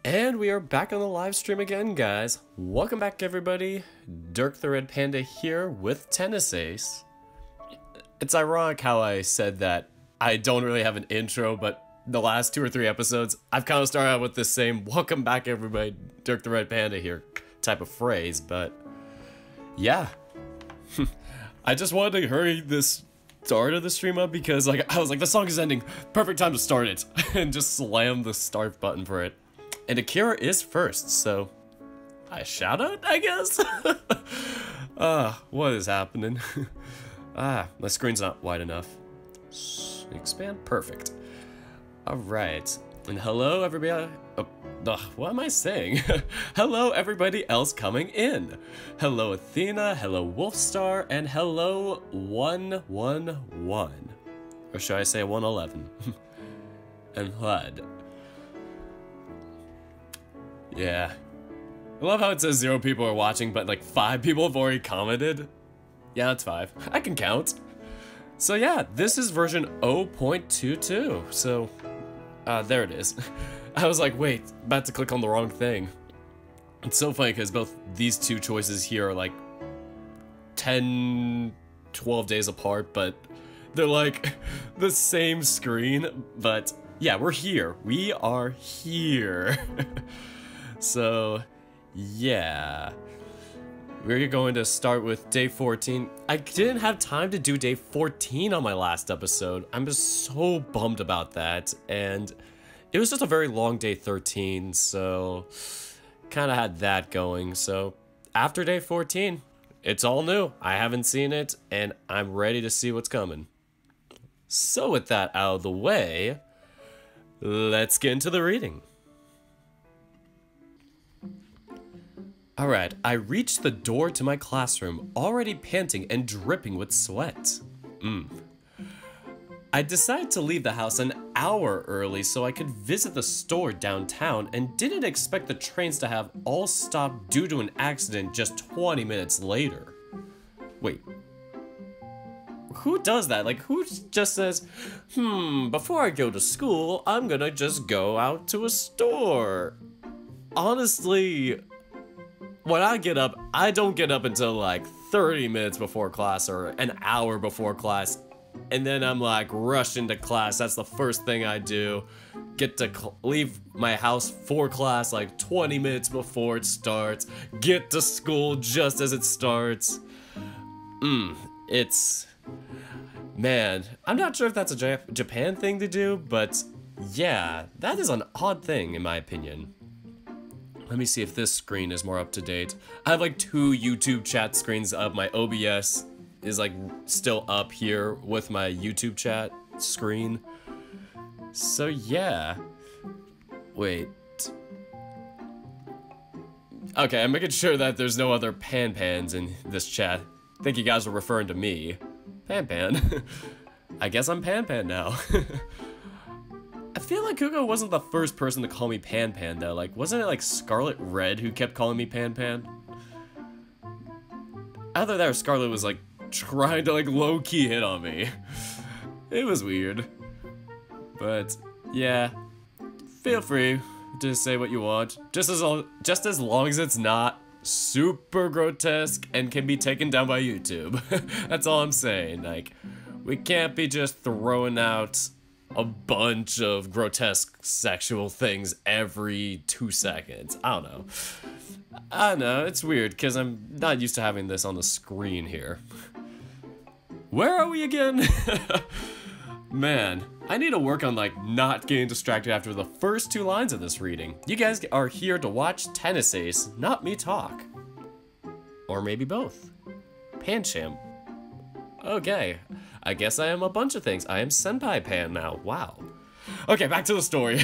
And we are back on the live stream again, guys. Welcome back, everybody. Dirk the Red Panda here with Tennis Ace. It's ironic how I said that I don't really have an intro, but the last 2 or 3 episodes, I've kind of started out with this same "Welcome back, everybody, Dirk the Red Panda here" type of phrase, but yeah. I just wanted to hurry this start of the stream up because I was like, the song is ending, perfect time to start it, and just slam the start button for it. And Akira is first, so I shout out, I guess? What is happening? My screen's not wide enough. Expand, perfect. Alright, and hello everybody. What am I saying? Hello everybody else coming in. Hello Athena, hello Wolfstar, and hello 111. Or should I say 111? And HUD. Yeah. I love how it says 0 people are watching, but like 5 people have already commented. Yeah, that's 5. I can count. So yeah, this is version 0.22. So, there it is. I was like, wait, about to click on the wrong thing. It's so funny because both these two choices here are like 10, 12 days apart, but they're like the same screen. But yeah, we're here. We are here. So, yeah. We're going to start with day 14. I didn't have time to do day 14 on my last episode. I'm just so bummed about that. And it was just a very long day 13, so kind of had that going. So after day 14, it's all new. I haven't seen it, and I'm ready to see what's coming. So with that out of the way, let's get into the reading. Alright, I reached the door to my classroom, already panting and dripping with sweat. I decided to leave the house an hour early so I could visit the store downtown and didn't expect the trains to have all stopped due to an accident just 20 minutes later. Wait. Who does that? Like, who just says, before I go to school, I'm gonna just go out to a store? Honestly, when I get up, I don't get up until like 30 minutes before class or an hour before class. And then I'm like rush into class. That's the first thing I do. Get to leave my house for class like 20 minutes before it starts. Get to school just as it starts. Man, I'm not sure if that's a Japan thing to do, but yeah, that is an odd thing in my opinion. Let me see if this screen is more up to date. I have like 2 YouTube chat screens up. My OBS is like still up here with my YouTube chat screen. So yeah. Wait. Okay, I'm making sure that there's no other Pan-Pans in this chat. I think you guys are referring to me. Pan-Pan. I guess I'm Pan-Pan now. I feel like Kuko wasn't the first person to call me Pan-Pan though. Like, wasn't it like Scarlet Red who kept calling me Pan-Pan? Either that or Scarlet was like trying to like low-key hit on me. It was weird. But yeah, feel free to say what you want. Just as long as it's not super grotesque and can be taken down by YouTube. That's all I'm saying. Like, we can't be just throwing out a bunch of grotesque sexual things every 2 seconds. I don't know, it's weird because I'm not used to having this on the screen here. Where are we again? Man, I need to work on like not getting distracted after the first 2 lines of this reading. You guys are here to watch Tennis Ace, not me talk. Or maybe both. Pancham. Okay, I guess I am a bunch of things. I am Senpai Pan now, wow. Okay, back to the story.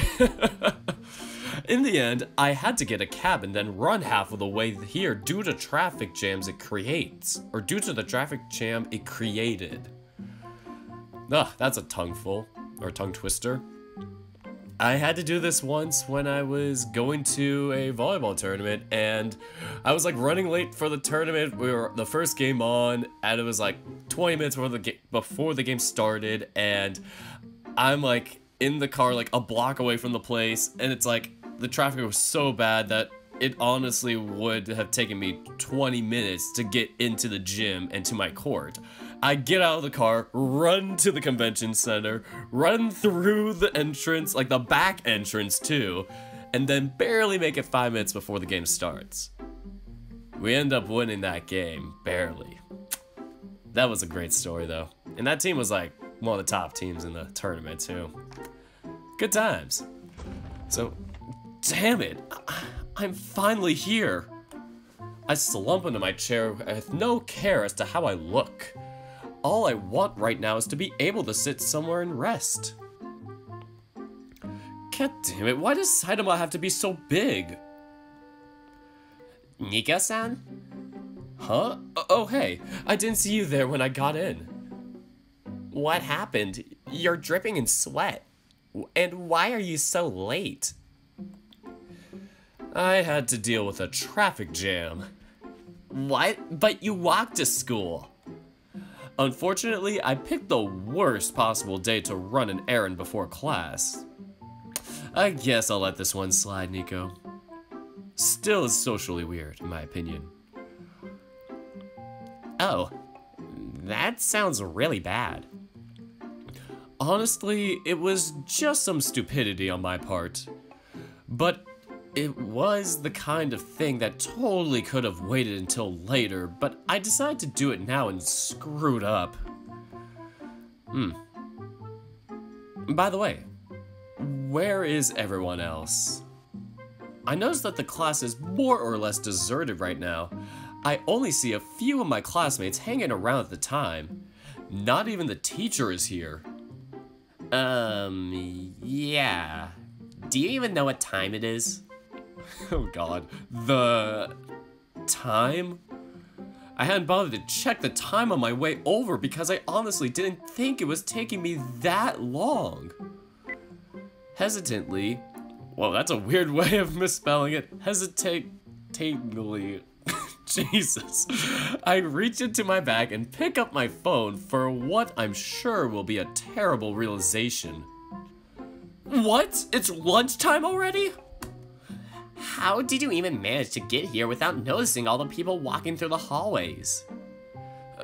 In the end, I had to get a cab and then run half of the way here due to traffic jams it creates. Or due to the traffic jam it created. Ugh, that's a tongueful. Or tongue twister. I had to do this once when I was going to a volleyball tournament, and I was like running late for the tournament. We were the first game on, and it was like 20 minutes before the game started, and I'm like in the car like a block away from the place, and it's like the traffic was so bad that it honestly would have taken me 20 minutes to get into the gym and to my court. I get out of the car, run to the convention center, run through the entrance, like the back entrance too, and then barely make it 5 minutes before the game starts. We end up winning that game, barely. That was a great story though. And that team was like one of the top teams in the tournament too. Good times. So, damn it, I'm finally here. I slump into my chair with no care as to how I look. All I want right now is to be able to sit somewhere and rest. God damn it, why does Saitama have to be so big? Nika-san? Huh? Oh, hey, I didn't see you there when I got in. What happened? You're dripping in sweat. And why are you so late? I had to deal with a traffic jam. What? But you walked to school. Unfortunately, I picked the worst possible day to run an errand before class. I guess I'll let this one slide, Nico. Still is socially weird, in my opinion. Oh, that sounds really bad. Honestly, it was just some stupidity on my part. But it was the kind of thing that totally could have waited until later, but I decided to do it now and screwed up. By the way, where is everyone else? I noticed that the class is more or less deserted right now. I only see a few of my classmates hanging around at the time. Not even the teacher is here. Yeah. Do you even know what time it is? Oh god. The time? I hadn't bothered to check the time on my way over because I honestly didn't think it was taking me that long. Hesitantly, well, that's a weird way of misspelling it. Hesitatingly. Jesus. I reach into my bag and pick up my phone for what I'm sure will be a terrible realization. What? It's lunchtime already? How did you even manage to get here without noticing all the people walking through the hallways?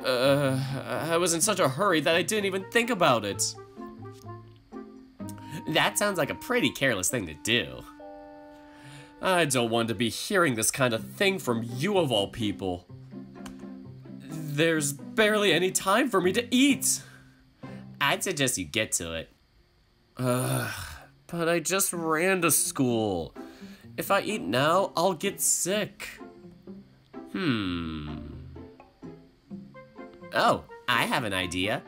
I was in such a hurry that I didn't even think about it. That sounds like a pretty careless thing to do. I don't want to be hearing this kind of thing from you of all people. There's barely any time for me to eat. I'd suggest you get to it. But I just ran to school. If I eat now, I'll get sick. Oh, I have an idea.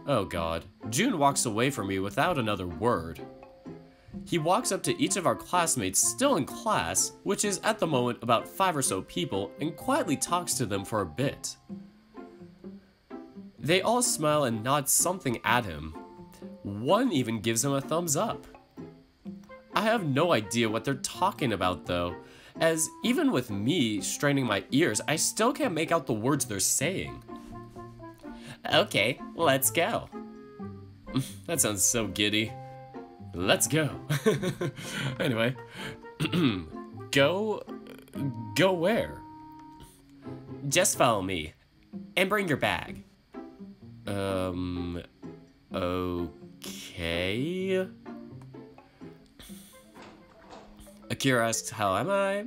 Oh god. Jun walks away from me without another word. He walks up to each of our classmates still in class, which is at the moment about 5 or so people, and quietly talks to them for a bit. They all smile and nod something at him. One even gives him a thumbs up. I have no idea what they're talking about though, as even with me straining my ears, I still can't make out the words they're saying. Okay, let's go. That sounds so giddy. Let's go. Anyway, go where? Just follow me, and bring your bag. Okay. Akira asks, how am I?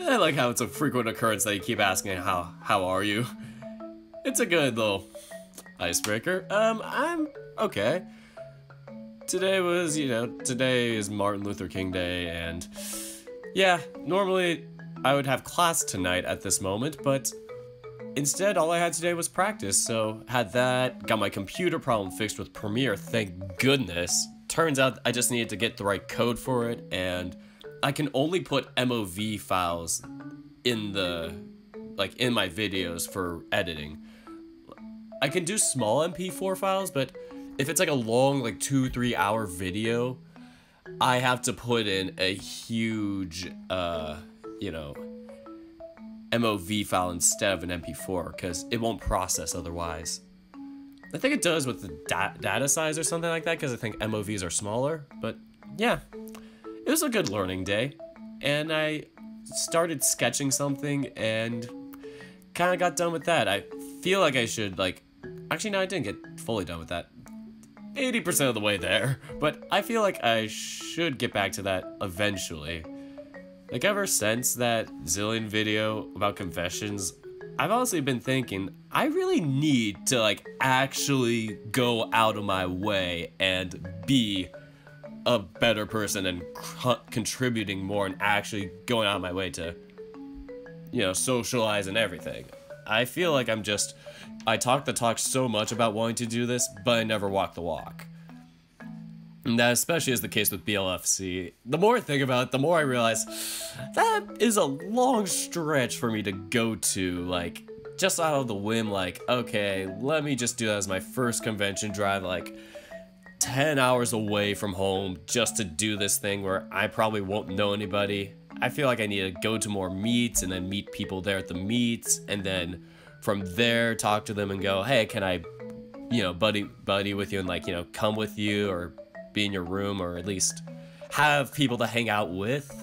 I like how it's a frequent occurrence that you keep asking how are you? It's a good little icebreaker. I'm okay. Today is Martin Luther King Day, and yeah, normally I would have class tonight at this moment, but instead all I had today was practice, so had that, got my computer problem fixed with Premiere, thank goodness. Turns out I just needed to get the right code for it, and I can only put MOV files in in my videos for editing. I can do small MP4 files, but if it's like a long, 2-3 hour video, I have to put in a huge, MOV file instead of an MP4, because it won't process otherwise. I think it does with the data size or something like that, because I think MOVs are smaller, but yeah, it was a good learning day. And I started sketching something and kind of got done with that. I feel like I should, like, actually, no, I didn't get fully done with that. 80% of the way there, but I feel like I should get back to that eventually. Like, ever since that Zillion video about confessions, I've honestly been thinking, I really need to, like, actually go out of my way and be a better person and contributing more and actually going out of my way to, you know, socialize and everything. I feel like I talk the talk so much about wanting to do this, but I never walk the walk. And that especially is the case with BLFC. The more I think about it, the more I realize that is a long stretch for me to go to, like, just out of the whim, like, okay, let me just do that as my first convention drive, like, 10 hours away from home just to do this thing where I probably won't know anybody. I feel like I need to go to more meets and then meet people there at the meets, and then from there talk to them and go, hey, can I, you know, buddy with you and, like, you know, come with you or be in your room or at least have people to hang out with.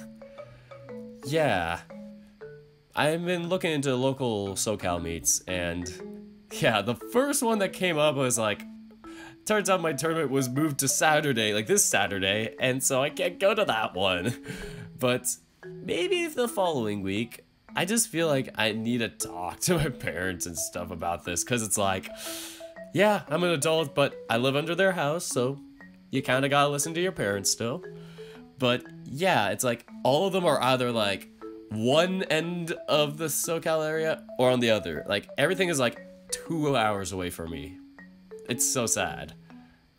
Yeah, I've been looking into local SoCal meets, and yeah, the first one that came up was like, turns out my tournament was moved to Saturday, like this Saturday, and so I can't go to that one. But maybe the following week. I just feel like I need to talk to my parents and stuff about this, because it's like, yeah, I'm an adult, but I live under their house, so you kind of gotta listen to your parents still. But yeah, it's like all of them are either like one end of the SoCal area or on the other. Like everything is like 2 hours away from me. It's so sad.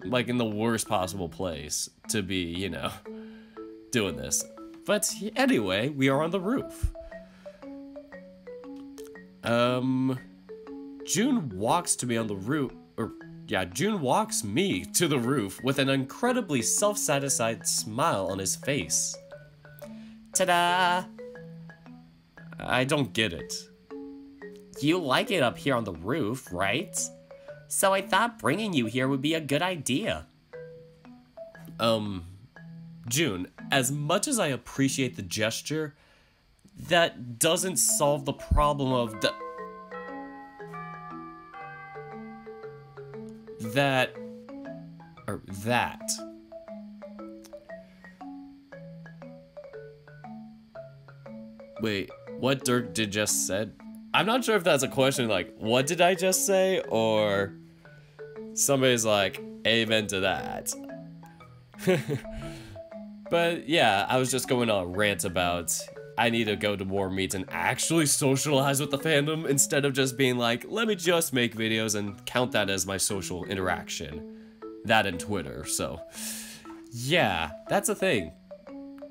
Like in the worst possible place to be, you know, doing this. But anyway, we are on the roof. June walks to me on the roof, June walks me to the roof with an incredibly self-satisfied smile on his face. Ta-da! I don't get it. You like it up here on the roof, right? So I thought bringing you here would be a good idea. June, as much as I appreciate the gesture, that doesn't solve the problem of that. Wait, what Dirk did just said? I'm not sure if that's a question like, what did I just say? Or somebody's like, amen to that. But yeah, I was just going on a rant about I need to go to more meets and actually socialize with the fandom instead of just being like, let me just make videos and count that as my social interaction. That and Twitter, so. Yeah, that's a thing.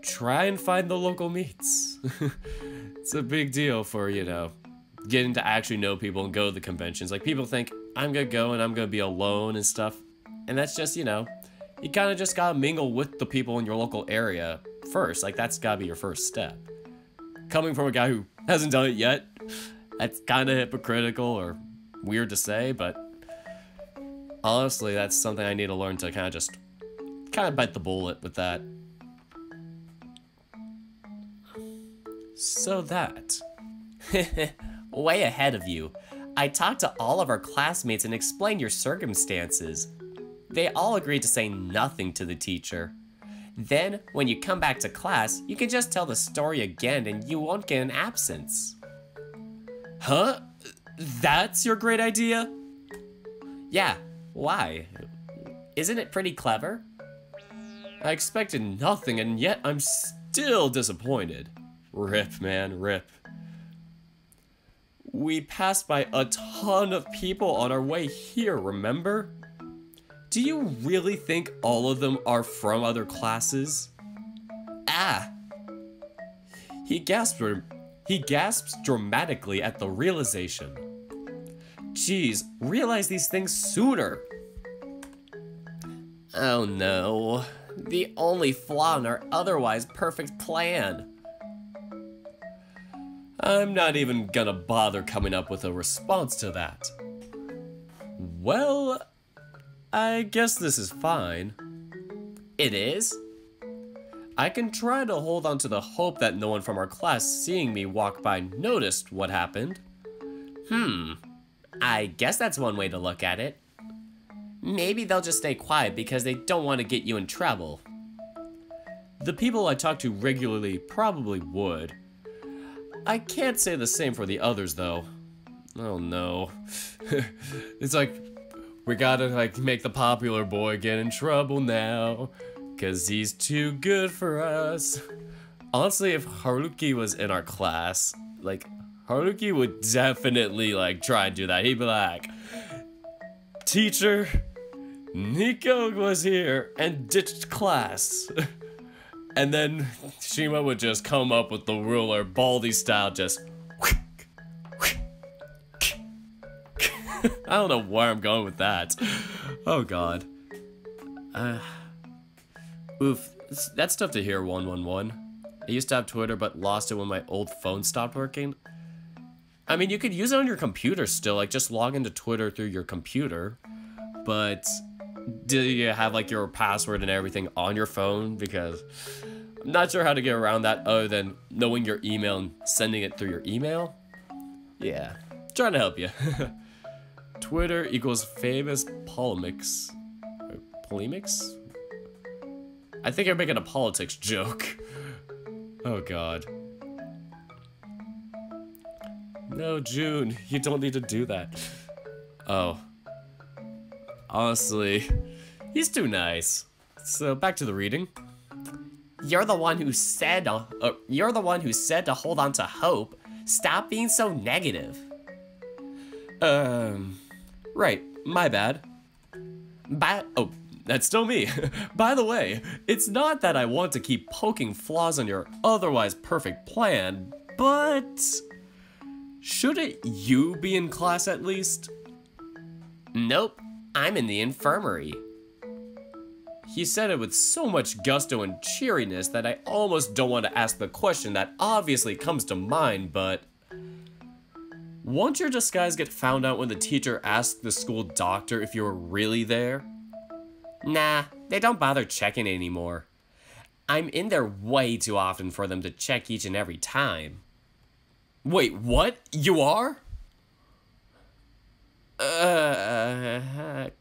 Try and find the local meets. It's a big deal for, you know, getting to actually know people and go to the conventions. Like, people think, I'm gonna go and I'm gonna be alone and stuff. And that's just, you know, you kind of just gotta mingle with the people in your local area first. Like, that's gotta be your first step. Coming from a guy who hasn't done it yet, that's kind of hypocritical or weird to say, but honestly, that's something I need to learn to kind of bite the bullet with that. So that. Way ahead of you. I talked to all of our classmates and explained your circumstances. They all agreed to say nothing to the teacher. Then, when you come back to class, you can just tell the story again and you won't get an absence. Huh? That's your great idea? Yeah, why? Isn't it pretty clever? I expected nothing and yet I'm still disappointed. Rip, man, rip. We passed by a ton of people on our way here, remember? Do you really think all of them are from other classes? Ah! He gasps dramatically at the realization. Geez, realize these things sooner. Oh no. The only flaw in our otherwise perfect plan. I'm not even gonna bother coming up with a response to that. Well, I guess this is fine. It is? I can try to hold on to the hope that no one from our class seeing me walk by noticed what happened. I guess that's one way to look at it. Maybe they'll just stay quiet because they don't want to get you in trouble. The people I talk to regularly probably would. I can't say the same for the others, though. Oh no. It's like, we gotta make the popular boy get in trouble now, 'cause he's too good for us. Honestly, if Haruki was in our class, Haruki would definitely try and do that. He'd be like, teacher, Nico was here and ditched class. And then Shima would just come up with the ruler, Baldy style, just I don't know where I'm going with that. Oh god. Oof, that's tough to hear, 111. I used to have Twitter but lost it when my old phone stopped working. I mean, you could use it on your computer still, just log into Twitter through your computer. But do you have your password and everything on your phone? Because I'm not sure how to get around that other than knowing your email and sending it through your email. Yeah, trying to help you. Twitter equals famous polemics. Polemics? I think you're making a politics joke. Oh god. No, June, you don't need to do that. Oh. Honestly, he's too nice. So back to the reading. You're the one who said to hold on to hope. Stop being so negative. Right, my bad. Oh, that's still me. By the way, it's not that I want to keep poking flaws on your otherwise perfect plan, but shouldn't you be in class at least? Nope, I'm in the infirmary. He said it with so much gusto and cheeriness that I almost don't want to ask the question that obviously comes to mind, but won't your disguise get found out when the teacher asks the school doctor if you were really there? Nah, they don't bother checking anymore. I'm in there way too often for them to check each and every time. Wait, what? You are?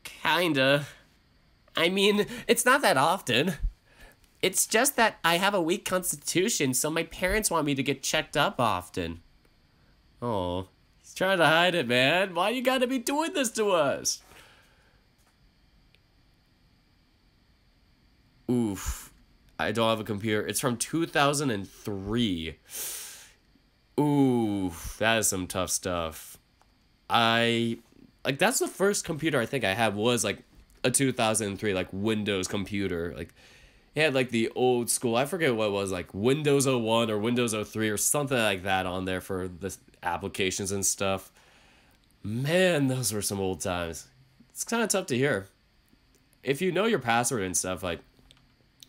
Kinda. I mean, it's not that often. It's just that I have a weak constitution, so my parents want me to get checked up often. Oh, he's trying to hide it, man. Why you gotta be doing this to us? Oof. I don't have a computer. It's from 2003. Oof, that is some tough stuff. That's the first computer I think I had was a 2003 Windows computer. It had the old school, I forget what it was, Windows 01 or Windows 03 or something like that on there for the applications and stuff. Man, those were some old times. It's kind of tough to hear. If you know your password and stuff,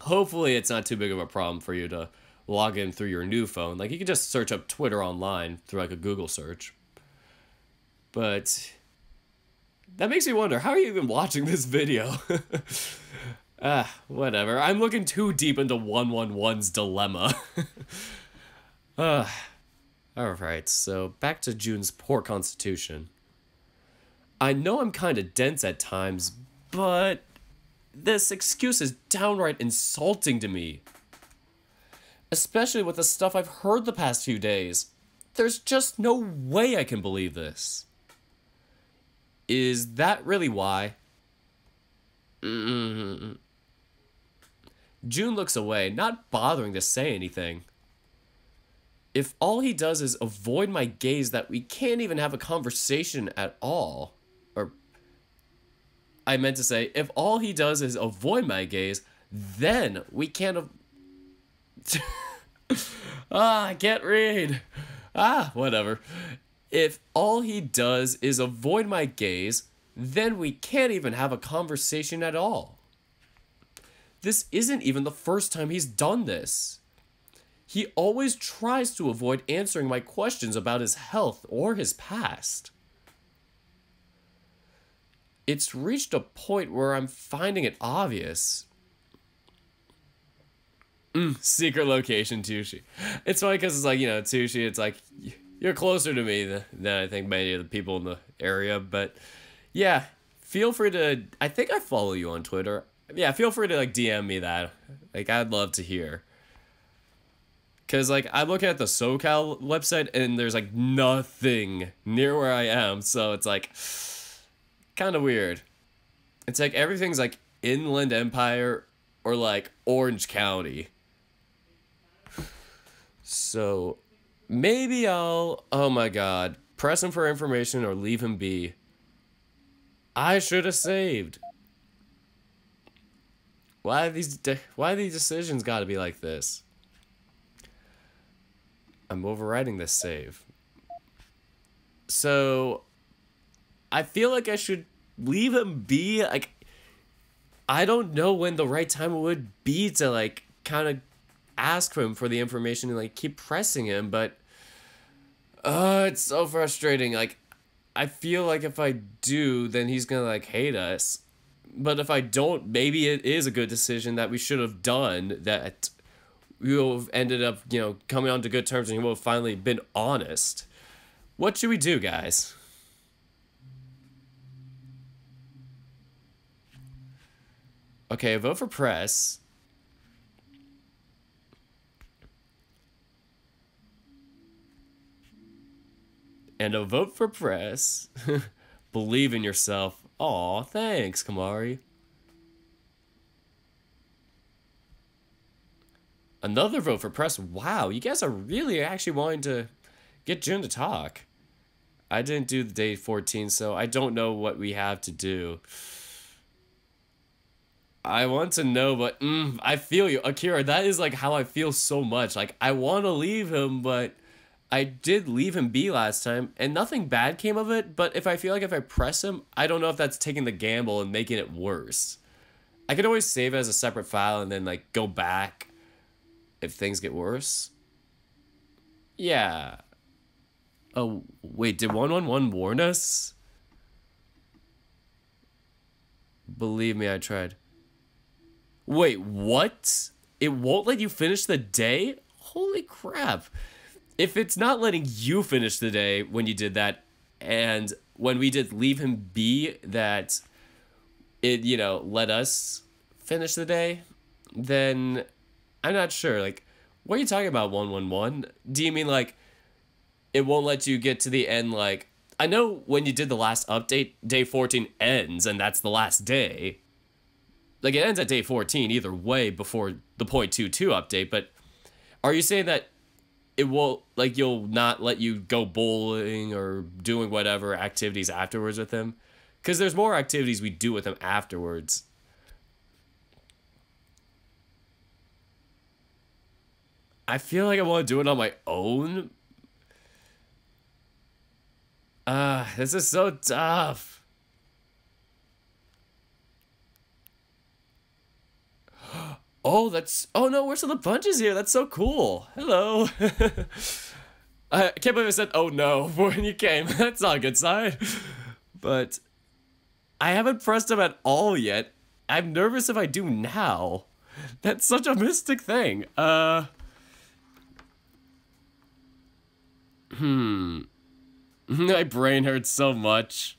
hopefully it's not too big of a problem for you to log in through your new phone. You can just search up Twitter online through a Google search. But that makes me wonder, how are you even watching this video? Whatever. I'm looking too deep into 111's dilemma. Alright, so back to June's poor constitution. I know I'm kinda dense at times, but this excuse is downright insulting to me. Especially with the stuff I've heard the past few days. There's just no way I can believe this. Is that really why? June looks away, not bothering to say anything. If all he does is avoid my gaze, that we can't even have a conversation at all. Or, I meant to say, if all he does is avoid my gaze, then we can't I can't read. Whatever. If all he does is avoid my gaze, then we can't even have a conversation at all. This isn't even the first time he's done this. He always tries to avoid answering my questions about his health or his past. It's reached a point where I'm finding it obvious. Secret location, Tushi. It's funny because it's like, you know, Tushi, it's like, you're closer to me than I think many of the people in the area. But yeah, feel free to, I think I follow you on Twitter. Yeah, feel free to like DM me that. Like, I'd love to hear. Because like, I'm looking at the SoCal website and there's like nothing near where I am. So it's like, kind of weird. It's like everything's like Inland Empire or like Orange County. So maybe I'll, oh my god, press him for information or leave him be. I should have saved. Why these decisions gotta be like this? I'm overriding this save. So I feel like I should leave him be. Like, I don't know when the right time would be to like kind of ask him for the information and like keep pressing him, but it's so frustrating. Like, I feel like if I do, then he's gonna like hate us. But if I don't, maybe it is a good decision that we should have done, that we will have ended up, you know, coming on to good terms and he will have finally been honest. What should we do, guys? Okay, vote for press. And a vote for press. Believe in yourself. Aw, thanks, Kamari. Another vote for press. Wow, you guys are really actually wanting to get June to talk. I didn't do the day 14, so I don't know what we have to do. I want to know, but I feel you. Akira, that is like how I feel so much. Like, I want to leave him, but I did leave him be last time, and nothing bad came of it, but if I feel like if I press him, I don't know if that's taking the gamble and making it worse. I could always save it as a separate file and then, like, go back if things get worse. Yeah. Oh, wait, did 111 warn us? Believe me, I tried. Wait, what? It won't let you finish the day? Holy crap. If it's not letting you finish the day when you did that, and when we did leave him be, that it, you know, let us finish the day, then I'm not sure. Like, what are you talking about, 111? Do you mean, like, it won't let you get to the end, like, I know when you did the last update, day 14 ends, and that's the last day. Like, it ends at day 14 either way before the .22 update, but are you saying that it will, like, you'll not let you go bowling or doing whatever activities afterwards with him? Because there's more activities we do with him afterwards. I feel like I want to do it on my own. This is so tough. Oh, oh no, where's the bunches here? That's so cool. Hello. I can't believe I said, oh no, when you came. That's not a good sign. But I haven't pressed him at all yet. I'm nervous if I do now. That's such a mystic thing. My brain hurts so much.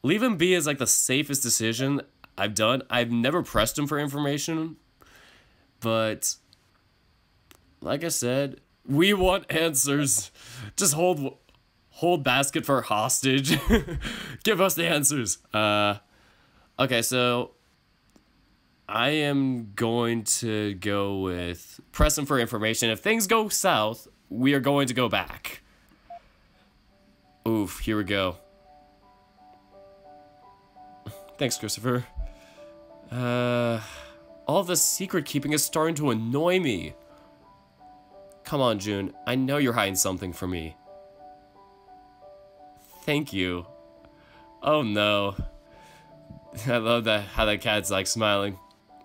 Leave him be is like the safest decision I've done. I've never pressed him for information, but like I said, we want answers. Just hold basket for hostage. Give us the answers. Okay, so I am going to go with press him for information. If things go south, we are going to go back. Oof, here we go. Thanks, Christopher. All this secret keeping is starting to annoy me. Come on, June. I know you're hiding something from me. Thank you. Oh no. I love that, how that cat's like smiling.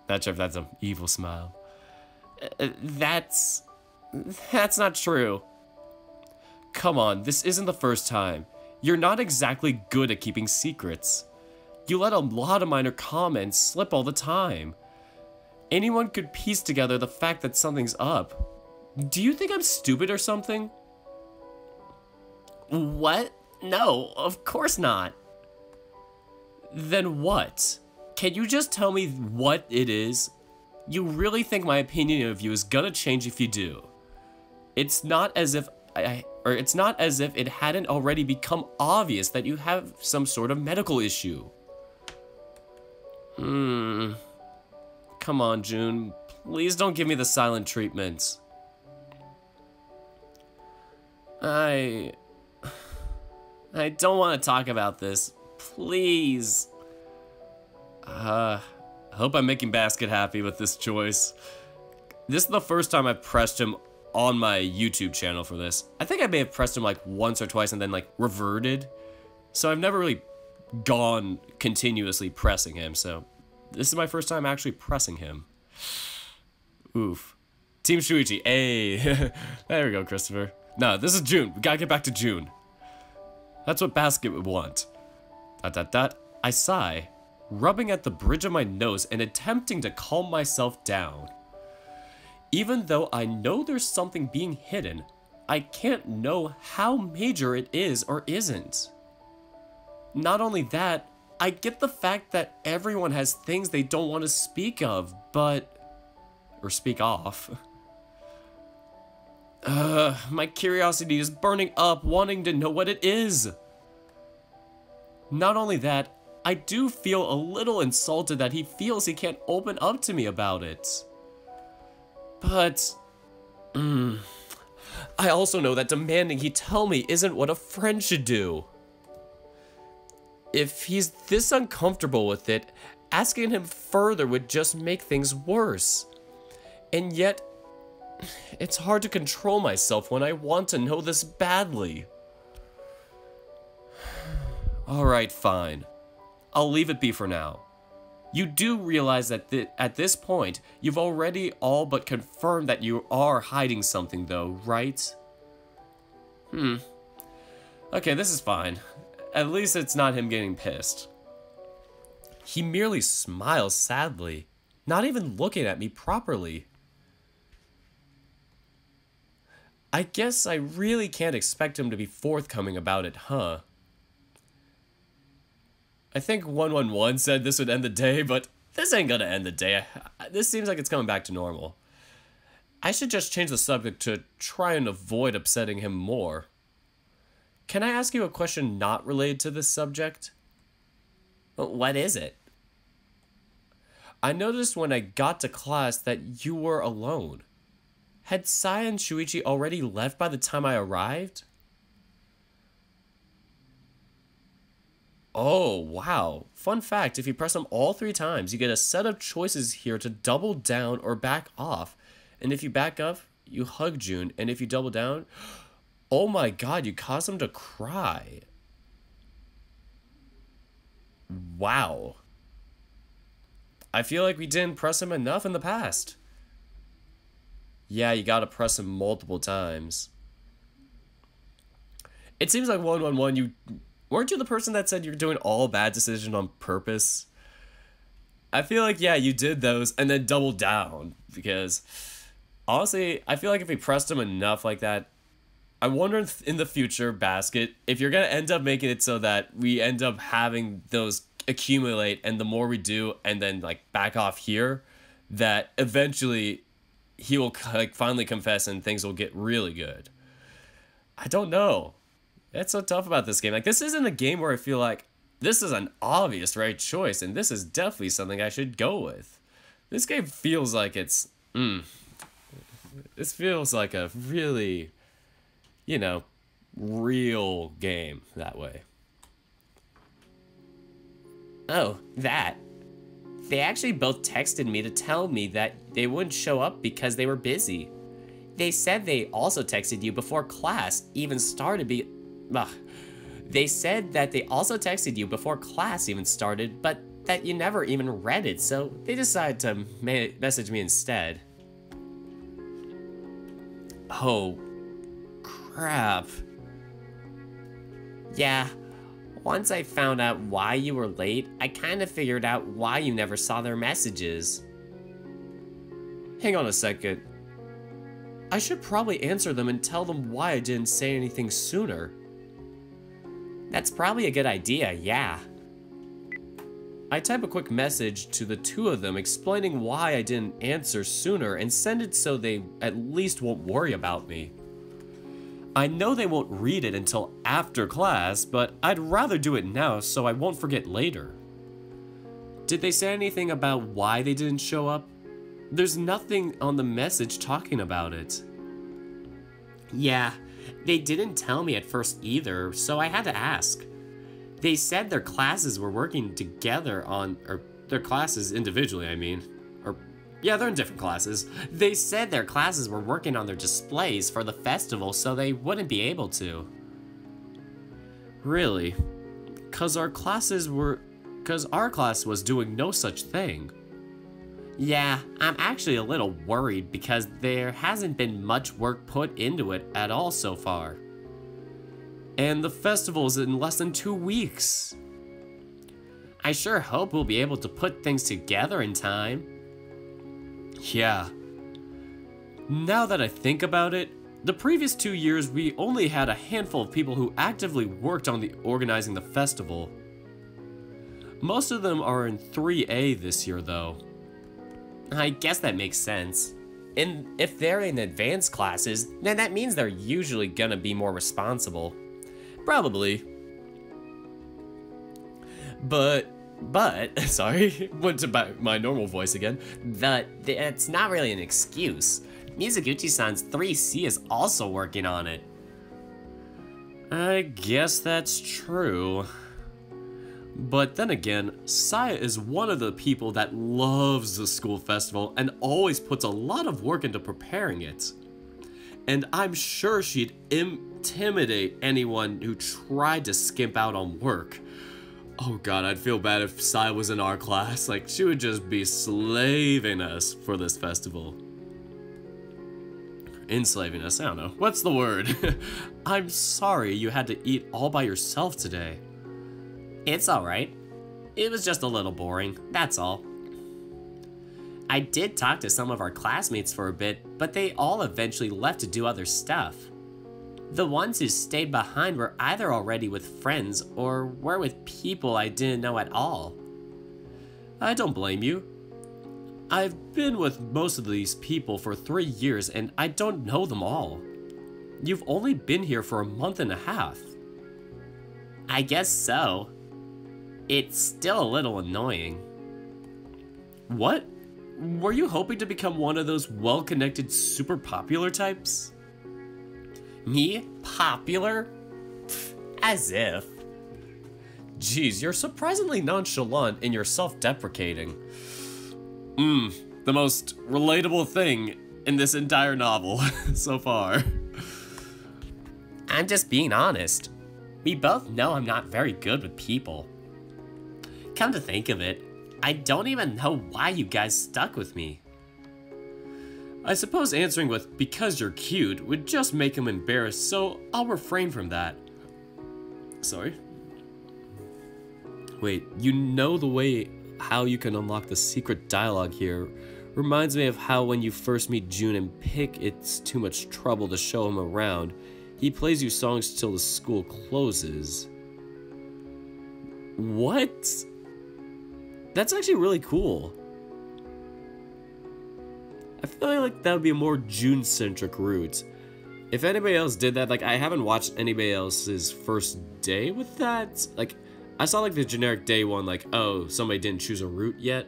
Not sure if that's an evil smile. That's not true. Come on, this isn't the first time. You're not exactly good at keeping secrets. You let a lot of minor comments slip all the time. anyone could piece together the fact that something's up. Do you think I'm stupid or something? What? No, of course not. Then what? Can you just tell me what it is? You really think my opinion of you is gonna change if you do? It's not as if it's not as if it hadn't already become obvious that you have some sort of medical issue. Come on, June. Please don't give me the silent treatment. I don't want to talk about this. Please. I hope I'm making Basket happy with this choice. This is the first time I've pressed him on my YouTube channel for this. I think I may have pressed him like once or twice and then like reverted. So I've never really gone continuously pressing him. So this is my first time actually pressing him. Oof. Team Shuichi. Hey. There we go, Christopher. No, this is June. We gotta get back to June. That's what Basket would want. ... I sigh, rubbing at the bridge of my nose and attempting to calm myself down. Even though I know there's something being hidden, I can't know how major it is or isn't. Not only that, I get the fact that everyone has things they don't want to speak of, or speak off. My curiosity is burning up, wanting to know what it is. Not only that, I do feel a little insulted that he feels he can't open up to me about it. But, I also know that demanding he tell me isn't what a friend should do. If he's this uncomfortable with it, asking him further would just make things worse. And yet, it's hard to control myself when I want to know this badly. Alright, fine. I'll leave it be for now. You do realize that at this point, you've already all but confirmed that you are hiding something though, right? Okay, this is fine. At least it's not him getting pissed. He merely smiles sadly, not even looking at me properly. I guess I really can't expect him to be forthcoming about it, huh? I think 111 said this would end the day, but this ain't gonna end the day. This seems like it's coming back to normal. I should just change the subject to try and avoid upsetting him more. Can I ask you a question not related to this subject? What is it? I noticed when I got to class that you were alone. Had Sai and Shuichi already left by the time I arrived? Oh, wow. Fun fact, if you press them all 3 times, you get a set of choices here to double down or back off. And if you back up, you hug June. And if you double down, oh my god, you cause him to cry. Wow. I feel like we didn't press him enough in the past. Yeah, you gotta press him multiple times. It seems like 111, weren't you the person that said you're doing all bad decisions on purpose? I feel like, yeah, you did those and then doubled down. Because, honestly, I feel like if we pressed him enough like that, I wonder in the future, Basket, if you're going to end up making it so that we end up having those accumulate, and the more we do, and then, like, back off here, that eventually he will, like, finally confess and things will get really good. I don't know. That's so tough about this game. Like, this isn't a game where I feel like this is an obvious right choice, and this is definitely something I should go with. This game feels like it's, this feels like a really, you know, real game that way. Oh, that. They actually both texted me to tell me that they wouldn't show up because they were busy. They said they also texted you before class even started They said that they also texted you before class even started, but that you never even read it, so they decided to message me instead. Oh, crap. Yeah, once I found out why you were late, I kind of figured out why you never saw their messages. Hang on a second. I should probably answer them and tell them why I didn't say anything sooner. That's probably a good idea, yeah. I type a quick message to the two of them explaining why I didn't answer sooner and send it so they at least won't worry about me. I know they won't read it until after class, but I'd rather do it now so I won't forget later. Did they say anything about why they didn't show up? There's nothing on the message talking about it. Yeah, they didn't tell me at first either, so I had to ask. They said their classes were working together on, or their classes individually, I mean. Or, yeah, they're in different classes. They said their classes were working on their displays for the festival, so they wouldn't be able to. Really? Cause our class was doing no such thing. Yeah, I'm actually a little worried because there hasn't been much work put into it at all so far. And the festival's in less than 2 weeks. I sure hope we'll be able to put things together in time. Yeah. Now that I think about it, the previous 2 years we only had a handful of people who actively worked on organizing the festival. Most of them are in 3A this year though. I guess that makes sense. And if they're in advanced classes, then that means they're usually gonna be more responsible. Probably. But, sorry, went to my normal voice again. It's not really an excuse. Mizuguchi-san's 3C is also working on it. I guess that's true. But then again, Saya is one of the people that loves the school festival and always puts a lot of work into preparing it. And I'm sure she'd intimidate anyone who tried to skimp out on work. Oh god, I'd feel bad if Saya was in our class. Like, she would just be slaving us for this festival. Enslaving us, I don't know. What's the word? I'm sorry you had to eat all by yourself today. It's alright. It was just a little boring, that's all. I did talk to some of our classmates for a bit, but they all eventually left to do other stuff. The ones who stayed behind were either already with friends or were with people I didn't know at all. I don't blame you. I've been with most of these people for 3 years and I don't know them all. You've only been here for a month and a half. I guess so. It's still a little annoying. What? Were you hoping to become one of those well-connected, super popular types? Me? Popular? Pfft, as if. Jeez, you're surprisingly nonchalant and you're self-deprecating. The most relatable thing in this entire novel so far. I'm just being honest. We both know I'm not very good with people. Come to think of it, I don't even know why you guys stuck with me. I suppose answering with "because you're cute" would just make him embarrassed, so I'll refrain from that. Sorry? Wait, you know the way how you can unlock the secret dialogue here reminds me of how when you first meet June and Pick, it's too much trouble to show him around. He plays you songs till the school closes. What? That's actually really cool. I feel like that would be a more June-centric route. If anybody else did that, like, I haven't watched anybody else's first day with that. Like, I saw, like, the generic day one, like, oh, somebody didn't choose a route yet.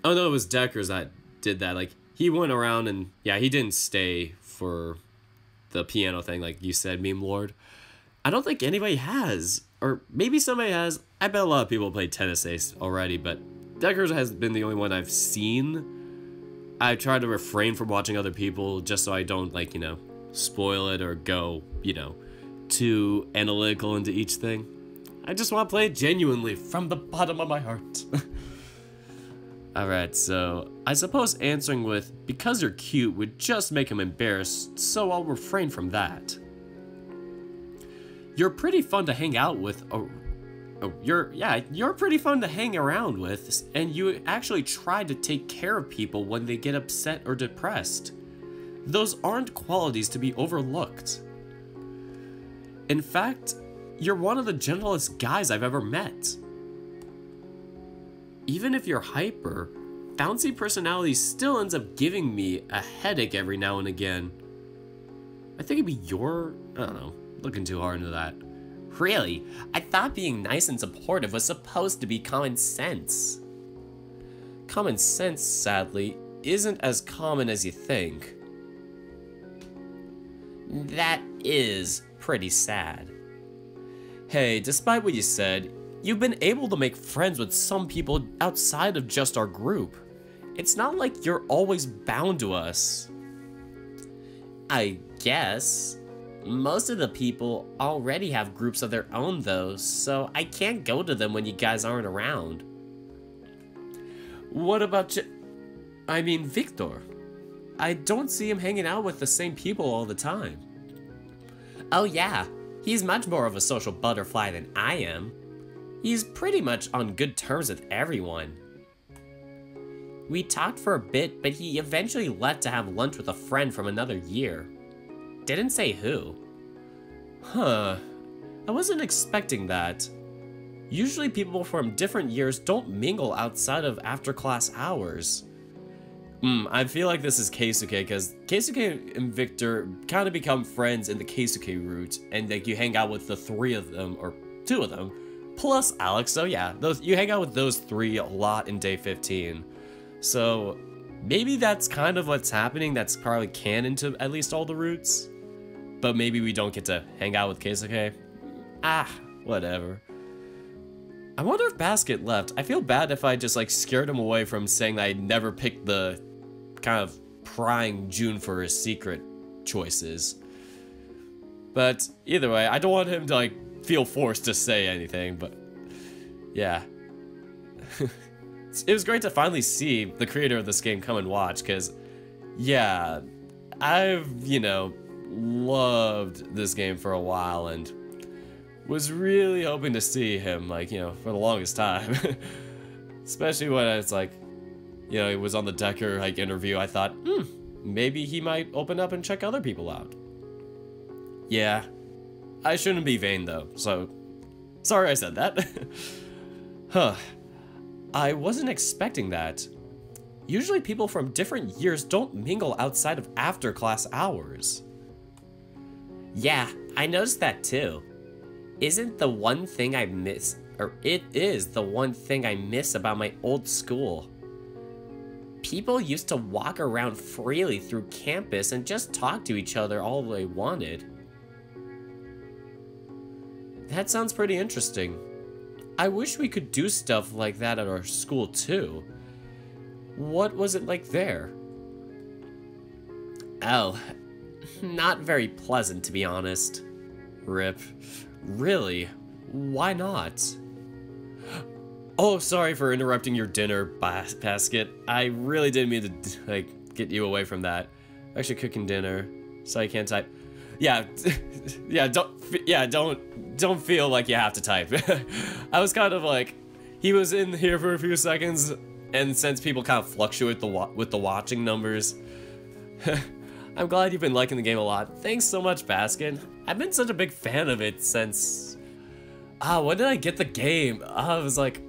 Oh, no, it was Deckers that did that. Like, he went around and, yeah, he didn't stay for the piano thing, like you said, Meme Lord. I don't think anybody has. Or maybe somebody has. I bet a lot of people played Tennis Ace already, but Deckers has been the only one I've seen. I try to refrain from watching other people just so I don't, like, you know, spoil it or go, you know, too analytical into each thing. I just want to play it genuinely from the bottom of my heart. Alright, so I suppose answering with "because you're cute" would just make him embarrassed, so I'll refrain from that. You're pretty fun to hang out with Oh, you're pretty fun to hang around with, and you actually try to take care of people when they get upset or depressed. Those aren't qualities to be overlooked. In fact, you're one of the gentlest guys I've ever met. Even if you're hyper, bouncy personality still ends up giving me a headache every now and again. I think it'd be I don't know, looking too hard into that. Really? I thought being nice and supportive was supposed to be common sense. Common sense, sadly, isn't as common as you think. That is pretty sad. Hey, despite what you said, you've been able to make friends with some people outside of just our group. It's not like you're always bound to us. I guess. Most of the people already have groups of their own though, so I can't go to them when you guys aren't around. What about Victor? I don't see him hanging out with the same people all the time. Oh yeah, he's much more of a social butterfly than I am. He's pretty much on good terms with everyone. We talked for a bit, but he eventually left to have lunch with a friend from another year. Didn't say who. Huh. I wasn't expecting that. Usually people from different years don't mingle outside of after-class hours. I feel like this is Keisuke, because Keisuke and Victor kind of become friends in the Keisuke route, and like you hang out with the three of them, or two of them, plus Alex, so yeah, you hang out with those three a lot in day 15. So maybe that's kind of what's happening, that's probably canon to at least all the routes. But maybe we don't get to hang out with Keisuke. Whatever. I wonder if Basket left. I feel bad if I just like scared him away from saying that I never picked the kind of prying June for his secret choices. But either way, I don't want him to like feel forced to say anything, but yeah. It was great to finally see the creator of this game come and watch, because yeah, I've, loved this game for a while and was really hoping to see him, like, for the longest time. Especially when it's like, he was on the Decker like interview. I thought, maybe he might open up and check other people out. Yeah, I shouldn't be vain though, so sorry I said that. Huh. I wasn't expecting that. Usually people from different years don't mingle outside of after-class hours. Yeah, I noticed that too. Isn't the one thing I miss, or it is the one thing I miss about my old school. People used to walk around freely through campus and just talk to each other all they wanted. That sounds pretty interesting. I wish we could do stuff like that at our school too. What was it like there? Oh, not very pleasant to be honest. Rip. Really? Why not? Oh, sorry for interrupting your dinner, Basket. I really didn't mean to, get you away from that. Actually cooking dinner, so I can't type. Yeah, don't feel like you have to type. I was kind of like, he was in here for a few seconds, and since people kind of fluctuate with the watching numbers, I'm glad you've been liking the game a lot. Thanks so much, Basket. I've been such a big fan of it since... when did I get the game? I was like...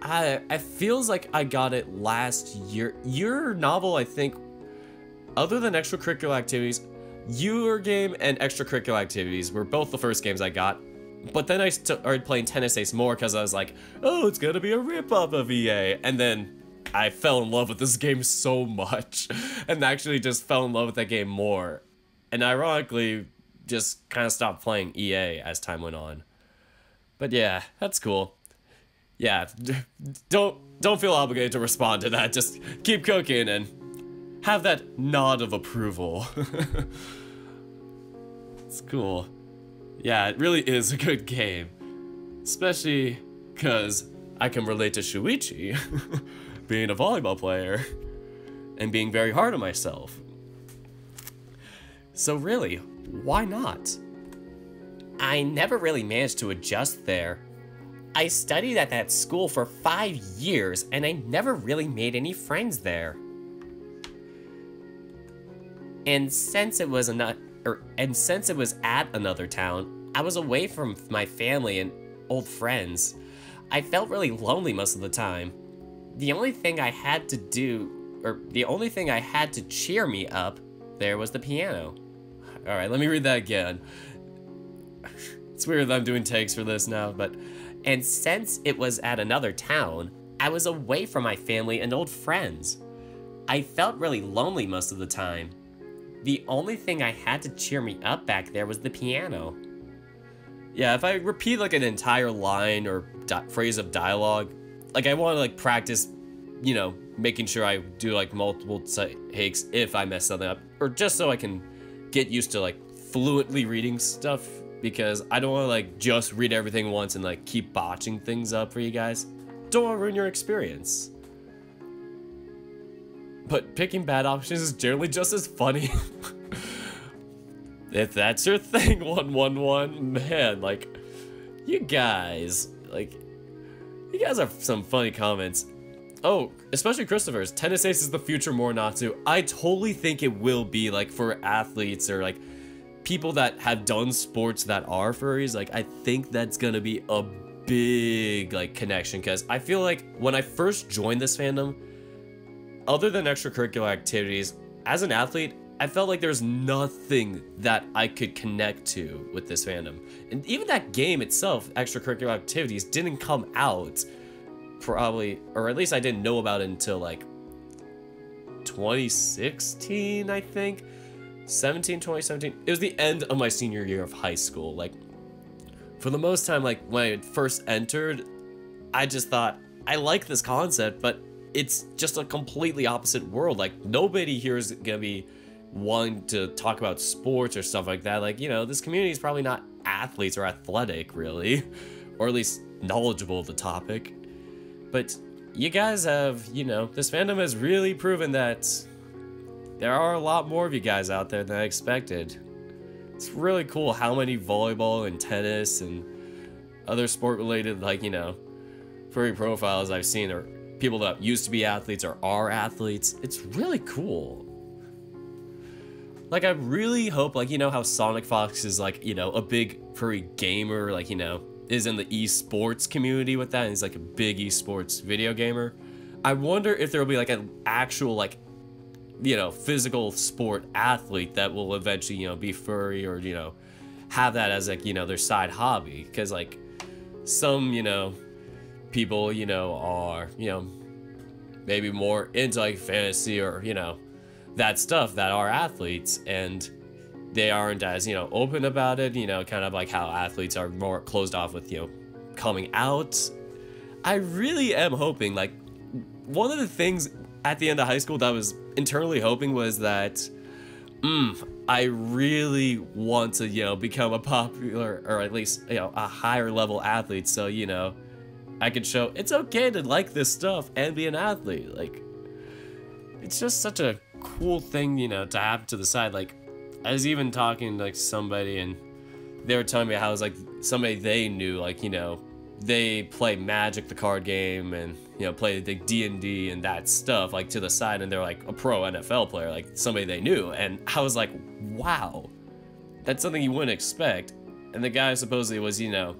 it feels like I got it last year. Your novel, I think, other than extracurricular activities, your game and extracurricular activities were both the first games I got. But then I started playing Tennis Ace more because I was like, oh, it's gonna be a rip-off of EA. And then I fell in love with this game so much and actually just fell in love with that game more. And ironically, just kind of stopped playing EA as time went on. But yeah, that's cool. Yeah, don't feel obligated to respond to that. Just keep cooking and have that nod of approval. It's cool. Yeah, it really is a good game. Especially because I can relate to Shuichi being a volleyball player and being very hard on myself. So really, why not? I never really managed to adjust there. I studied at that school for 5 years and I never really made any friends there. And since it was at another town, I was away from my family and old friends. I felt really lonely most of the time. The only thing I had to cheer me up there was the piano. Alright, let me read that again. It's weird that I'm doing takes for this now, but... And since it was at another town, I was away from my family and old friends. I felt really lonely most of the time. The only thing I had to cheer me up back there was the piano. Yeah, if I repeat like an entire line or phrase of dialogue, like I want to like practice, you know, making sure I do like multiple takes if I mess something up, or just so I can get used to like fluently reading stuff, because I don't want to like just read everything once and like keep botching things up for you guys. Don't want to ruin your experience. But picking bad options is generally just as funny. If that's your thing, 111, man, like, you guys have some funny comments. Oh, especially Christopher's. Tennis Ace is the future Morinatsu. I totally think it will be, like, for athletes or, like, people that have done sports that are furries. Like, I think that's gonna be a big, like, connection, because I feel like when I first joined this fandom, other than extracurricular activities, as an athlete, I felt like there's nothing that I could connect to with this fandom. And even that game itself, extracurricular activities, didn't come out probably, or at least I didn't know about it until like 2016, I think. 2017. It was the end of my senior year of high school. Like, for the most time, like when I first entered, I just thought, I like this concept, but it's just a completely opposite world. Like, nobody here is gonna be wanting to talk about sports or stuff like that. Like, you know, this community is probably not athletes or athletic, really, or at least knowledgeable of the topic. But you guys have, you know, this fandom has really proven that there are a lot more of you guys out there than I expected. It's really cool how many volleyball and tennis and other sport-related, like, you know, furry profiles I've seen are people that used to be athletes or are athletes. It's really cool. Like, I really hope, like, you know how Sonic Fox is, like, you know, a big furry gamer, like, you know, is in the esports community with that, and he's, like, a big esports video gamer. I wonder if there will be, like, an actual, like, you know, physical sport athlete that will eventually, you know, be furry or, you know, have that as, like, you know, their side hobby. Because, like, some, you know, people, you know, are, you know, maybe more into, like, fantasy or, you know, that stuff that are athletes, and they aren't as, you know, open about it, you know, kind of like how athletes are more closed off with, you know, coming out. I really am hoping, like, one of the things at the end of high school that I was internally hoping was that, I really want to, you know, become a popular, or at least, you know, a higher level athlete, so, you know, I could show it's okay to like this stuff and be an athlete. Like, it's just such a cool thing, you know, to have to the side. Like, I was even talking to, like, somebody, and they were telling me how it was, like, somebody they knew, like, you know, they play Magic, the card game, and, you know, play the D&D and that stuff, like, to the side, and they're, like, a pro NFL player, like, somebody they knew, and I was like, wow, that's something you wouldn't expect. And the guy supposedly was, you know,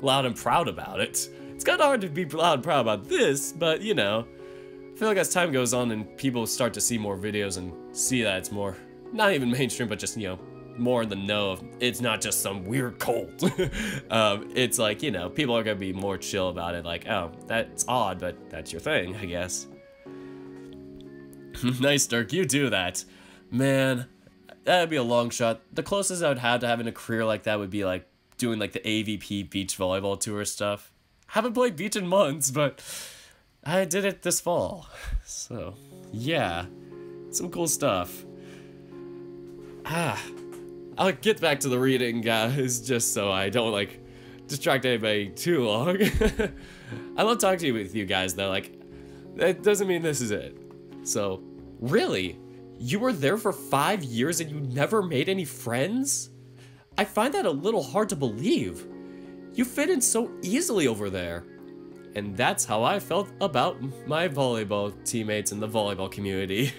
loud and proud about it. It's kind of hard to be loud and proud about this, but, you know, I feel like as time goes on and people start to see more videos and see that it's more, not even mainstream, but just, you know, more in the know of, it's not just some weird cult. It's like, you know, people are gonna be more chill about it, like, oh, that's odd, but that's your thing, I guess. Nice, Dirk, you do that. Man, that'd be a long shot. The closest I would have to having a career like that would be, like, doing, like, the AVP beach volleyball tour stuff. Haven't played beach in months, but I did it this fall. So, yeah, some cool stuff. I'll get back to the reading, guys, just so I don't, like, distract anybody too long. I love talking with you guys, though. Like, that doesn't mean this is it. So, really? You were there for 5 years and you never made any friends? I find that a little hard to believe. You fit in so easily over there. And that's how I felt about my volleyball teammates in the volleyball community.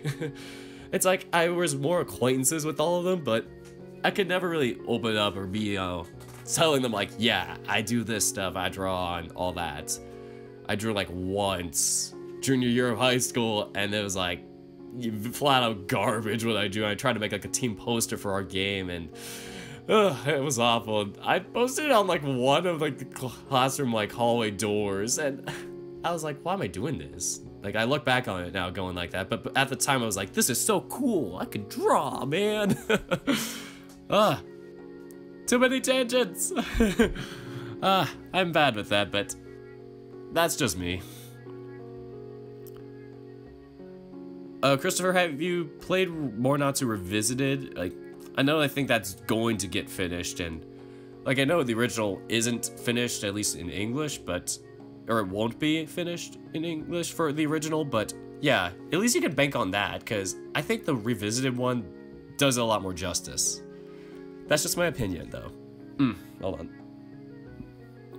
It's like I was more acquaintances with all of them, but I could never really open up or be, telling them like, yeah, I do this stuff, I draw and all that. I drew like once, junior year of high school, and it was like flat out garbage what I drew. I tried to make like a team poster for our game, and it was awful. I posted it on like one of like the classroom like hallway doors, and I was like, why am I doing this? Like, I look back on it now going like that, but at the time I was like, this is so cool, I could draw, man. Too many tangents. I'm bad with that, but that's just me. Christopher, have you played Mornatsu Revisited? Like, I think that's going to get finished, and like, I know the original isn't finished, at least in English, but, or it won't be finished in English for the original, but yeah, at least you can bank on that, because I think the Revisited one does a lot more justice. That's just my opinion, though. Hold on.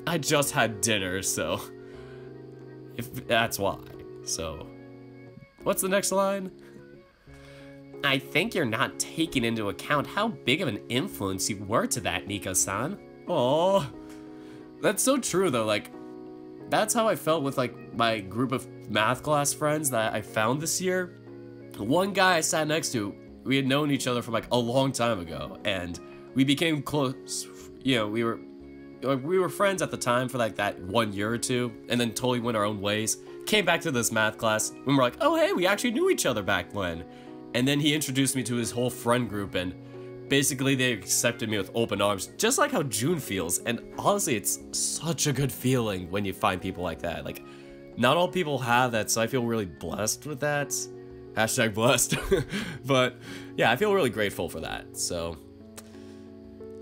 I just had dinner, so if that's why. So, what's the next line? I think you're not taking into account how big of an influence you were to that, Nico-san. Aww. That's so true, though. Like, that's how I felt with, like, my group of math class friends that I found this year. One guy I sat next to, we had known each other from, like, a long time ago, and we became close. You know, we were friends at the time for, like, that 1 year or two, and then totally went our own ways. Came back to this math class, and we're like, oh, hey, we actually knew each other back when. And then he introduced me to his whole friend group, and basically they accepted me with open arms, just like how June feels. And honestly, it's such a good feeling when you find people like that. Like, not all people have that, so I feel really blessed with that. Hashtag blessed. But yeah, I feel really grateful for that, so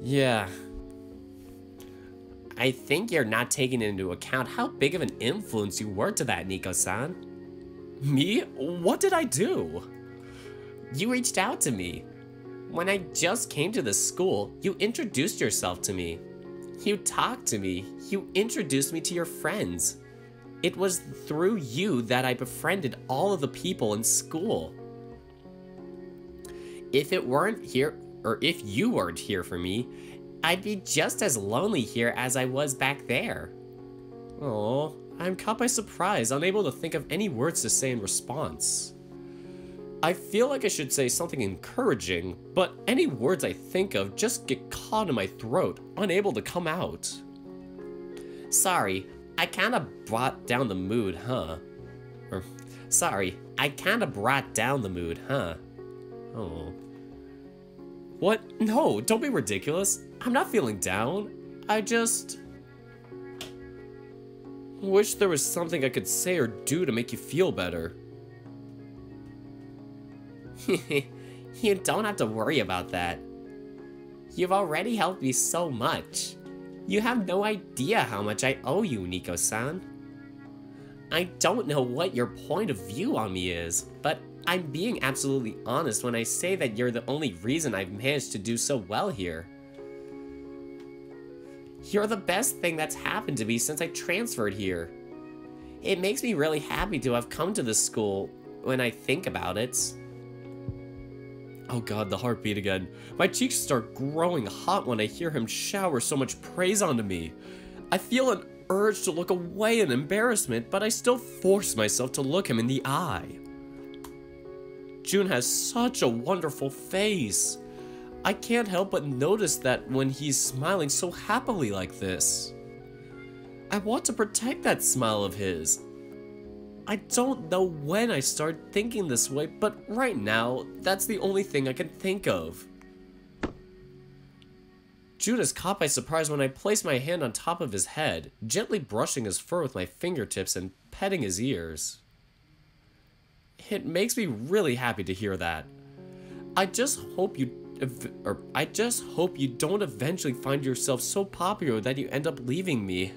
yeah. I think you're not taking into account how big of an influence you were to that, Nico-san. Me? What did I do? You reached out to me. When I just came to the school, you introduced yourself to me. You talked to me. You introduced me to your friends. It was through you that I befriended all of the people in school. If it weren't here, or if you weren't here for me, I'd be just as lonely here as I was back there. Oh, I'm caught by surprise, unable to think of any words to say in response. I feel like I should say something encouraging, but any words I think of just get caught in my throat, unable to come out. Sorry, I kinda brought down the mood, huh? Sorry, I kinda brought down the mood, huh? Oh. What? No, don't be ridiculous. I'm not feeling down. I just wish there was something I could say or do to make you feel better. You don't have to worry about that. You've already helped me so much. You have no idea how much I owe you, Nico-san. I don't know what your point of view on me is, but I'm being absolutely honest when I say that you're the only reason I've managed to do so well here. You're the best thing that's happened to me since I transferred here. It makes me really happy to have come to this school when I think about it. Oh god, the heartbeat again. My cheeks start growing hot when I hear him shower so much praise onto me. I feel an urge to look away in embarrassment, but I still force myself to look him in the eye. June has such a wonderful face. I can't help but notice that when he's smiling so happily like this. I want to protect that smile of his. I don't know when I started thinking this way, but right now, that's the only thing I can think of. June is caught by surprise when I place my hand on top of his head, gently brushing his fur with my fingertips and petting his ears. It makes me really happy to hear that. I just hope you don't eventually find yourself so popular that you end up leaving me.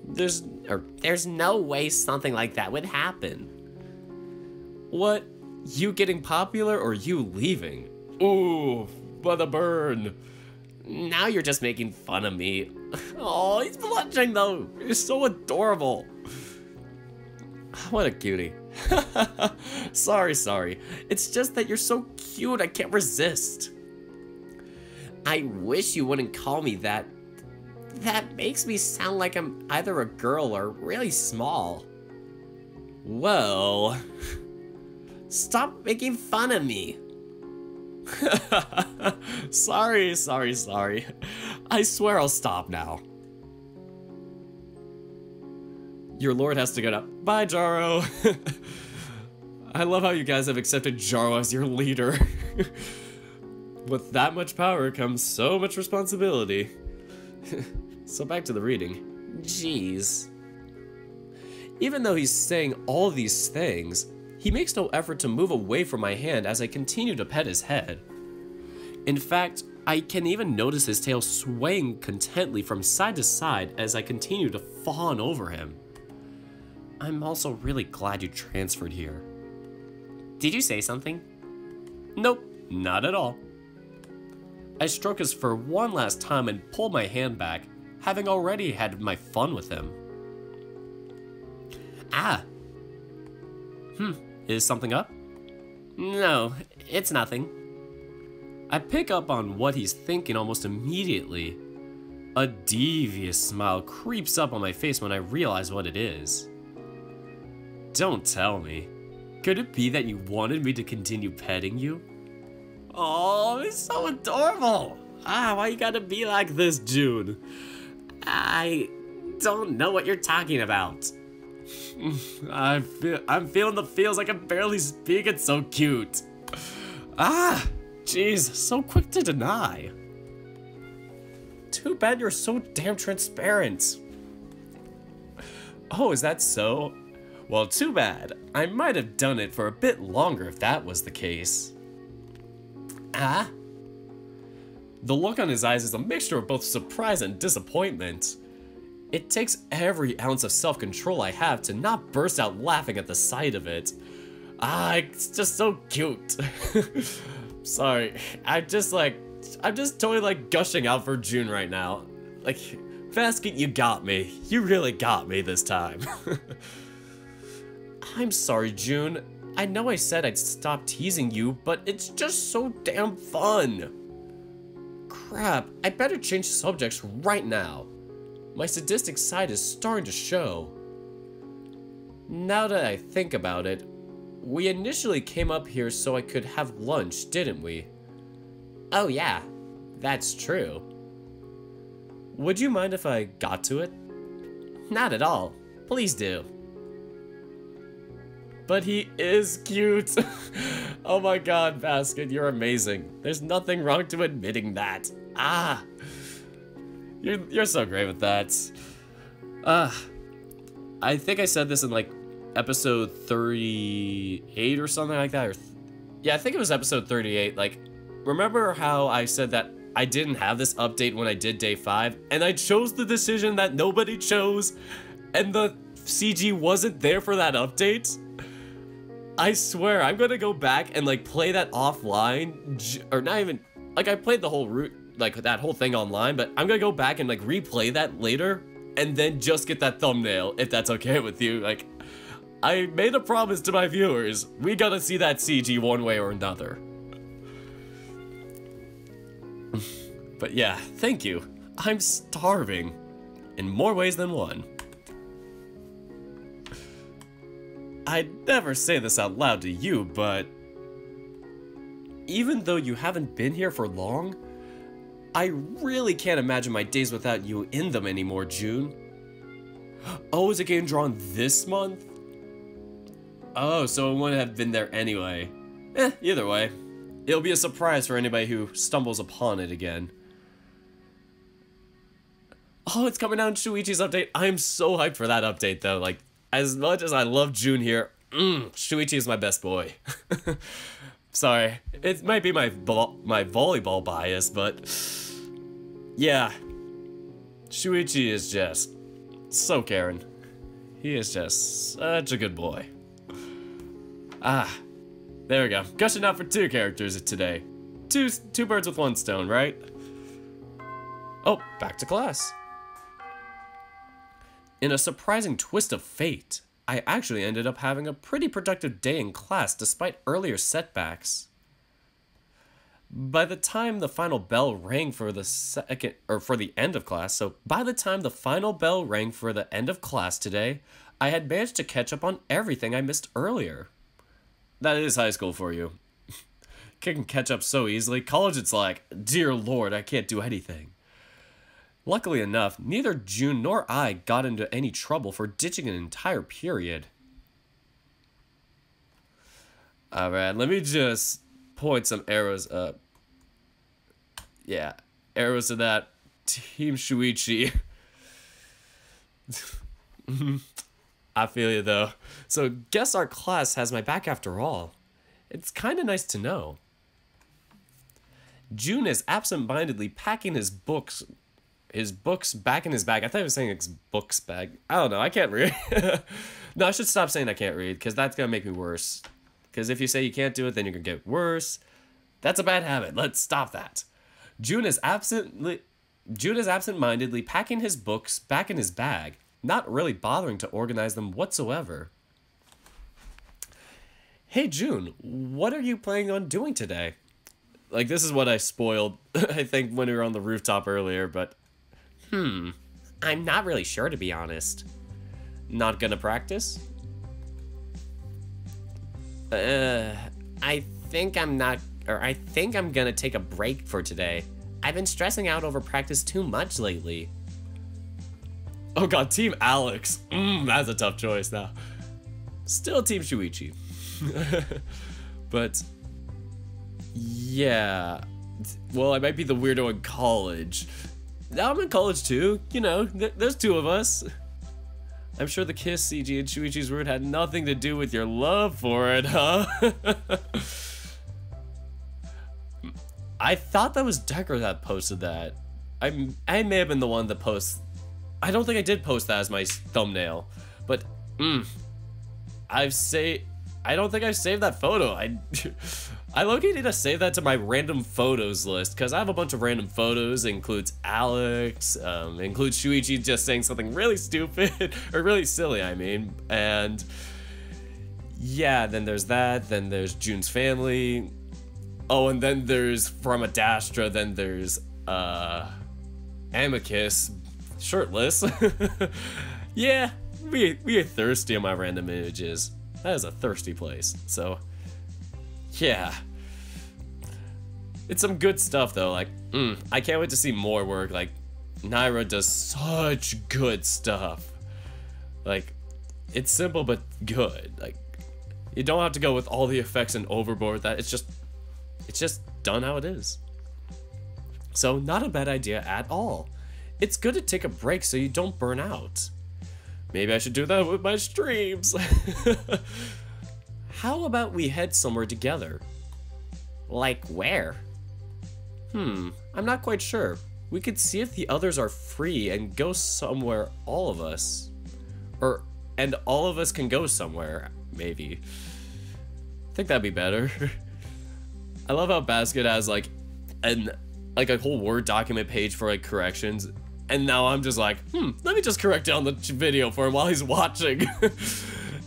There's no way something like that would happen. What? You getting popular or you leaving? Ooh, by the burn. Now you're just making fun of me. Oh, he's blushing though. You're so adorable. What a cutie. Sorry. It's just that you're so cute, I can't resist. I wish you wouldn't call me that. That makes me sound like I'm either a girl or really small. Well... Stop making fun of me. Sorry. I swear I'll stop now. Your lord has to get up. Bye, Jaro. I love how you guys have accepted Jaro as your leader. With that much power comes so much responsibility. So back to the reading. Jeez. Even though he's saying all these things, he makes no effort to move away from my hand as I continue to pet his head. In fact, I can even notice his tail swaying contently from side to side as I continue to fawn over him. I'm also really glad you transferred here. Did you say something? Nope, not at all. I stroke his fur one last time and pull my hand back, having already had my fun with him. Ah. Is something up? No, it's nothing. I pick up on what he's thinking almost immediately. A devious smile creeps up on my face when I realize what it is. Don't tell me. Could it be that you wanted me to continue petting you? Oh, it's so adorable. Why you gotta be like this, June? I don't know what you're talking about. I'm feeling the feels. I can barely speak. It's so cute. Jeez, so quick to deny. Too bad you're so damn transparent. Oh, is that so? Well, too bad. I might have done it for a bit longer if that was the case. The look on his eyes is a mixture of both surprise and disappointment. It takes every ounce of self-control I have to not burst out laughing at the sight of it. It's just so cute. Sorry, I'm just totally like gushing out for June right now. Like, Basket, you got me. You really got me this time. I'm sorry, June. I know I said I'd stop teasing you, but it's just so damn fun. Crap, I better change subjects right now. My sadistic side is starting to show. Now that I think about it, we initially came up here so I could have lunch, didn't we? Oh yeah, that's true. Would you mind if I got to it? Not at all. Please do. But he is cute. Oh my god, Basket, you're amazing. There's nothing wrong to admitting that. You're so great with that. I think I said this in like episode 38 or something like that. Yeah, I think it was episode 38. Like, remember how I said that I didn't have this update when I did day 5? And I chose the decision that nobody chose, and the CG wasn't there for that update? I swear, I'm gonna go back and like play that offline, or not even, like I played the whole route, like that whole thing online, but I'm gonna go back and like replay that later, and then just get that thumbnail, if that's okay with you. Like, I made a promise to my viewers, we gotta see that CG one way or another. But yeah, thank you. I'm starving, in more ways than one. I'd never say this out loud to you, but even though you haven't been here for long, I really can't imagine my days without you in them anymore, June. Oh, is it getting drawn this month? Oh, so it wouldn't have been there anyway. Either way, it'll be a surprise for anybody who stumbles upon it again. Oh, it's coming out in Shuichi's update. I'm so hyped for that update, though. Like, as much as I love June here, Shuichi is my best boy. Sorry, it might be my volleyball bias, but yeah, Shuichi is just so caring. He is just such a good boy. There we go. Gushing out for 2 characters today. two birds with one stone, right? Oh, back to class. In a surprising twist of fate, I actually ended up having a pretty productive day in class despite earlier setbacks. By the time the final bell rang for the end of class, today, I had managed to catch up on everything I missed earlier. That is high school for you. Can catch up so easily. College, it's like, dear Lord, I can't do anything. Luckily enough, neither June nor I got into any trouble for ditching an entire period. Alright, let me just point some arrows up. Yeah, arrows to that Team Shuichi. I feel you though. So guess our class has my back after all. It's kind of nice to know. June is absent-mindedly packing his books back in his bag. I thought he was saying his books bag. I don't know, I can't read. No, I should stop saying I can't read, because that's going to make me worse. Because if you say you can't do it, then you're going to get worse. That's a bad habit. Let's stop that. June is absent-mindedly packing his books back in his bag, not really bothering to organize them whatsoever. Hey June, what are you planning on doing today? Like, this is what I spoiled, I think, when we were on the rooftop earlier, but... I'm not really sure, to be honest. Not gonna practice? I think I'm gonna take a break for today. I've been stressing out over practice too much lately. Oh god, Team Alex. That's a tough choice now. Still Team Shuichi. But... yeah. Well, I might be the weirdo in college. Now I'm in college too. You know, there's two of us. I'm sure the kiss CG and Shuichi's word had nothing to do with your love for it, huh? I thought that was Decker that posted that. I may have been the one that posts. I don't think I did post that as my thumbnail, but I don't think I've saved that photo. I low-key need to save that to my random photos list, because I have a bunch of random photos. It includes Alex, includes Shuichi just saying something really stupid, or really silly, I mean, and yeah, then there's that, then there's June's family, oh, and then there's from Adastra, then there's, Amicus, shirtless. Yeah, we are thirsty on my random images. That is a thirsty place, so... yeah. It's some good stuff though, like, I can't wait to see more work. Like, Naira does such good stuff. Like, it's simple but good. Like, you don't have to go with all the effects and overboard that. It's just done how it is. So, not a bad idea at all. It's good to take a break so you don't burn out. Maybe I should do that with my streams. How about we head somewhere together? Like where? I'm not quite sure. We could see if the others are free and go somewhere, all of us. And all of us can go somewhere, maybe. I think that'd be better. I love how Basket has like a whole Word document page for like corrections. And now I'm just like, let me just correct down the video for him while he's watching.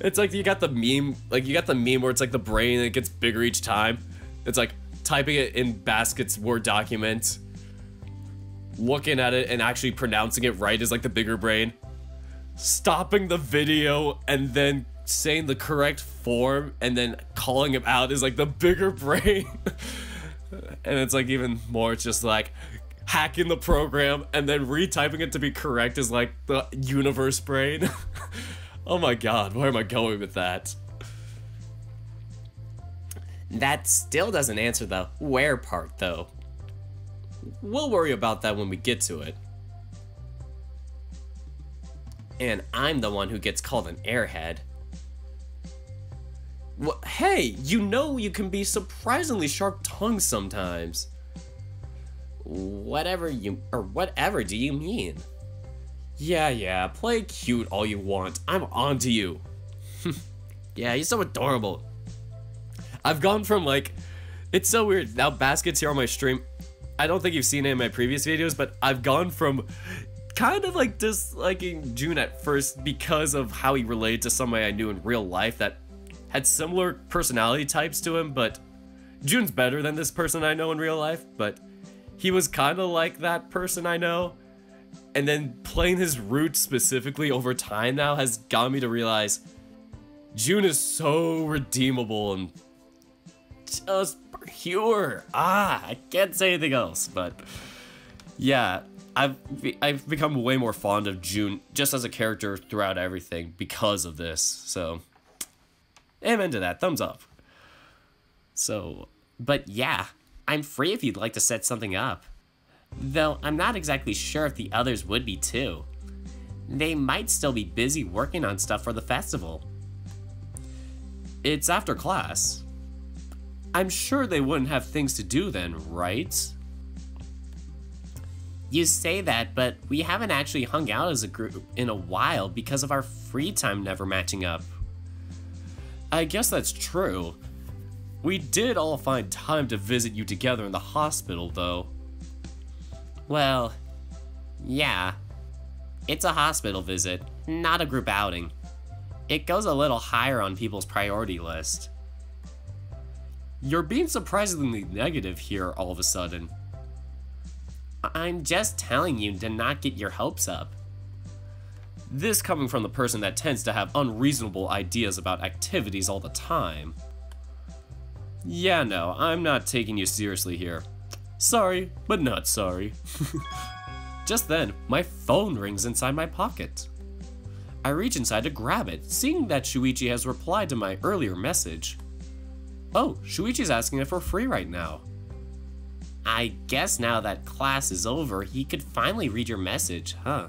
It's like you got the meme where it's like the brain and it gets bigger each time. It's like typing it in Basket's Word document, looking at it and actually pronouncing it right is like the bigger brain. Stopping the video and then saying the correct form and then calling him out is like the bigger brain. And it's like even more, it's just like hacking the program and then retyping it to be correct is like the universe brain. Oh my god, where am I going with that? That still doesn't answer the where part, though. We'll worry about that when we get to it. And I'm the one who gets called an airhead. Well, hey, you know you can be surprisingly sharp-tongued sometimes. Whatever do you mean? Yeah, play cute all you want. I'm on to you. Yeah, you're so adorable. I've gone from like It's so weird. Now Basket's here on my stream. I don't think you've seen it in my previous videos, but I've gone from kind of like disliking June at first because of how he related to somebody I knew in real life that had similar personality types to him, but June's better than this person I know in real life, but he was kind of like that person I know. And then playing his roots specifically over time now has got me to realize June is so redeemable and just pure. I can't say anything else, but yeah, I've become way more fond of June just as a character throughout everything because of this. So, amen to that. Thumbs up. So, but yeah, I'm free if you'd like to set something up. Though I'm not exactly sure if the others would be too. They might still be busy working on stuff for the festival. It's after class. I'm sure they wouldn't have things to do then, right? You say that, but we haven't actually hung out as a group in a while because of our free time never matching up. I guess that's true. We did all find time to visit you together in the hospital, though. Well, yeah. It's a hospital visit, not a group outing. It goes a little higher on people's priority list. You're being surprisingly negative here all of a sudden. I'm just telling you to not get your hopes up. This coming from the person that tends to have unreasonable ideas about activities all the time. Yeah, no, I'm not taking you seriously here. Sorry, but not sorry. Just then, my phone rings inside my pocket. I reach inside to grab it, seeing that Shuichi has replied to my earlier message. Oh, Shuichi's asking if we're free right now. I guess now that class is over, he could finally read your message, huh?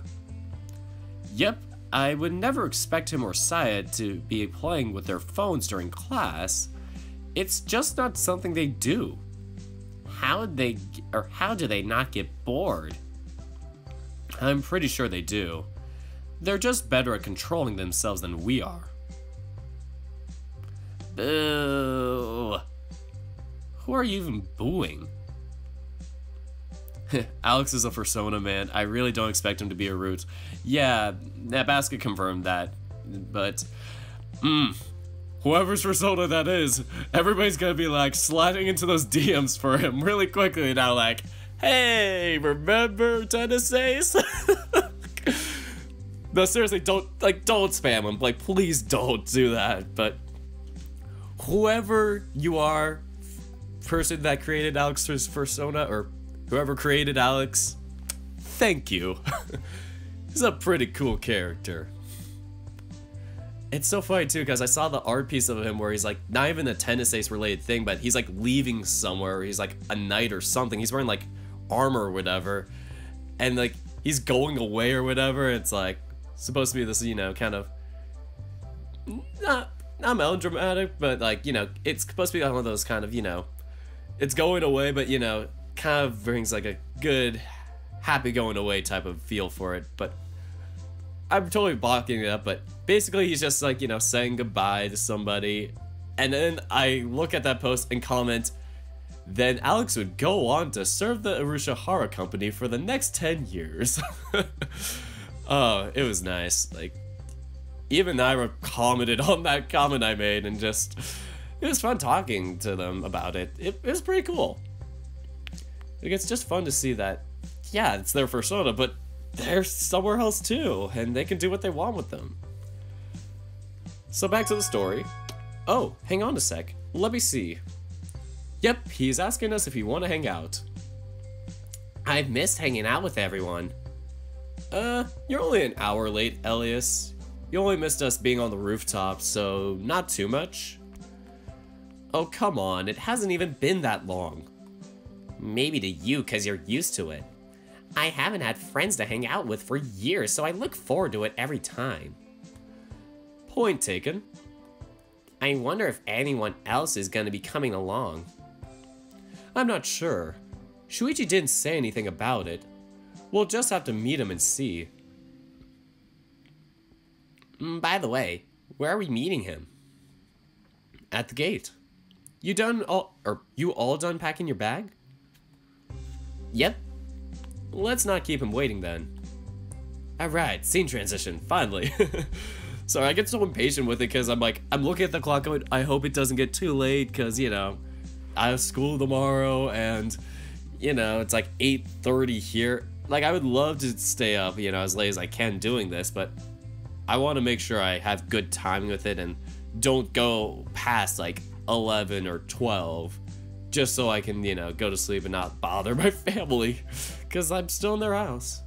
Yep, I would never expect him or Syed to be playing with their phones during class. It's just not something they do. How do they not get bored? I'm pretty sure they do. They're just better at controlling themselves than we are. Boo. Who are you even booing? Alex is a persona, man. I really don't expect him to be a root. Yeah, Basket confirmed that. But, whoever's persona that is, everybody's gonna be like sliding into those DMs for him really quickly now, like, hey, remember Tennessee's? No, seriously, don't spam him. Like, please don't do that. But whoever you are, person that created Alex's persona, or whoever created Alex, thank you. He's a pretty cool character. It's so funny too, because I saw the art piece of him where he's like, not even a tennis ace related thing, but he's like leaving somewhere, he's like a knight or something, he's wearing like armor or whatever, and like, he's going away or whatever. It's like, supposed to be this, you know, kind of, not melodramatic, but like, you know, it's supposed to be one of those kind of, you know, it's going away, but you know, kind of brings like a good, happy going away type of feel for it. But I'm totally blocking it up, but basically he's just like, you know, saying goodbye to somebody, and then I look at that post and comment, then Alex would go on to serve the Arushihara company for the next 10 years. Oh, it was nice. Like, even Naira commented on that comment I made, and just, it was fun talking to them about it. It was pretty cool. Like, it's just fun to see that, yeah, it's their persona, but they're somewhere else too, and they can do what they want with them. So back to the story. Oh, hang on a sec. Let me see. Yep, he's asking us if we want to hang out. I've missed hanging out with everyone. You're only an hour late, Elias. You only missed us being on the rooftop, so not too much. Oh, come on, it hasn't even been that long. Maybe to you, cause you're used to it. I haven't had friends to hang out with for years, so I look forward to it every time. Point taken. I wonder if anyone else is gonna be coming along. I'm not sure. Shuichi didn't say anything about it. We'll just have to meet him and see. By the way, where are we meeting him? At the gate. You all done packing your bag? Yep. Let's not keep him waiting then. Alright, scene transition, finally. Sorry, I get so impatient with it because I'm looking at the clock going, I hope it doesn't get too late because, you know, I have school tomorrow and, you know, it's like 8:30 here. Like, I would love to stay up, you know, as late as I can doing this, but I want to make sure I have good timing with it and don't go past like 11 or 12 just so I can, you know, go to sleep and not bother my family because I'm still in their house.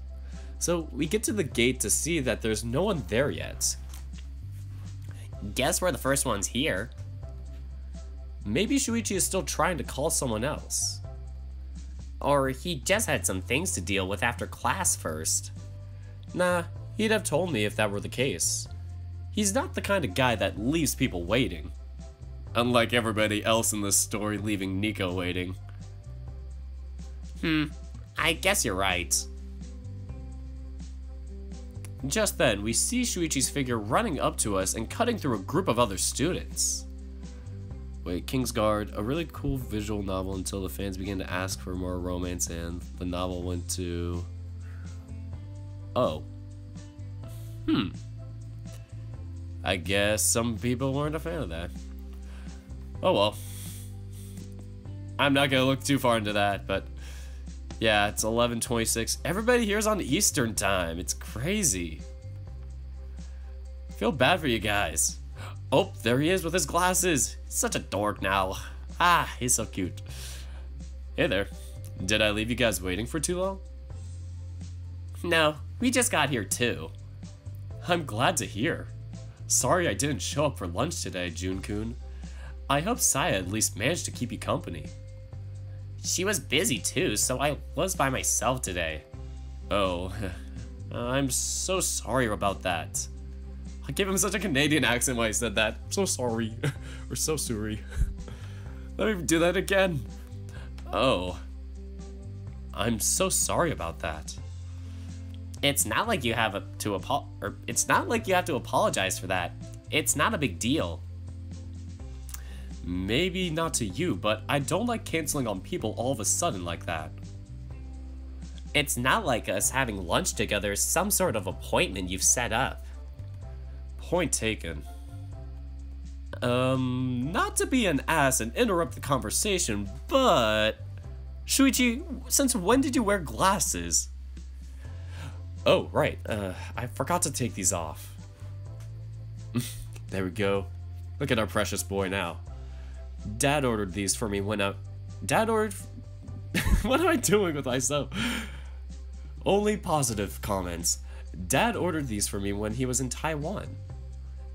So we get to the gate to see that there's no one there yet. Guess we're the first ones here. Maybe Shuichi is still trying to call someone else. Or he just had some things to deal with after class first. Nah, he'd have told me if that were the case. He's not the kind of guy that leaves people waiting. Unlike everybody else in this story leaving Nico waiting. I guess you're right. Just then, we see Shuichi's figure running up to us and cutting through a group of other students. Wait, Kingsguard, a really cool visual novel until the fans began to ask for more romance and the novel went to... Oh. I guess some people weren't a fan of that. Oh well. I'm not gonna look too far into that, but... Yeah, it's 11:26. Everybody here's on Eastern time. It's crazy. I feel bad for you guys. Oh, there he is with his glasses. He's such a dork now. Ah, he's so cute. Hey there. Did I leave you guys waiting for too long? No, we just got here too. I'm glad to hear. Sorry I didn't show up for lunch today, Jun-kun. I hope Saya at least managed to keep you company. She was busy too, so I was by myself today. Oh, I'm so sorry about that. I gave him such a Canadian accent when I said that. So sorry. Or so sorry. Let me do that again. Oh. I'm so sorry about that. It's not like you have to apologize for that. It's not a big deal. Maybe not to you, but I don't like canceling on people all of a sudden like that. It's not like us having lunch together is some sort of appointment you've set up. Point taken. Not to be an ass and interrupt the conversation, but... Shuichi, since when did you wear glasses? Oh, right, I forgot to take these off. There we go. Look at our precious boy now. Dad ordered these for me when Dad ordered... What am I doing with myself? Only positive comments. Dad ordered these for me when he was in Taiwan.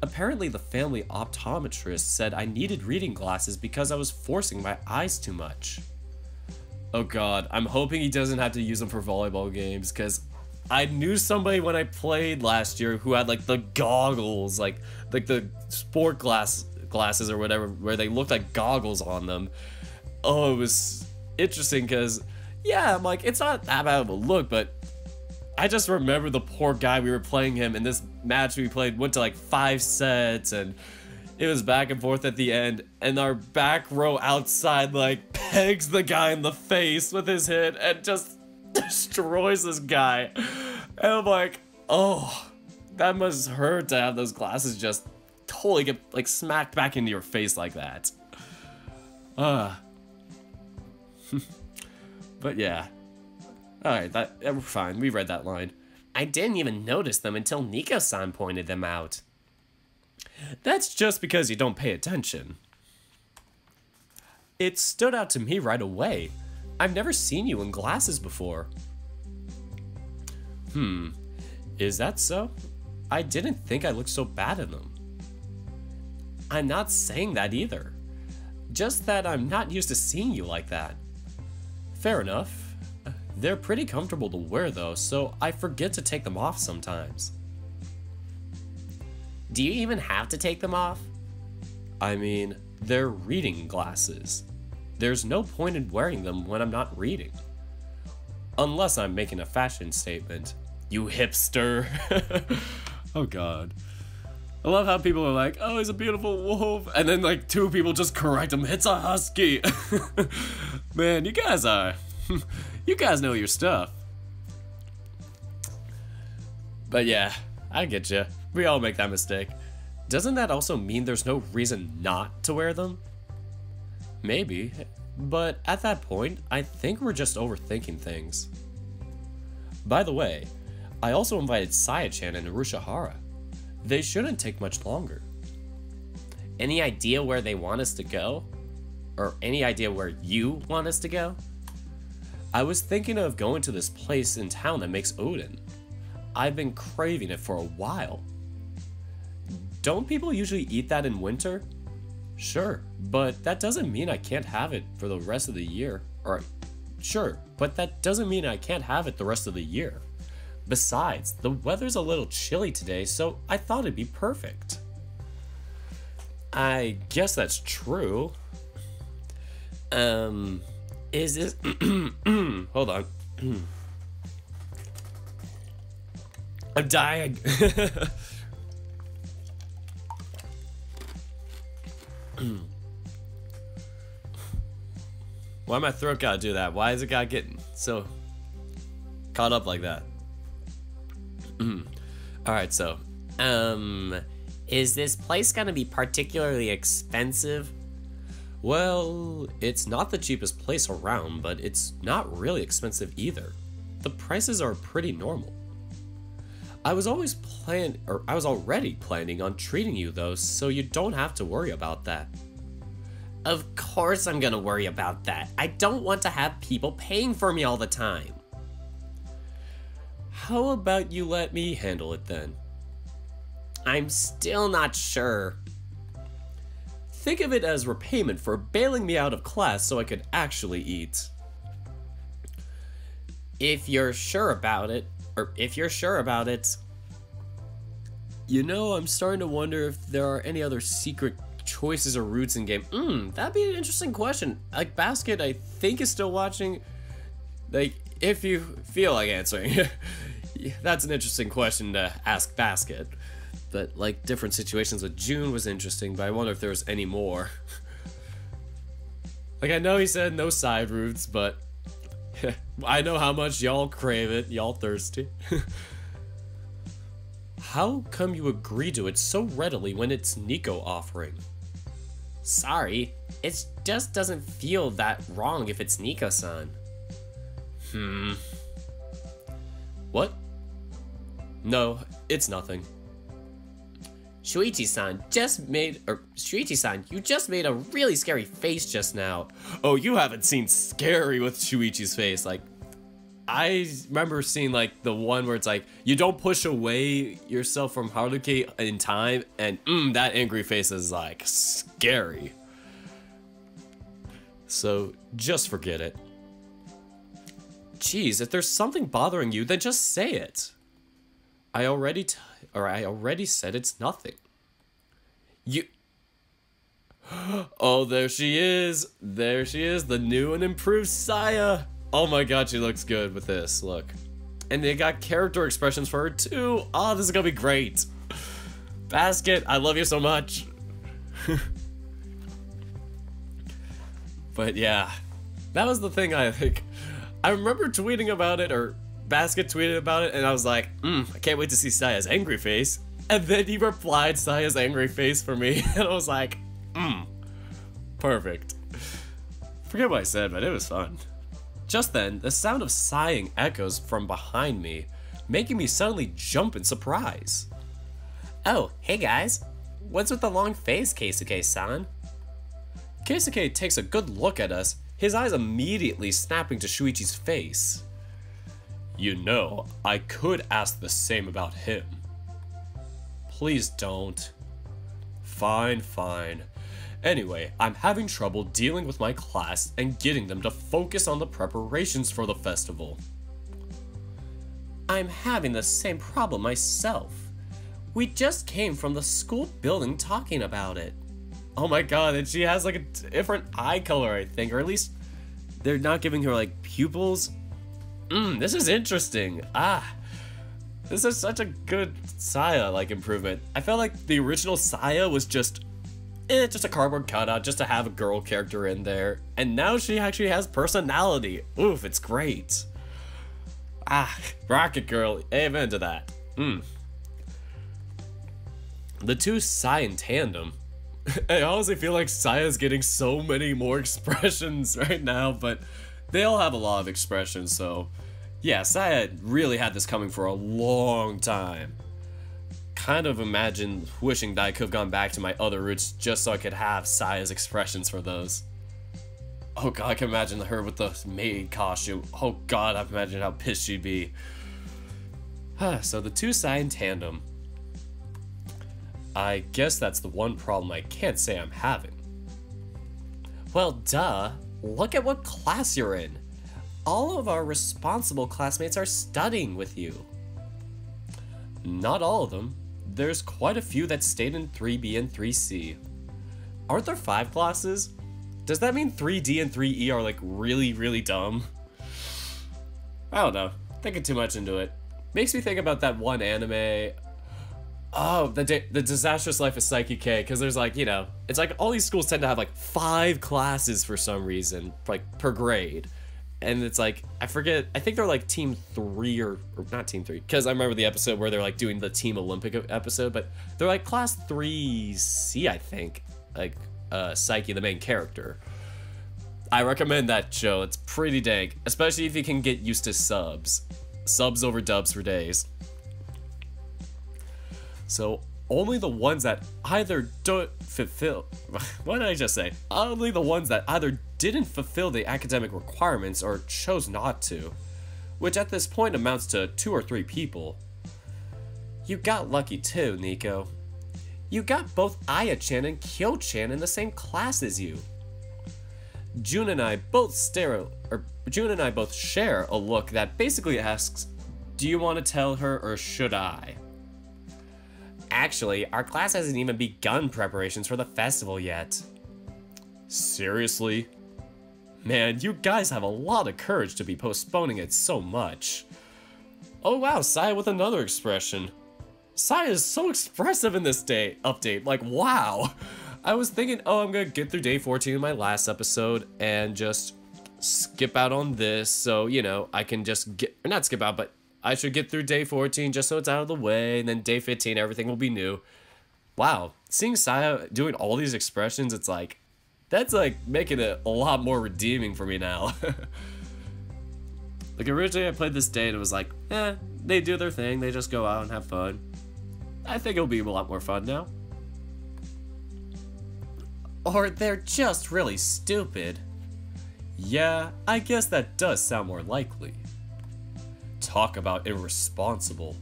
Apparently the family optometrist said I needed reading glasses because I was forcing my eyes too much. Oh god, I'm hoping he doesn't have to use them for volleyball games, because I knew somebody when I played last year who had like the goggles, like the sport glasses or whatever, where they looked like goggles on them. Oh, it was interesting because, yeah, I'm like, it's not that bad of a look, but I just remember the poor guy, we were playing him in this match we played, went to like 5 sets, and it was back and forth at the end, and our back row outside like pegs the guy in the face with his hit and just destroys this guy. And I'm like, oh, that must hurt to have those glasses just totally get like smacked back into your face like that. But yeah. Alright, we're fine. We read that line. I didn't even notice them until Nico-san pointed them out. That's just because you don't pay attention. It stood out to me right away. I've never seen you in glasses before. Is that so? I didn't think I looked so bad in them. I'm not saying that either. Just that I'm not used to seeing you like that. Fair enough. They're pretty comfortable to wear though, so I forget to take them off sometimes. Do you even have to take them off? I mean, they're reading glasses. There's no point in wearing them when I'm not reading. Unless I'm making a fashion statement. You hipster. Oh god. I love how people are like, oh, he's a beautiful wolf. And then like 2 people just correct him. It's a husky. Man, you guys know your stuff. But yeah, I get you. We all make that mistake. Doesn't that also mean there's no reason not to wear them? Maybe, but at that point, I think we're just overthinking things. By the way, I also invited Saya-chan and Arushihara. They shouldn't take much longer. Any idea where they want us to go? Or any idea where you want us to go? I was thinking of going to this place in town that makes Oden. I've been craving it for a while. Don't people usually eat that in winter? Sure, but that doesn't mean I can't have it for the rest of the year. Or, sure, but that doesn't mean I can't have it the rest of the year. Besides, the weather's a little chilly today, so I thought it'd be perfect. I guess that's true. Is this... Hold on. I'm dying. Why my throat gotta do that? Why is it gotta get so caught up like that? Alright, so, is this place gonna be particularly expensive? Well, it's not the cheapest place around, but it's not really expensive either. The prices are pretty normal. I was already planning on treating you though, so you don't have to worry about that. Of course I'm gonna worry about that. I don't want to have people paying for me all the time. How about you let me handle it then? I'm still not sure. Think of it as repayment for bailing me out of class so I could actually eat. If you're sure about it, You know, I'm starting to wonder if there are any other secret choices or routes in game. That'd be an interesting question. Like, Basket, I think, is still watching. Like, if you feel like answering. That's an interesting question to ask Basket. But, like, different situations with June was interesting, but I wonder if there was any more. Like, I know he said no side routes, but I know how much y'all crave it. Y'all thirsty. How come you agree to it so readily when it's Nico offering? Sorry, it just doesn't feel that wrong if it's Nico-san. What? No, it's nothing. Shuichi-san, you just made a really scary face just now. Oh, you haven't seen scary with Shuichi's face. Like, I remember seeing, like, the one where it's like, you don't push away yourself from Haruki in time, and that angry face is, like, scary. So, just forget it. Jeez, if there's something bothering you, then just say it. I already said it's nothing. Oh, there she is. There she is, the new and improved Saya. Oh my god, she looks good with this, look. And they got character expressions for her too. Oh, this is gonna be great. Basket, I love you so much. But yeah, that was the thing I remember tweeting about it, or Basket tweeted about it, and I was like, I can't wait to see Saya's angry face. And then he replied Saya's angry face for me, and I was like, perfect. Forget what I said, but it was fun. Just then, the sound of sighing echoes from behind me, making me suddenly jump in surprise. Oh, hey guys. What's with the long face, Keisuke-san? Keisuke takes a good look at us, his eyes immediately snapping to Shuichi's face. You know, I could ask the same about him. Please don't. Fine, fine. Anyway, I'm having trouble dealing with my class and getting them to focus on the preparations for the festival. I'm having the same problem myself. We just came from the school building talking about it. Oh my god, and she has like a different eye color, I think, or at least they're not giving her like pupils. This is interesting. This is such a good Saya like improvement. I felt like the original Saya was just a cardboard cutout just to have a girl character in there, and now she actually has personality. Oof, it's great. Ah, Rocket Girl, amen to that. The two Sai in tandem. I honestly feel like Saya's getting so many more expressions right now, but they all have a lot of expressions, so yeah, Saya really had this coming for a long time. Kind of imagine wishing that I could have gone back to my other roots just so I could have Saya's expressions for those. Oh god, I can imagine her with the maid costume. Oh god, I can imagine how pissed she'd be. So the two Sai in tandem. I guess that's the one problem I can't say I'm having. Well, duh. Look at what class you're in. All of our responsible classmates are studying with you. Not all of them. There's quite a few that stayed in 3B and 3C. Aren't there 5 classes? Does that mean 3D and 3E are like really, really dumb? I don't know. Thinking too much into it. Makes me think about that one anime. Oh, the Disastrous Life of Psyche K, because there's like, you know, it's like all these schools tend to have like 5 classes for some reason, like per grade. And it's like, I forget, I think they're like team 3 or not team 3, because I remember the episode where they're like doing the team Olympic episode, but they're like class 3C, I think, like Psyche, the main character. I recommend that show, it's pretty dank, especially if you can get used to subs. Subs over dubs for days. So only the ones that either don't fulfill, what did I just say? Only the ones that either didn't fulfill the academic requirements or chose not to, which at this point amounts to 2 or 3 people. You got lucky too, Nico. You got both Aya-chan and Kyo-chan in the same class as you. June and I both share a look that basically asks, do you want to tell her or should I? Actually, our class hasn't even begun preparations for the festival yet. Seriously? Man, you guys have a lot of courage to be postponing it so much. Oh wow, Saya with another expression. Saya is so expressive in this update, like wow. I was thinking, oh, I'm gonna get through day 14 in my last episode and just skip out on this, so, you know, I can just not skip out, but I should get through day 14 just so it's out of the way, and then day 15, everything will be new. Wow, seeing Saya doing all these expressions, it's like, that's like making it a lot more redeeming for me now. Like originally I played this day and it was like, they do their thing, they just go out and have fun. I think it'll be a lot more fun now. Or they're just really stupid. Yeah, I guess that does sound more likely. Talk about irresponsible.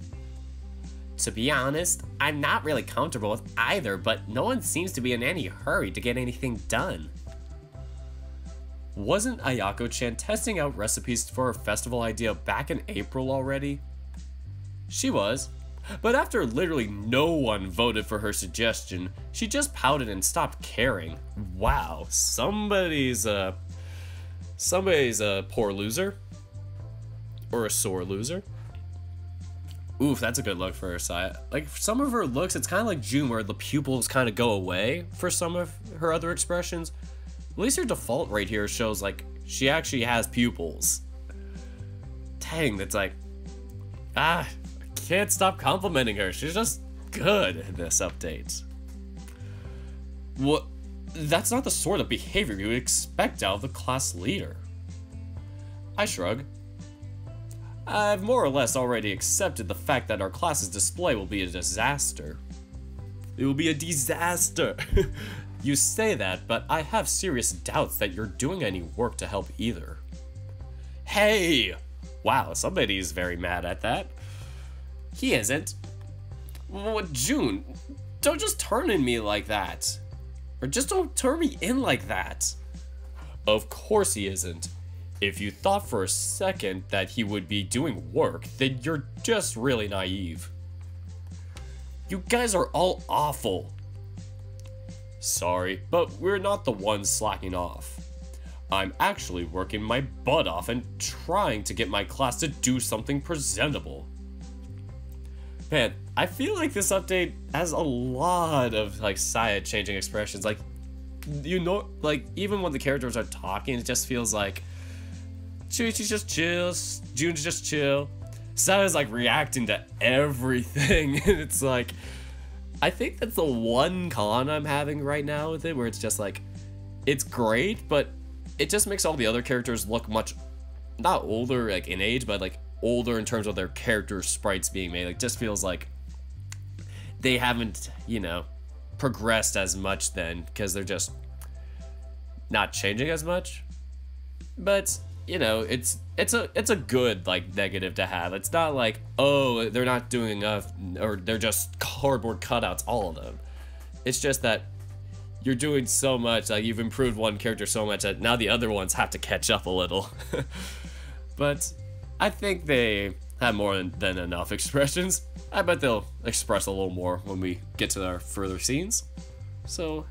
To be honest, I'm not really comfortable with either, but no one seems to be in any hurry to get anything done. Wasn't Ayako-chan testing out recipes for her festival idea back in April already? She was, but after literally no one voted for her suggestion, she just pouted and stopped caring. Wow, somebody's a poor loser. Or a sore loser. Oof, that's a good look for her side. Like, some of her looks, it's kind of like June, where the pupils kind of go away for some of her other expressions. At least her default right here shows, like, she actually has pupils. Dang, that's like... I can't stop complimenting her. She's just good in this update. What? That's not the sort of behavior you would expect out of the class leader. I shrug. I've more or less already accepted the fact that our class's display will be a disaster. It will be a disaster. You say that, but I have serious doubts that you're doing any work to help either. Hey! Wow, somebody's very mad at that. He isn't. What, June? Don't just turn in me like that. Or just don't turn me in like that. Of course he isn't. If you thought for a second that he would be doing work, then you're just really naive. You guys are all awful. Sorry, but we're not the ones slacking off. I'm actually working my butt off and trying to get my class to do something presentable. Man, I feel like this update has a lot of like Saya changing expressions. Like, you know, like even when the characters are talking, it just feels like Shuichi's just chill, June's just chill. Saya's like reacting to everything. It's like, I think that's the one con I'm having right now with it, where it's just like, it's great, but it just makes all the other characters look much, not older like in age, but like older in terms of their character sprites being made. Like, just feels like they haven't, you know, progressed as much then, because they're just not changing as much. But you know, it's a good like negative to have. It's not like, oh, they're not doing enough, or they're just cardboard cutouts, all of them. It's just that you're doing so much, like you've improved one character so much that now the other ones have to catch up a little. But I think they have more than enough expressions. I bet they'll express a little more when we get to our further scenes. So,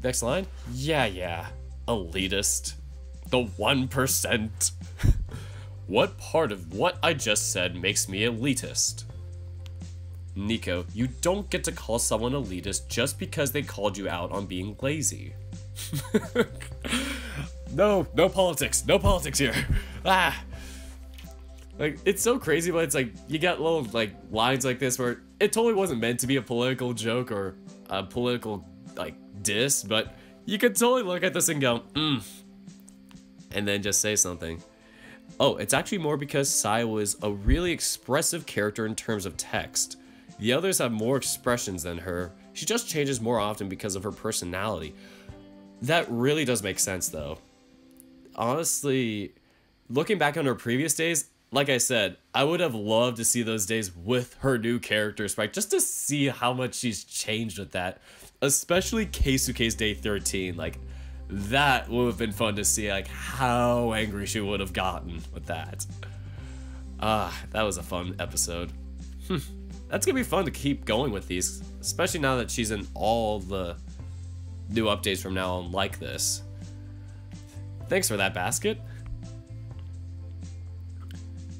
next line. Yeah, elitist. The 1%. What part of what I just said makes me elitist? Nico, you don't get to call someone elitist just because they called you out on being lazy. No politics here. Like, it's so crazy, but it's like, you got little like lines like this where it totally wasn't meant to be a political joke or a political like diss, but you could totally look at this and go, and then just say something. Oh, it's actually more because Saya was a really expressive character in terms of text. The others have more expressions than her. She just changes more often because of her personality. That really does make sense though. Honestly, looking back on her previous days, like I said, I would have loved to see those days with her new character sprite, just to see how much she's changed with that. Especially Keisuke's day 13, like, that would have been fun to see, like, how angry she would have gotten with that. That was a fun episode. That's gonna be fun to keep going with these, especially now that she's in all the new updates from now on like this. Thanks for that, Basket.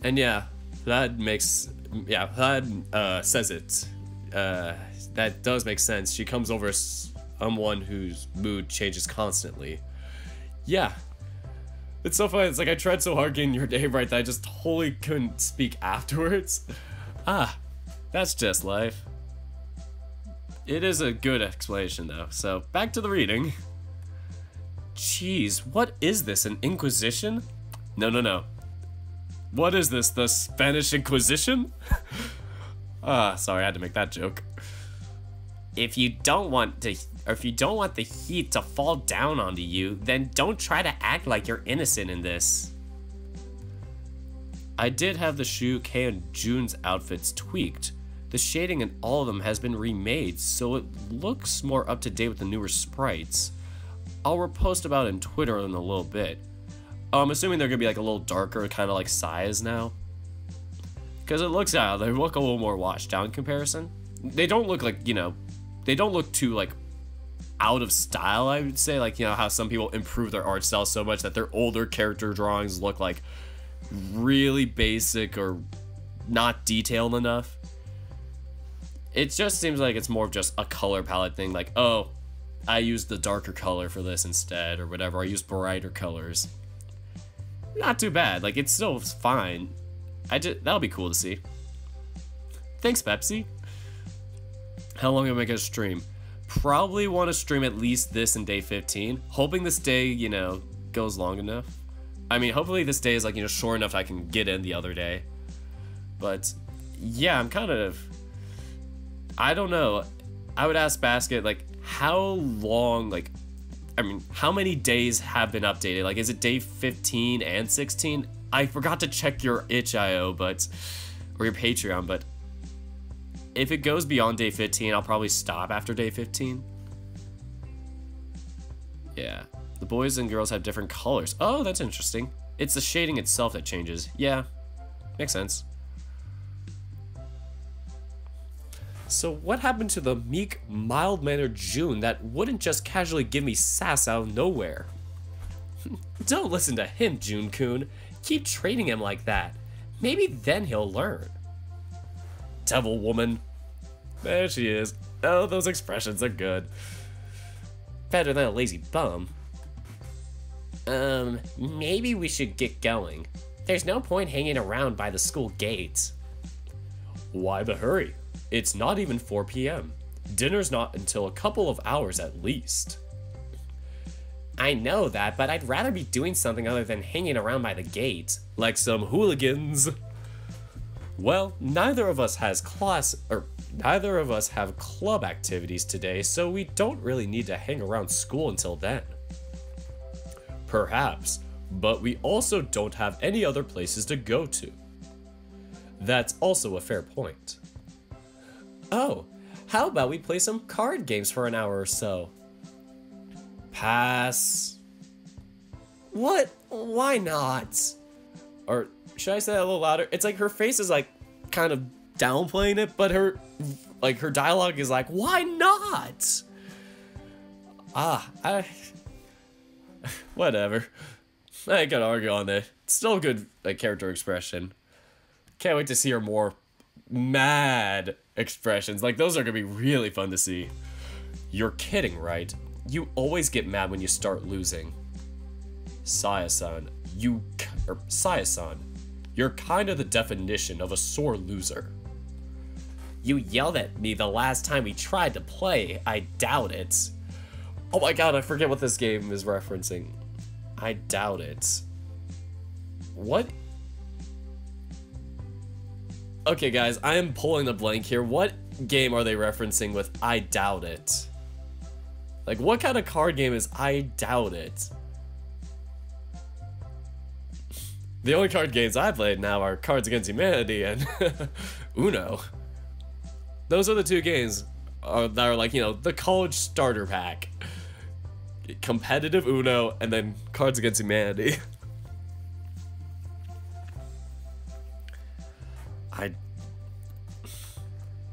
And yeah, that makes, yeah, that says it. That does make sense. She comes over as someone whose mood changes constantly. Yeah. It's so funny. It's like I tried so hard getting your day right that I just totally couldn't speak afterwards. That's just life. It is a good explanation though. So back to the reading. Jeez, what is this, an Inquisition? No. What is this, the Spanish Inquisition? Sorry, I had to make that joke. If you don't want the heat to fall down onto you, then don't try to act like you're innocent in this. I did have the Shuuki and June's outfits tweaked. The shading in all of them has been remade, so it looks more up to date with the newer sprites. I'll repost about it on Twitter in a little bit. I'm assuming they're gonna be like a little darker, kind of like Saya's now. Because it looks out, they look a little more washed down in comparison. They don't look like, you know, they don't look too like out of style, I would say. Like, you know, how some people improve their art style so much that their older character drawings look like really basic or not detailed enough. It just seems like it's more of just a color palette thing, like, oh, I used the darker color for this instead, or whatever, I used brighter colors. Not too bad, like, it's still fine. That'll be cool to see. Thanks, Pepsi. How long am I gonna stream? Probably want to stream at least this in day 15. Hoping this day, you know, goes long enough. I mean, hopefully this day is, like, you know, short enough I can get in the other day. But, yeah, I'm kind of... I don't know. I would ask Basket, like, how long, like... I mean, how many days have been updated? Like, is it day 15 and 16? I forgot to check your itch.io, but... or your Patreon, but... if it goes beyond day 15, I'll probably stop after day 15. Yeah. The boys and girls have different colors. Oh, that's interesting. It's the shading itself that changes. Yeah. Makes sense. So what happened to the meek, mild-mannered June that wouldn't just casually give me sass out of nowhere? Don't listen to him, June-kun. Keep treating him like that. Maybe then he'll learn. devil woman. There she is. Oh, those expressions are good. Better than a lazy bum. Maybe we should get going. There's no point hanging around by the school gates. Why the hurry? It's not even 4 p.m. Dinner's not until a couple of hours at least. I know that, but I'd rather be doing something other than hanging around by the gate. Like some hooligans. Well, neither of us have club activities today, so we don't really need to hang around school until then. Perhaps, but we also don't have any other places to go to. That's also a fair point. Oh, how about we play some card games for an hour or so? Pass. What? Why not? Or should I say that a little louder? It's like her face is like kind of downplaying it, but her dialogue is like, why not? Whatever. I ain't gonna argue on that. It's still a good character expression. Can't wait to see her more mad expressions. Like, those are gonna be really fun to see. You're kidding, right? You always get mad when you start losing. Saya-san, Saya-san, you're kind of the definition of a sore loser. You yelled at me the last time we tried to play. I doubt it. Oh my god, I forget what this game is referencing. I doubt it. What? Okay, guys, I am pulling a blank here. What game are they referencing with I doubt it? Like, what kind of card game is I doubt it? The only card games I played now are Cards Against Humanity and Uno. Those are the two games that are like, you know, the college starter pack. Competitive Uno and then Cards Against Humanity.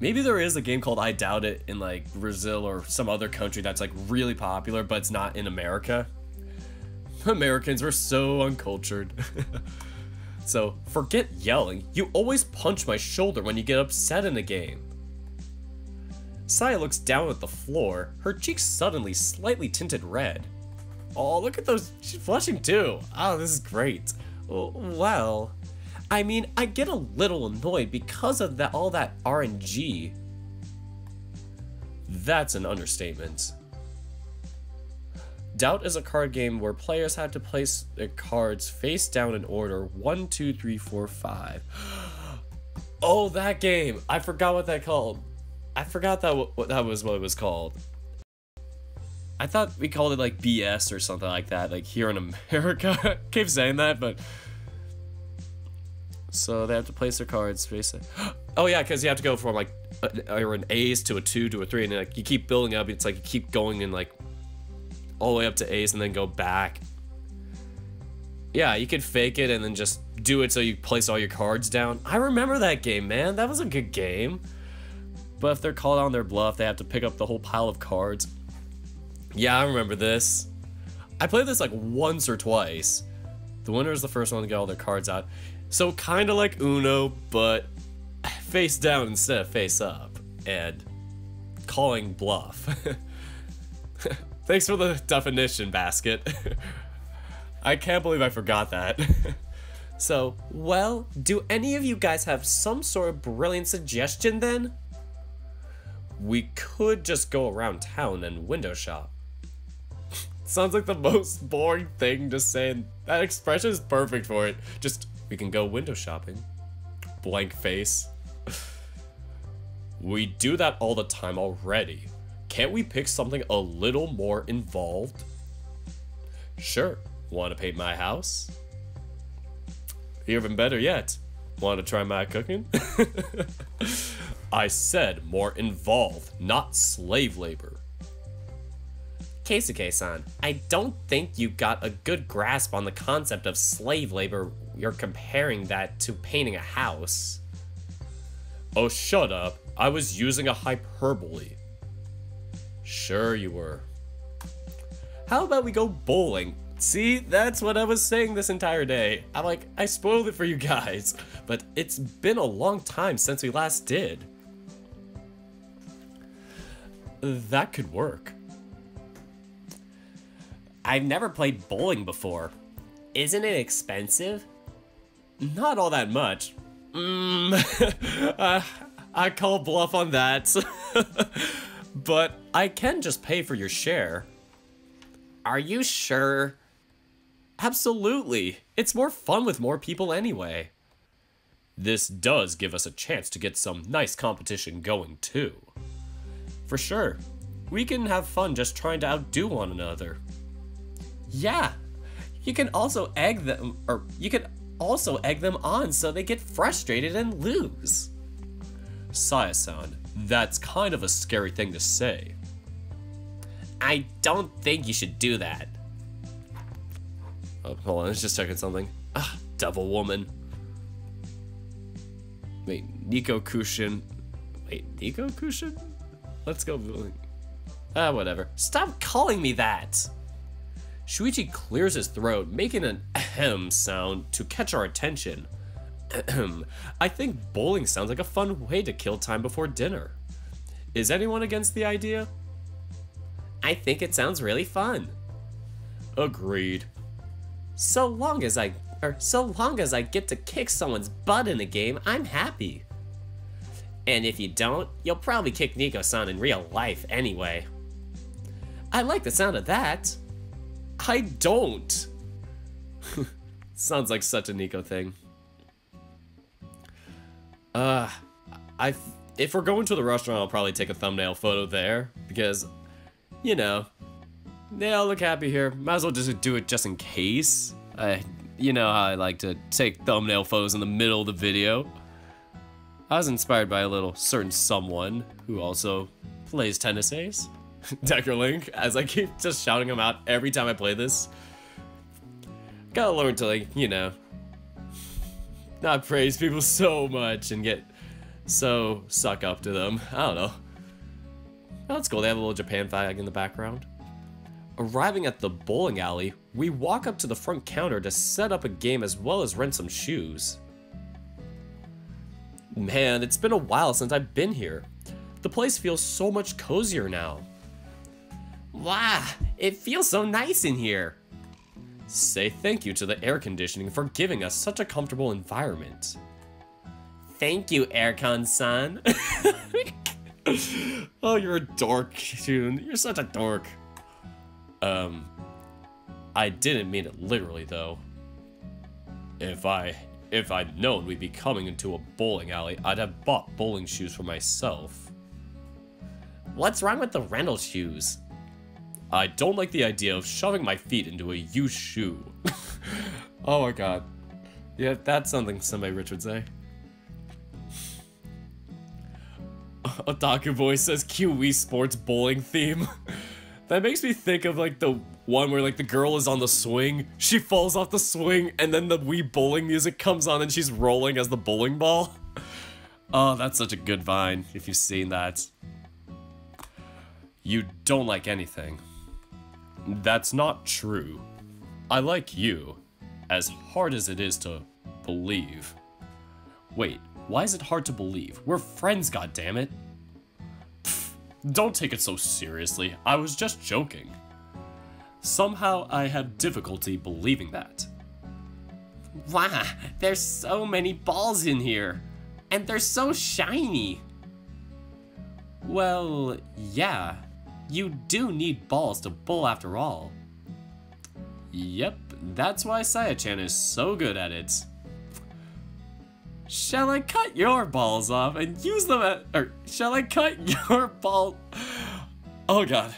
Maybe there is a game called I Doubt It in like Brazil or some other country that's like really popular, but it's not in America. Americans were so uncultured. So forget yelling. You always punch my shoulder when you get upset in a game. Saya looks down at the floor, her cheeks suddenly slightly tinted red. Oh, look at those, she's flushing too. Oh, this is great. Well, I mean, I get a little annoyed because of all that RNG. That's an understatement. Doubt is a card game where players have to place their cards face down in order 1, 2, 3, 4, 5. Oh, that game! I forgot what that called. I forgot that was what it was called. I thought we called it like BS or something like that, like here in America. Keep saying that, but so they have to place their cards face. Oh yeah, because you have to go from like an ace to a 2 to a 3, and like you keep building up. It's like you keep going in like all the way up to ace and then go back. Yeah, you could fake it and then just do it so you place all your cards down. I remember that game, man. That was a good game. But if they're called on their bluff, they have to pick up the whole pile of cards. Yeah, I remember this. I played this like once or twice. The winner is the first one to get all their cards out. So kind of like Uno, but face down instead of face up. And calling bluff. Thanks for the definition, Basket. I can't believe I forgot that. So, well, do any of you guys have some sort of brilliant suggestion then? We could just go around town and window shop. Sounds like the most boring thing to say, and that expression is perfect for it. Just, we can go window shopping. Blank face. We do that all the time already. Can't we pick something a little more involved? Sure. Want to paint my house? Even better yet, want to try my cooking? I said more involved, not slave labor. Keisuke-san, I don't think you got a good grasp on the concept of slave labor. You're comparing that to painting a house. Oh, shut up. I was using a hyperbole. Sure you were. How about we go bowling? See, that's what I was saying this entire day. I'm like, I spoiled it for you guys, but it's been a long time since we last did. That could work. I've never played bowling before. Isn't it expensive? Not all that much. I call bluff on that. But I can just pay for your share. Are you sure? Absolutely. It's more fun with more people anyway. This does give us a chance to get some nice competition going too. For sure. We can have fun just trying to outdo one another. Yeah. You can also egg them on so they get frustrated and lose. Saya-san, that's kind of a scary thing to say. I don't think you should do that. Oh, hold on, let's just checking something. Ah, devil woman. Wait, Nico Kushin. Wait, Nico Kushin? Let's go. Whatever. Stop calling me that! Shuichi clears his throat, making an ahem sound to catch our attention. I think bowling sounds like a fun way to kill time before dinner. Is anyone against the idea? I think it sounds really fun. Agreed. So long as I get to kick someone's butt in a game, I'm happy. And if you don't, you'll probably kick Nico-san in real life anyway. I like the sound of that. I don't. Sounds like such a Nico thing. If we're going to the restaurant, I'll probably take a thumbnail photo there because, you know, they all look happy here. Might as well just do it just in case. You know how I like to take thumbnail photos in the middle of the video. I was inspired by a little certain someone who also plays tennis ace. Decker Link, as I keep just shouting him out every time I play this. Gotta learn to, like, you know, not praise people so much and get so suck up to them. I don't know. Oh, that's cool. They have a little Japan flag in the background. Arriving at the bowling alley, we walk up to the front counter to set up a game as well as rent some shoes. Man, it's been a while since I've been here. The place feels so much cozier now. Wow, it feels so nice in here. Say thank you to the air conditioning for giving us such a comfortable environment. Thank you, Aircon-san. Oh, you're a dork, Jun. You're such a dork. I didn't mean it literally, though. If I'd known we'd be coming into a bowling alley, I'd have bought bowling shoes for myself. What's wrong with the rental shoes? I don't like the idea of shoving my feet into a used shoe. Oh my god. Yeah, that's something somebody rich would say. Otaku Boy says Wii Sports bowling theme. That makes me think of like the one where like the girl is on the swing, she falls off the swing, and then the Wii bowling music comes on and she's rolling as the bowling ball. Oh, that's such a good vine, if you've seen that. You don't like anything. That's not true. I like you, as hard as it is to believe. Wait, why is it hard to believe? We're friends, goddammit. Pfft, don't take it so seriously. I was just joking. Somehow I have difficulty believing that. Wow, there's so many balls in here, and they're so shiny. Well, yeah. You do need balls to bowl after all. Yep, that's why Saya-chan is so good at it. Shall I cut your balls off and use them at, or shall I cut your ball? Oh god.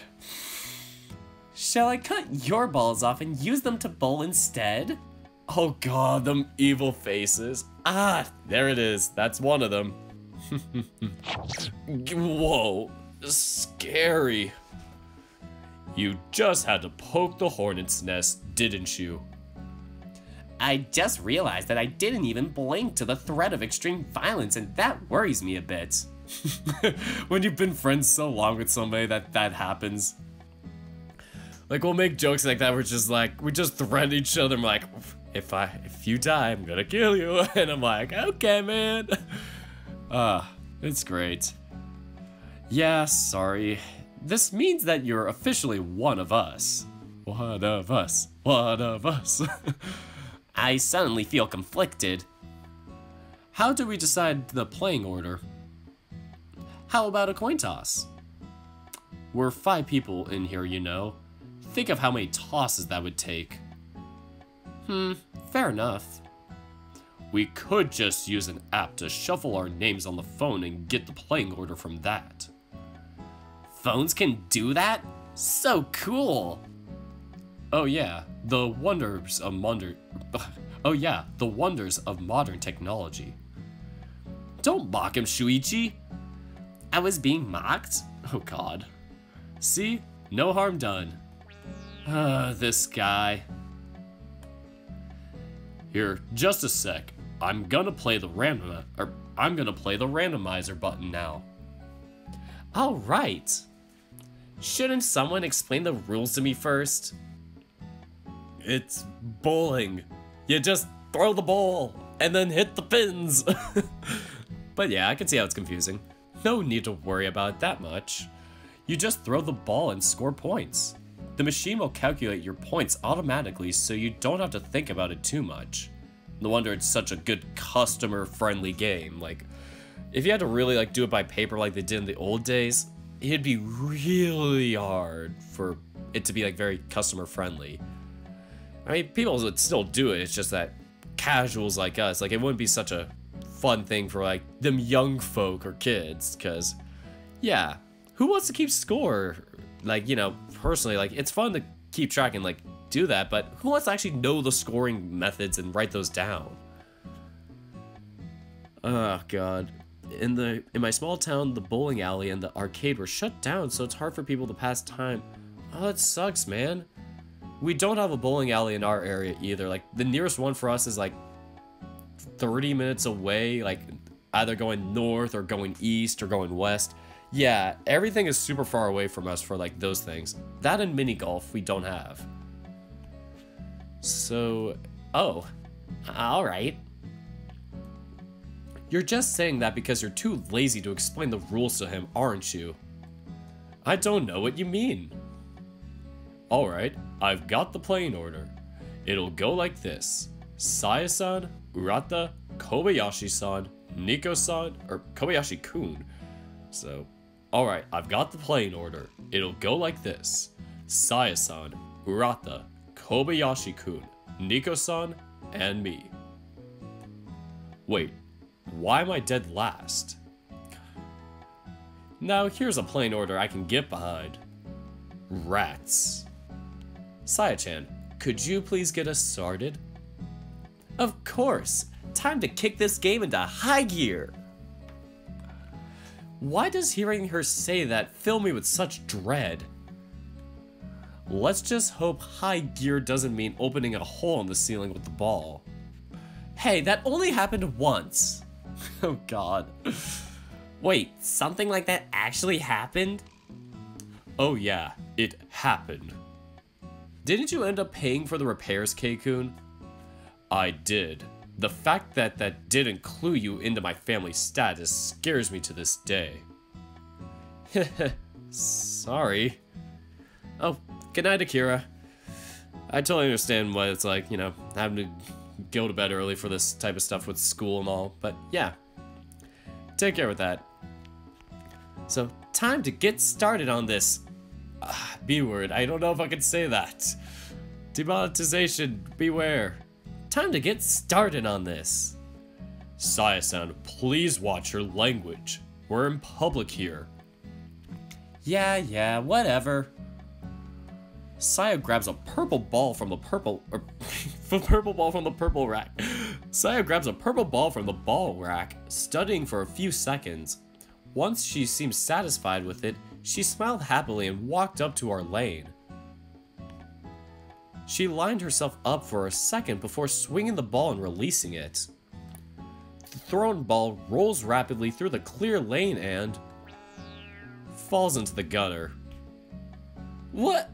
Shall I cut your balls off and use them to bowl instead? Oh god, them evil faces. Ah, there it is. That's one of them. Whoa, scary. You just had to poke the hornet's nest, didn't you? I just realized that I didn't even blink to the threat of extreme violence, and that worries me a bit. When you've been friends so long with somebody that happens. Like, we'll make jokes like that. We're just like, we just threaten each other. I'm like, if you die, I'm gonna kill you. And I'm like, okay, man. It's great. Yeah, sorry. This means that you're officially one of us. One of us. One of us. I suddenly feel conflicted. How do we decide the playing order? How about a coin toss? We're 5 people in here, you know. Think of how many tosses that would take. Fair enough. We could just use an app to shuffle our names on the phone and get the playing order from that. Phones can do that? So cool! Oh yeah, the wonders of modern technology. Don't mock him, Shuichi. I was being mocked? Oh god. See? No harm done. This guy. Here, just a sec. I'm gonna play the randomizer button now. All right. Shouldn't someone explain the rules to me first? It's bowling. You just throw the ball and then hit the pins. But yeah, I can see how it's confusing. No need to worry about it that much. You just throw the ball and score points. The machine will calculate your points automatically, so you don't have to think about it too much. No wonder it's such a good customer-friendly game. Like, if you had to really like do it by paper like they did in the old days, it'd be really hard for it to be like very customer-friendly. I mean, people would still do it, it's just that casuals like us, like it wouldn't be such a fun thing for like them young folk or kids, because yeah, who wants to keep score? Like, you know, personally, like it's fun to keep track and like do that, but who wants to actually know the scoring methods and write those down? Oh god. In my small town, the bowling alley and the arcade were shut down, so it's hard for people to pass time. Oh, that sucks, man. We don't have a bowling alley in our area either. Like, the nearest one for us is like 30 minutes away, like either going north or going east or going west. Yeah, everything is super far away from us for like those things. That and mini golf we don't have. So, oh, all right. You're just saying that because you're too lazy to explain the rules to him, aren't you? I don't know what you mean. Alright, I've got the playing order. It'll go like this. Saya-san, Urata, Kobayashi-san, Nico-san, or Kobayashi-kun. So, alright, I've got the playing order. It'll go like this. Saya-san, Urata, Kobayashi-kun, Nico-san, and me. Wait, why am I dead last? Now here's a playing order I can get behind. Rats. Saya-chan, could you please get us started? Of course. Time to kick this game into high gear. Why does hearing her say that fill me with such dread? Let's just hope high gear doesn't mean opening a hole in the ceiling with the ball. Hey, that only happened once. Oh god. Wait, something like that actually happened? Oh yeah, it happened. Didn't you end up paying for the repairs, K-kun? I did. The fact that that didn't clue you into my family status scares me to this day. Sorry. Oh, good night, Akira. I totally understand what it's like, you know, having to go to bed early for this type of stuff with school and all, but yeah. Take care with that. So, time to get started on this. B word, I don't know if I can say that. Demonetization, beware. Time to get started on this. Saya-san, please watch your language. We're in public here. Yeah, whatever. Saya grabs a purple ball from the purple rack. Saya grabs a purple ball from the ball rack, studying for a few seconds. Once she seemed satisfied with it, she smiled happily and walked up to our lane. She lined herself up for a second before swinging the ball and releasing it. The thrown ball rolls rapidly through the clear lane and falls into the gutter. What?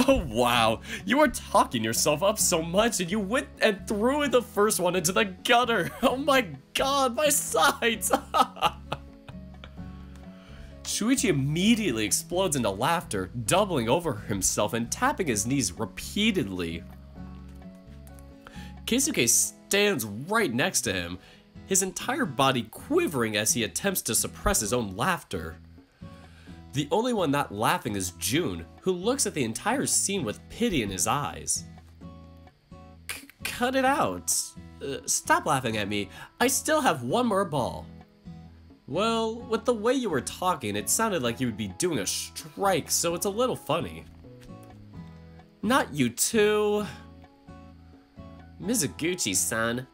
Oh wow, you were talking yourself up so much and you went and threw the first one into the gutter. Oh my god, my sides! Shuichi immediately explodes into laughter, doubling over himself and tapping his knees repeatedly. Keisuke stands right next to him, his entire body quivering as he attempts to suppress his own laughter. The only one not laughing is Jun, who looks at the entire scene with pity in his eyes. Cut it out. Stop laughing at me. I still have one more ball. Well, with the way you were talking, it sounded like you would be doing a strike, so it's a little funny. Not you too. Mizuguchi-san,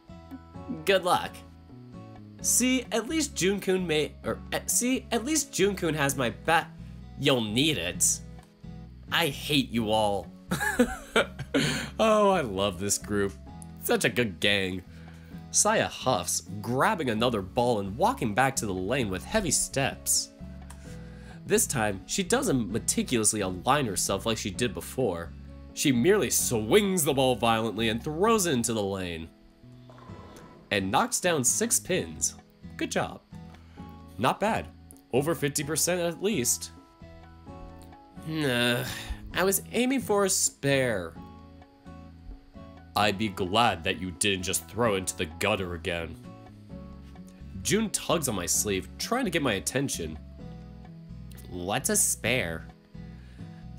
good luck. See, at least Jun-kun has my back. You'll need it. I hate you all. Oh, I love this group. Such a good gang. Saya huffs, grabbing another ball and walking back to the lane with heavy steps. This time, she doesn't meticulously align herself like she did before. She merely swings the ball violently and throws it into the lane. And knocks down 6 pins. Good job. Not bad. Over 50% at least. Nah, I was aiming for a spare. I'd be glad that you didn't just throw it into the gutter again. Jun tugs on my sleeve, trying to get my attention. What's a spare?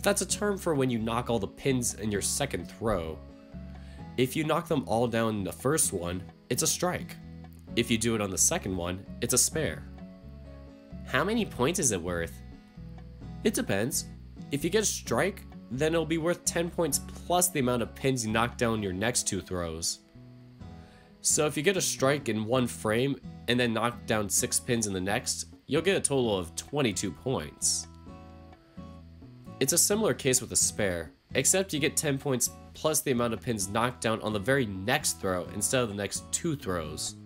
That's a term for when you knock all the pins in your second throw. If you knock them all down in the first one, it's a strike. If you do it on the second one, it's a spare. How many points is it worth? It depends. If you get a strike, then it'll be worth 10 points plus the amount of pins you knock down your next 2 throws. So if you get a strike in one frame and then knock down 6 pins in the next, you'll get a total of 22 points. It's a similar case with a spare, except you get 10 points plus the amount of pins knocked down on the very next throw instead of the next 2 throws.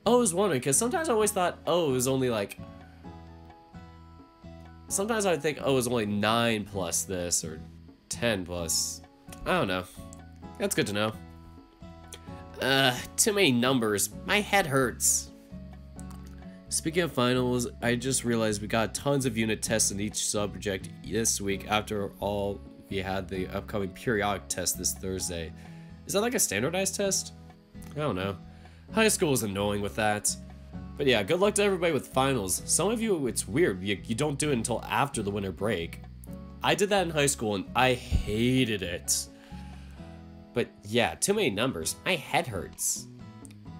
Oh, I was wondering, because sometimes I always thought, oh, it was only like... Sometimes I would think, oh, it was only 9 plus this, or 10 plus... I don't know. That's good to know. Too many numbers. My head hurts. Speaking of finals, I just realized we got tons of unit tests in each subject this week. After all, we had the upcoming periodic test this Thursday. Is that like a standardized test? I don't know. High school is annoying with that. But yeah, good luck to everybody with finals. Some of you, it's weird. You don't do it until after the winter break. I did that in high school and I hated it. But yeah, too many numbers. My head hurts.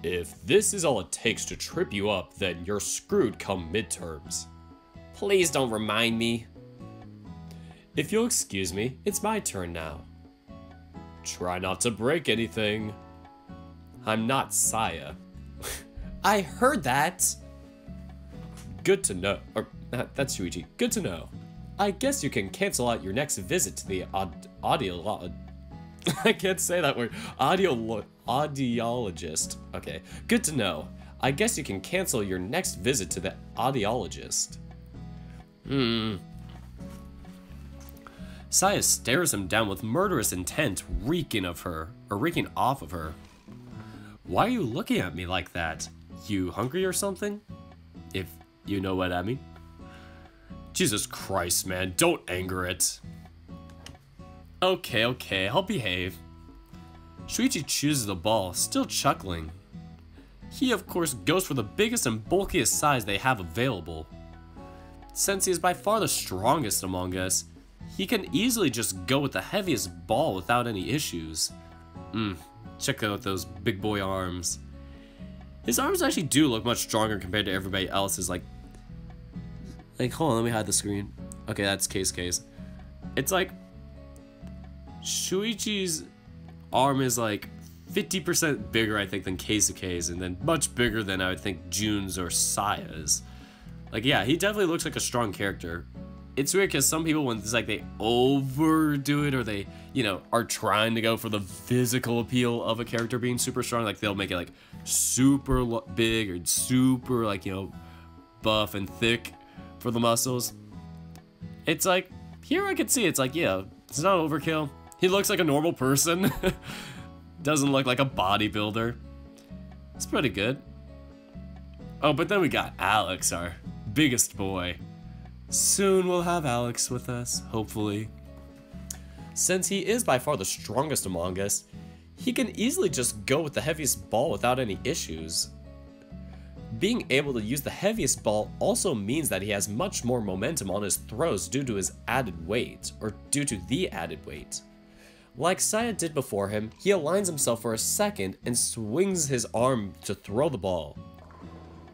If this is all it takes to trip you up, then you're screwed come midterms. Please don't remind me. If you'll excuse me, it's my turn now. Try not to break anything. I'm not Saya. I heard that. Good to know. Or, that's Shuichi. Good to know. I guess you can cancel out your next visit to the I can't say that word. Audiologist. Okay, good to know. I guess you can cancel your next visit to the audiologist. Saya stares him down with murderous intent, reeking off of her. Why are you looking at me like that? You hungry or something? If you know what I mean. Jesus Christ, man, don't anger it. Okay, I'll behave. Shuichi chooses the ball, still chuckling. He, of course, goes for the biggest and bulkiest size they have available. Since he is by far the strongest among us, he can easily just go with the heaviest ball without any issues. Check out those big boy arms. His arms actually do look much stronger compared to everybody else's, like, hold on, let me hide the screen. Okay, that's Case. It's like, Shuichi's arm is like 50% bigger, I think, than Keisuke's, and then much bigger than I would think Jun's or Saya's. Like, yeah, he definitely looks like a strong character. It's weird because some people, when it's like they overdo it or they, are trying to go for the physical appeal of a character being super strong, like they'll make it like super big or super like, buff and thick for the muscles. It's like, here I can see it's like, yeah, it's not overkill. He looks like a normal person. Doesn't look like a bodybuilder. It's pretty good. Oh, but then we got Alex, our biggest boy. Soon we'll have Alex with us, hopefully. Since he is by far the strongest among us, he can easily just go with the heaviest ball without any issues. Being able to use the heaviest ball also means that he has much more momentum on his throws due to his added weight, or due to the added weight. Like Saya did before him, he aligns himself for a second and swings his arm to throw the ball.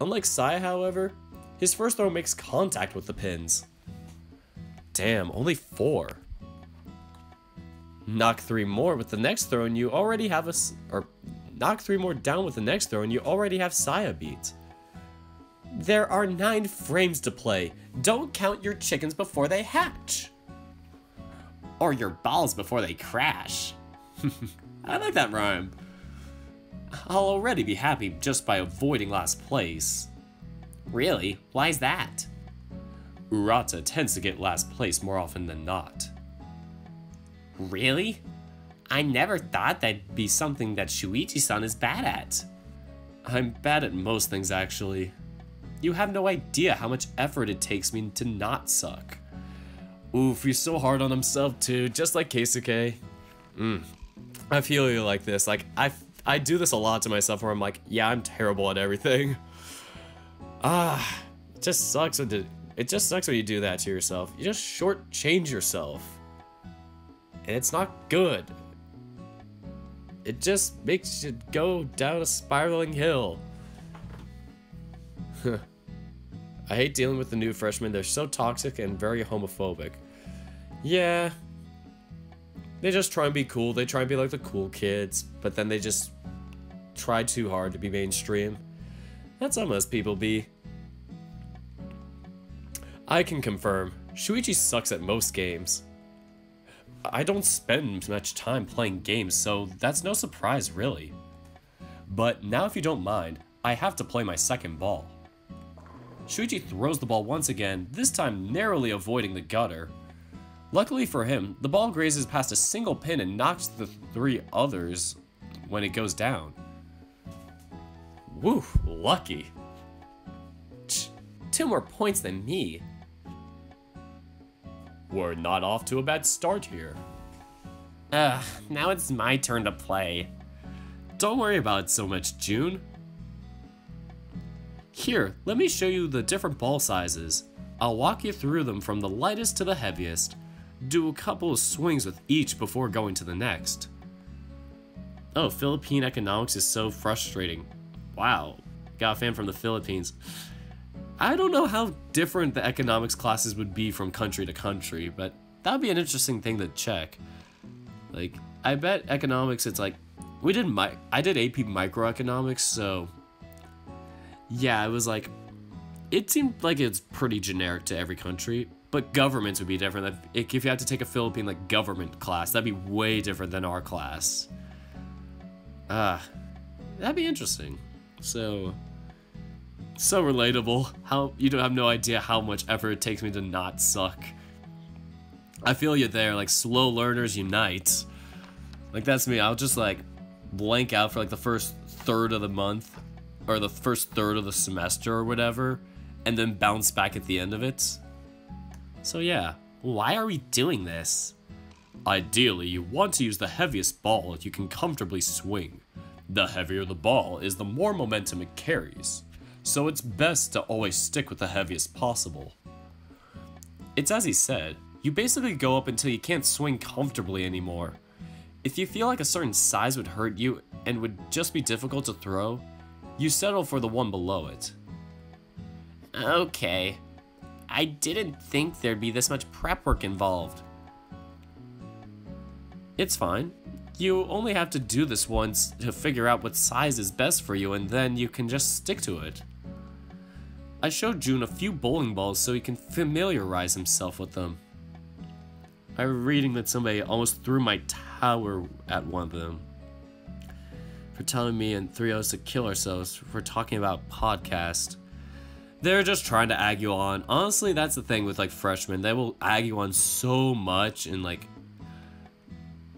Unlike Saya, however, his first throw makes contact with the pins. Damn, only 4. Knock 3 more with the next throw and you already have knock 3 more down with the next throw and you already have Saya beat. There are 9 frames to play. Don't count your chickens before they hatch. Or your balls before they crash. I like that rhyme. I'll already be happy just by avoiding last place. Really? Why's that? Urata tends to get last place more often than not. Really? I never thought that'd be something that Shuichi-san is bad at. I'm bad at most things, actually. You have no idea how much effort it takes me to not suck. Oof, he's so hard on himself too, just like Keisuke. I feel you like this. Like, I do this a lot to myself where I'm like, yeah, I'm terrible at everything. It just sucks when you do that to yourself. You just shortchange yourself. And it's not good. It just makes you go down a spiraling hill. I hate dealing with the new freshmen. They're so toxic and very homophobic. Yeah. They just try and be cool. They try and be like the cool kids, but then they just try too hard to be mainstream. That's how most people be. I can confirm, Shuichi sucks at most games. I don't spend much time playing games, so that's no surprise, really. But now, if you don't mind, I have to play my second ball. Shuichi throws the ball once again, this time narrowly avoiding the gutter. Luckily for him, the ball grazes past a single pin and knocks the 3 others when it goes down. Woo, lucky. 2 more points than me. We're not off to a bad start here. Now it's my turn to play. Don't worry about it so much, June. Here, let me show you the different ball sizes. I'll walk you through them from the lightest to the heaviest. Do a couple of swings with each before going to the next. Oh, Philippine economics is so frustrating. Wow, got a fan from the Philippines. I don't know how different the economics classes would be from country to country, but that would be an interesting thing to check. Like, I bet economics, it's like, I did AP microeconomics, so yeah, it was like, it seemed like it's pretty generic to every country, but governments would be different. If you had to take a Philippine like government class, that'd be way different than our class. That'd be interesting. So relatable. How you don't have no idea how much effort it takes me to not suck. I feel you there, like slow learners unite. Like that's me. I'll just like blank out for like the first third of the month or the first third of the semester or whatever, and then bounce back at the end of it. So yeah, why are we doing this? Ideally, you want to use the heaviest ball you can comfortably swing. The heavier the ball is, the more momentum it carries. So it's best to always stick with the heaviest possible. It's as he said, you basically go up until you can't swing comfortably anymore. If you feel like a certain size would hurt you and would just be difficult to throw, you settle for the one below it. Okay. I didn't think there'd be this much prep work involved. It's fine. You only have to do this once to figure out what size is best for you, and then you can just stick to it. I showed June a few bowling balls so he can familiarize himself with them. I was reading that somebody almost threw my tower at one of them. For telling me and 3 others to kill ourselves for talking about podcast. They're just trying to egg you on. Honestly, that's the thing with like freshmen. They will egg you on so much and like,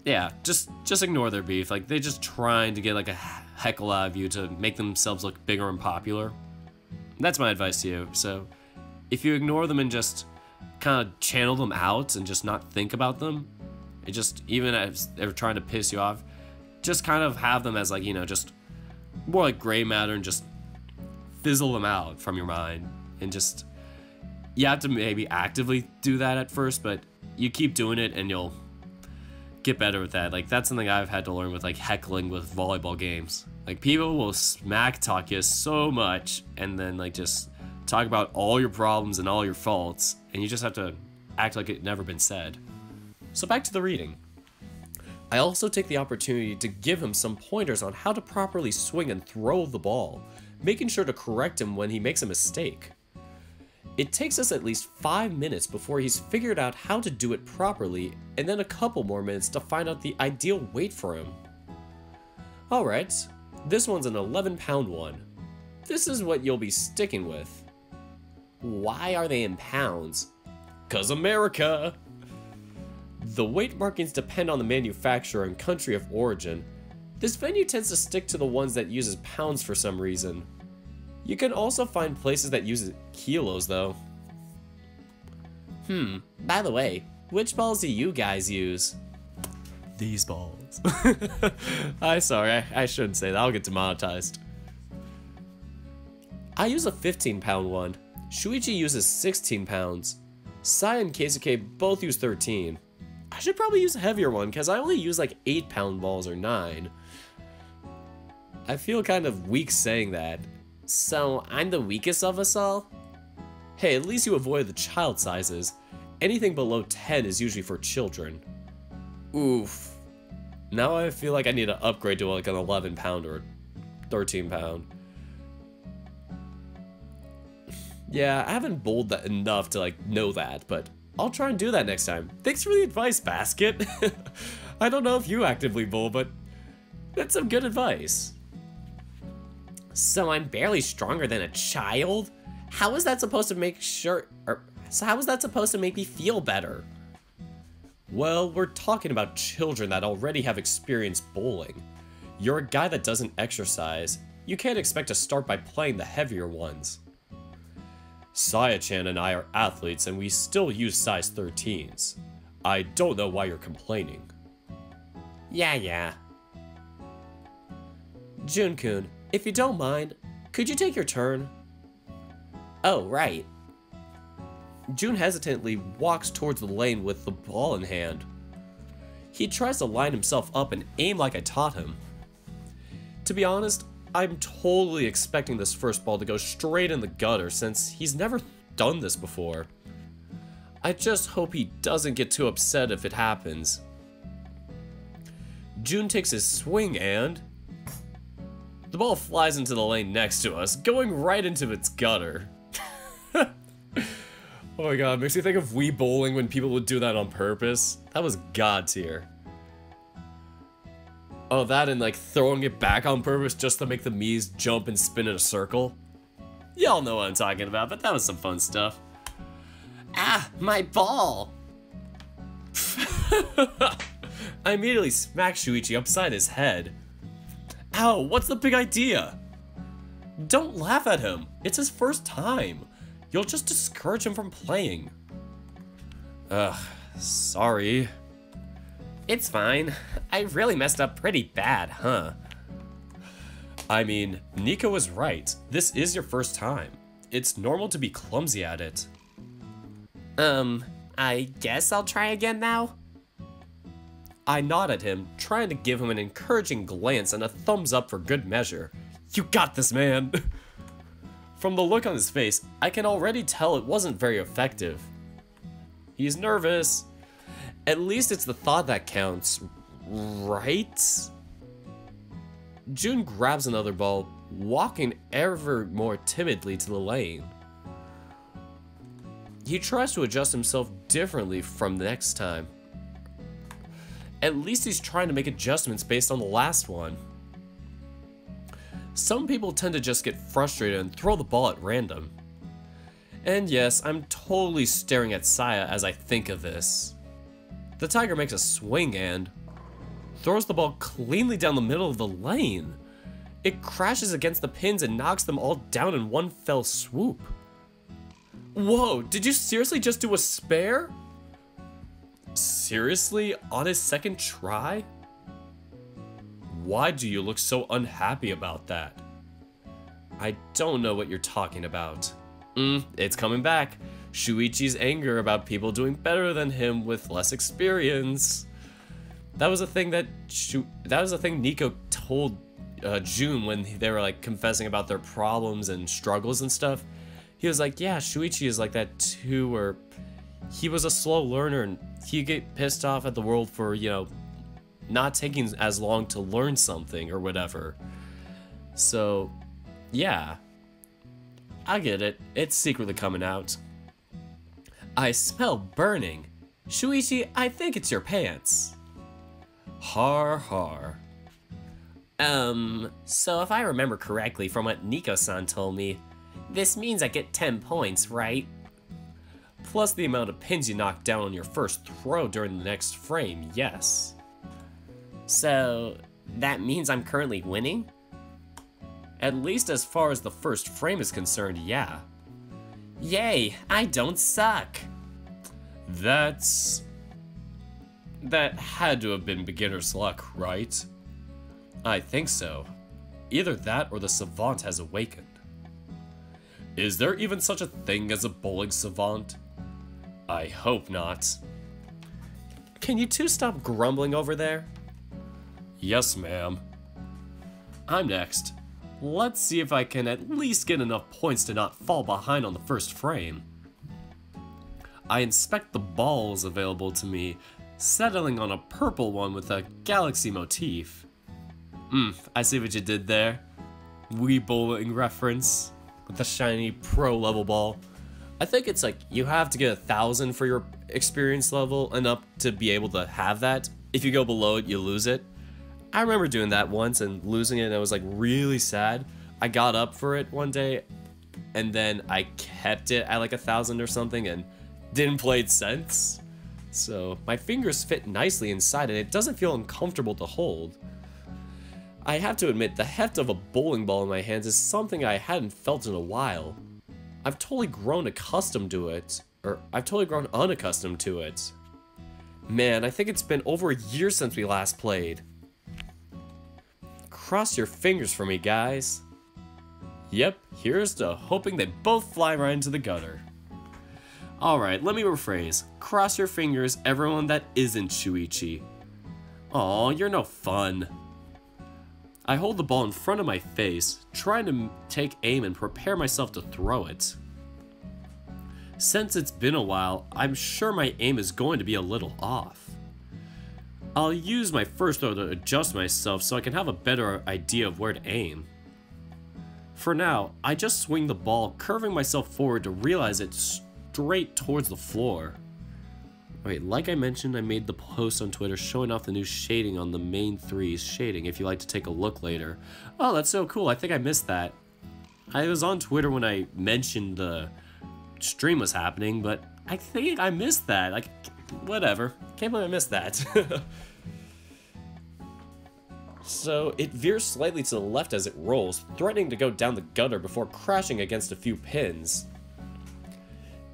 yeah, just ignore their beef. Like they just trying to get like a heckle out of you to make themselves look bigger and popular. That's my advice to you. So if you ignore them and just kind of channel them out and just not think about them, it just, even as they're trying to piss you off, just kind of have them as like, you know, just more like gray matter and just fizzle them out from your mind. And just, you have to maybe actively do that at first, but you keep doing it and you'll get better with that. Like that's something I've had to learn with like heckling with volleyball games. Like people will smack talk you so much and then like just talk about all your problems and all your faults, and you just have to act like it never been said. So back to the reading. I also take the opportunity to give him some pointers on how to properly swing and throw the ball, making sure to correct him when he makes a mistake. It takes us at least 5 minutes before he's figured out how to do it properly, and then a couple more minutes to find out the ideal weight for him. Alright, this one's an 11-pound one. This is what you'll be sticking with. Why are they in pounds? 'Cause America! The weight markings depend on the manufacturer and country of origin. This venue tends to stick to the ones that uses pounds for some reason. You can also find places that use kilos though. By the way, which balls do you guys use? These balls. Sorry, I shouldn't say that, I'll get demonetized. I use a 15-pound one. Shuichi uses 16 pounds. Sai and Keisuke both use 13. I should probably use a heavier one because I only use like 8-pound balls or 9. I feel kind of weak saying that. So I'm the weakest of us all? Hey, at least you avoid the child sizes. Anything below 10 is usually for children. Oof. Now I feel like I need to upgrade to like an 11-pound or 13-pound. Yeah, I haven't bowled that enough to like know that, but I'll try and do that next time. Thanks for the advice, Basket. I don't know if you actively bowl, but that's some good advice. So I'm barely stronger than a child? How is that supposed to make how is that supposed to make me feel better? Well, we're talking about children that already have experience bowling. You're a guy that doesn't exercise. You can't expect to start by playing the heavier ones. Saya-chan and I are athletes and we still use size 13s. I don't know why you're complaining. Yeah. Jun-kun, if you don't mind, could you take your turn? Oh, right. Jun hesitantly walks towards the lane with the ball in hand. He tries to line himself up and aim like I taught him. To be honest, I'm totally expecting this first ball to go straight in the gutter since he's never done this before. I just hope he doesn't get too upset if it happens. Jun takes his swing and... the ball flies into the lane next to us, going right into its gutter. Oh my god, makes me think of Wii Bowling when people would do that on purpose. That was god tier. Oh, that and like throwing it back on purpose just to make the Miis jump and spin in a circle. Y'all know what I'm talking about, but that was some fun stuff. Ah, my ball! I immediately smacked Shuichi upside his head. Ow, what's the big idea? Don't laugh at him. It's his first time. You'll just discourage him from playing. Ugh, sorry. It's fine. I really messed up pretty bad, huh? I mean, Nico was right. This is your first time. It's normal to be clumsy at it. I guess I'll try again now? I nod at him, trying to give him an encouraging glance and a thumbs up for good measure. You got this, man! From the look on his face, I can already tell it wasn't very effective. He's nervous. At least it's the thought that counts, right? Jun grabs another ball, walking ever more timidly to the lane. He tries to adjust himself differently from the next time. At least he's trying to make adjustments based on the last one. Some people tend to just get frustrated and throw the ball at random. And yes, I'm totally staring at Saya as I think of this. The tiger makes a swing and throws the ball cleanly down the middle of the lane. It crashes against the pins and knocks them all down in one fell swoop. Whoa, did you seriously just do a spare? Seriously? On his second try? Why do you look so unhappy about that? I don't know what you're talking about. It's coming back. Shuichi's anger about people doing better than him with less experience. That was a thing Nico told June when they were like confessing about their problems and struggles and stuff. He was like, yeah, Shuichi is like that too, where he was a slow learner and he'd get pissed off at the world for, you know, not taking as long to learn something or whatever. So, yeah. I get it. It's secretly coming out. I smell burning. Shuichi, I think it's your pants. Har har. So if I remember correctly from what Nico-san told me, this means I get 10 points, right? Plus the amount of pins you knock down on your first throw during the next frame, yes. So, that means I'm currently winning? At least as far as the first frame is concerned, yeah. Yay, I don't suck! That had to have been beginner's luck, right? I think so. Either that or the savant has awakened. Is there even such a thing as a bowling savant? I hope not. Can you two stop grumbling over there? Yes, ma'am. I'm next. Let's see if I can at least get enough points to not fall behind on the first frame. I inspect the balls available to me, settling on a purple one with a galaxy motif. I see what you did there. Wii bowling reference with the shiny pro level ball. I think it's like you have to get 1,000 for your experience level and up to be able to have that. If you go below it, you lose it. I remember doing that once and losing it and I was like really sad. I got up for it one day and then I kept it at like 1,000 or something and didn't play it since. So my fingers fit nicely inside and it doesn't feel uncomfortable to hold. I have to admit, the heft of a bowling ball in my hands is something I hadn't felt in a while. I've totally grown accustomed to it, or I've totally grown unaccustomed to it. Man, I think it's been over a year since we last played. Cross your fingers for me, guys. Yep, here's to hoping they both fly right into the gutter. Alright, let me rephrase. Cross your fingers, everyone that isn't Shuichi. Aw, you're no fun. I hold the ball in front of my face, trying to take aim and prepare myself to throw it. Since it's been a while, I'm sure my aim is going to be a little off. I'll use my first throw to adjust myself so I can have a better idea of where to aim. For now, I just swing the ball, curving myself forward to realize it's straight towards the floor. Wait, like I mentioned, I made the post on Twitter showing off the new shading on the main 3's shading if you'd like to take a look later. Oh, that's so cool. I think I missed that. I was on Twitter when I mentioned the stream was happening, but I think I missed that. Like, whatever. Can't believe I missed that. So, it veers slightly to the left as it rolls, threatening to go down the gutter before crashing against a few pins.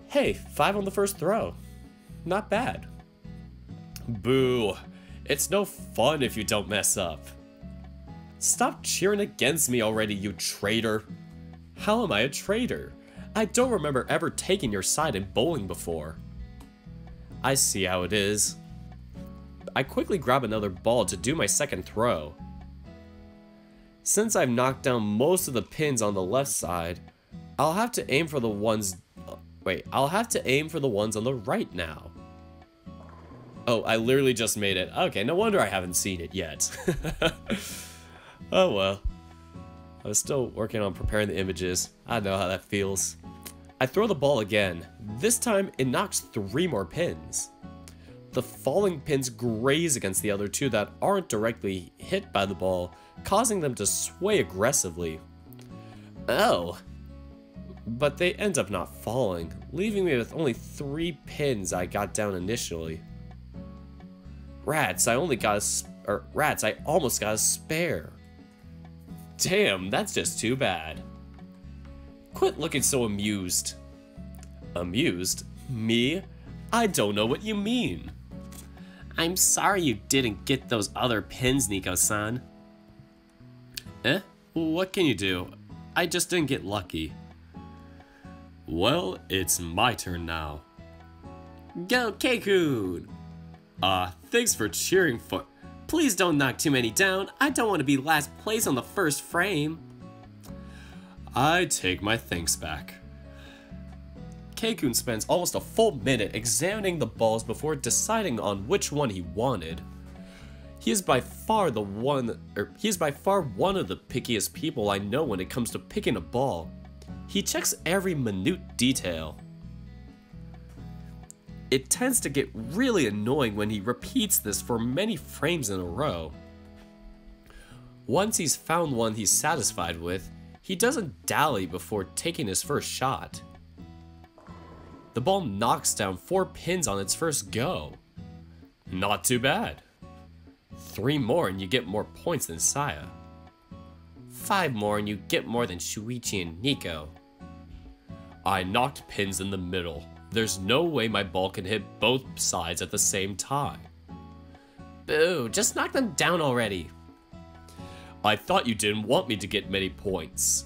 Hey, 5 on the first throw. Not bad. Boo. It's no fun if you don't mess up. Stop cheering against me already, you traitor. How am I a traitor? I don't remember ever taking your side in bowling before. I see how it is. I quickly grab another ball to do my second throw. Since I've knocked down most of the pins on the left side, I'll have to aim for the ones... I'll have to aim for the ones on the right now. Oh, I literally just made it. Okay, no wonder I haven't seen it yet. Oh well. I was still working on preparing the images. I know how that feels. I throw the ball again. This time, it knocks 3 more pins. The falling pins graze against the other 2 that aren't directly hit by the ball, causing them to sway aggressively. Oh. but they end up not falling, leaving me with only 3 pins I got down initially. Rats, I almost got a spare. Damn, that's just too bad. Quit looking so amused. Amused? Me? I don't know what you mean. I'm sorry you didn't get those other pins, Nico-san. Eh? What can you do? I just didn't get lucky. Well, it's my turn now. Go, Keikun! Thanks for cheering for... Please don't knock too many down. I don't want to be last place on the first frame. I take my thanks back. Keikun spends almost a full minute examining the balls before deciding on which one he wanted. He is by far one of the pickiest people I know when it comes to picking a ball. He checks every minute detail. It tends to get really annoying when he repeats this for many frames in a row. Once he's found one he's satisfied with, he doesn't dally before taking his first shot. The ball knocks down 4 pins on its first go. Not too bad. 3 more and you get more points than Saya. 5 more and you get more than Shuichi and Nico. I knocked pins in the middle. There's no way my ball can hit both sides at the same time. Boo, just knock them down already. I thought you didn't want me to get many points.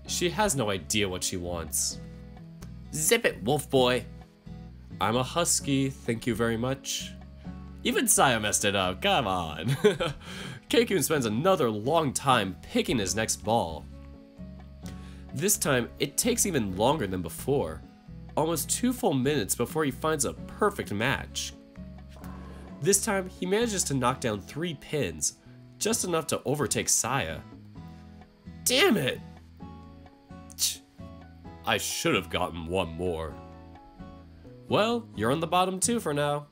She has no idea what she wants. Zip it, wolf boy. I'm a husky, thank you very much. Even Saya messed it up, come on. Keikun spends another long time picking his next ball. This time, it takes even longer than before. Almost 2 full minutes before he finds a perfect match. This time, he manages to knock down 3 pins, just enough to overtake Saya. Damn it! I should have gotten 1 more. Well, you're on the bottom 2 for now.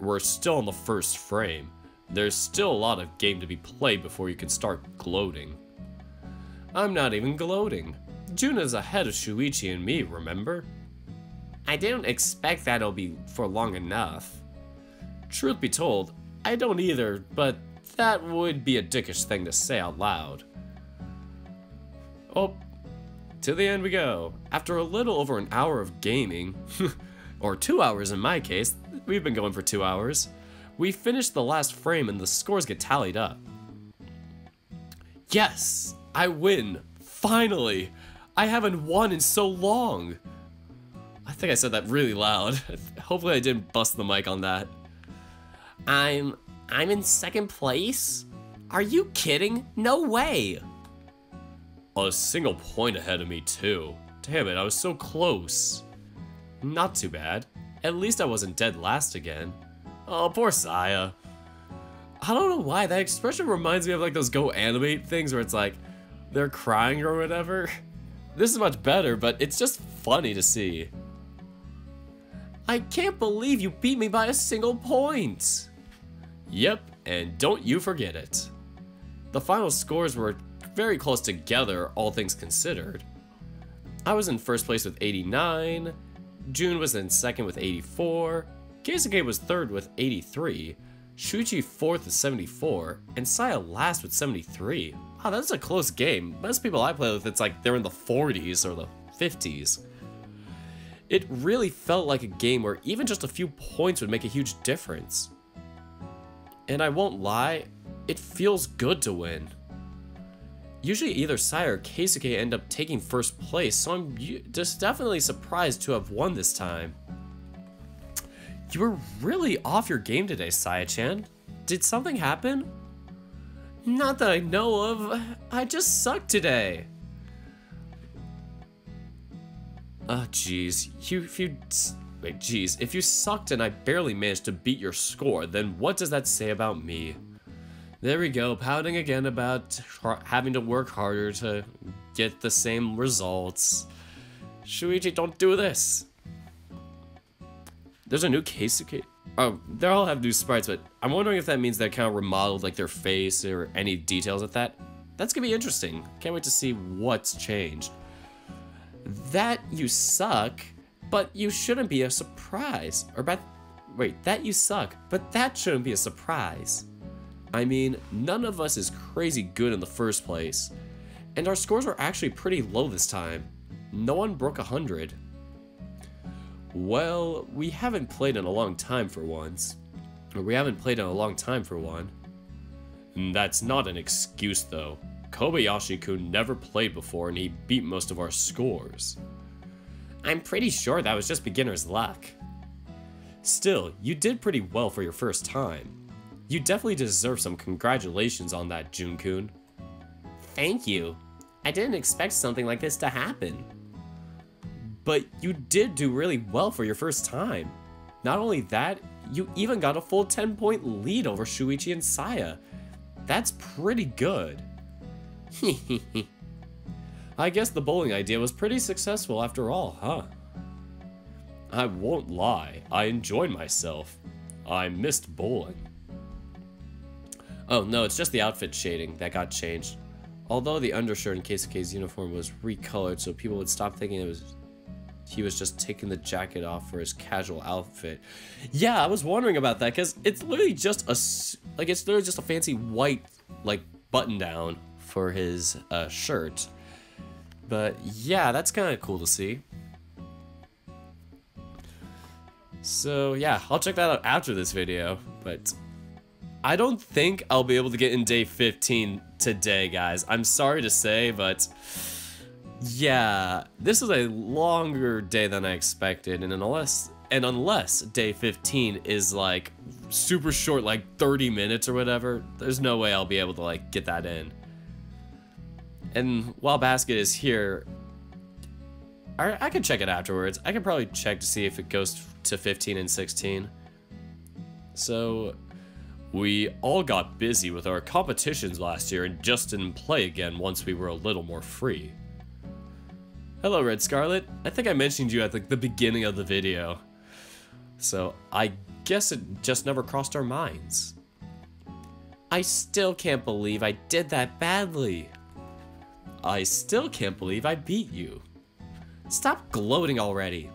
We're still in the first frame. There's still a lot of game to be played before you can start gloating. I'm not even gloating. Jun is ahead of Shuichi and me, remember? I didn't expect that it'll be for long enough. Truth be told, I don't either, but that would be a dickish thing to say out loud. Oh, to the end we go. After a little over an hour of gaming, or 2 hours in my case, we've been going for 2 hours, we finish the last frame and the scores get tallied up. Yes, I win, finally! I haven't won in so long! I think I said that really loud. Hopefully I didn't bust the mic on that. I'm in 2nd place? Are you kidding? No way! A single point ahead of me too. Damn it, I was so close. Not too bad. At least I wasn't dead last again. Oh, poor Saya. I don't know why, that expression reminds me of like those Go Animate things where it's like, they're crying or whatever. This is much better, but it's just funny to see. I can't believe you beat me by a single point. Yep, and don't you forget it. The final scores were very close together, all things considered. I was in 1st place with 89, Jun was in 2nd with 84, Keisuke was 3rd with 83, Shuichi 4th with 74, and Saya last with 73. Wow, that's a close game. Most people I play with, it's like they're in the 40s or the 50s. It really felt like a game where even just a few points would make a huge difference. And I won't lie, it feels good to win. Usually either Saya or Keisuke end up taking 1st place, so I'm just definitely surprised to have won this time. You were really off your game today, Saya-chan. Did something happen? Not that I know of. I just sucked today. Jeez. If you sucked and I barely managed to beat your score, then what does that say about me? There we go, pouting again about having to work harder to get the same results. Shuichi, don't do this. There's a new Keisuke. Oh, they all have new sprites, but I'm wondering if that means they kind of remodeled like their face or any details of that. That's gonna be interesting. Can't wait to see what's changed. That you suck, but you shouldn't be a surprise. That you suck, but that shouldn't be a surprise. I mean, none of us is crazy good in the first place. And our scores were actually pretty low this time. No one broke 100. Well, we haven't played in a long time for once. Or we haven't played in a long time for one. That's not an excuse though. Kobayashi-kun never played before and he beat most of our scores. I'm pretty sure that was just beginner's luck. Still, you did pretty well for your first time. You definitely deserve some congratulations on that, Jun-kun. Thank you. I didn't expect something like this to happen. But you did do really well for your first time. Not only that, you even got a full 10-point lead over Shuichi and Saya. That's pretty good. I guess the bowling idea was pretty successful after all, huh? I won't lie, I enjoyed myself. I missed bowling. Oh no, it's just the outfit shading that got changed. Although the undershirt in Keisuke's uniform was recolored so people would stop thinking he was just taking the jacket off for his casual outfit. Yeah, I was wondering about that because it's literally just a fancy white button down for his shirt. But yeah, that's kind of cool to see. So yeah, I'll check that out after this video, but I don't think I'll be able to get in day 15 today, guys. I'm sorry to say, but yeah, this is a longer day than I expected, and unless day 15 is like super short, like 30 minutes or whatever, there's no way I'll be able to like get that in. And while Basket is here, I could check it afterwards. I could probably check to see if it goes to 15 and 16. So we all got busy with our competitions last year and just didn't play again once we were a little more free. Hello, Red Scarlet. I think I mentioned you at the beginning of the video. So I guess it just never crossed our minds. I still can't believe I did that badly. I still can't believe I beat you. Stop gloating already.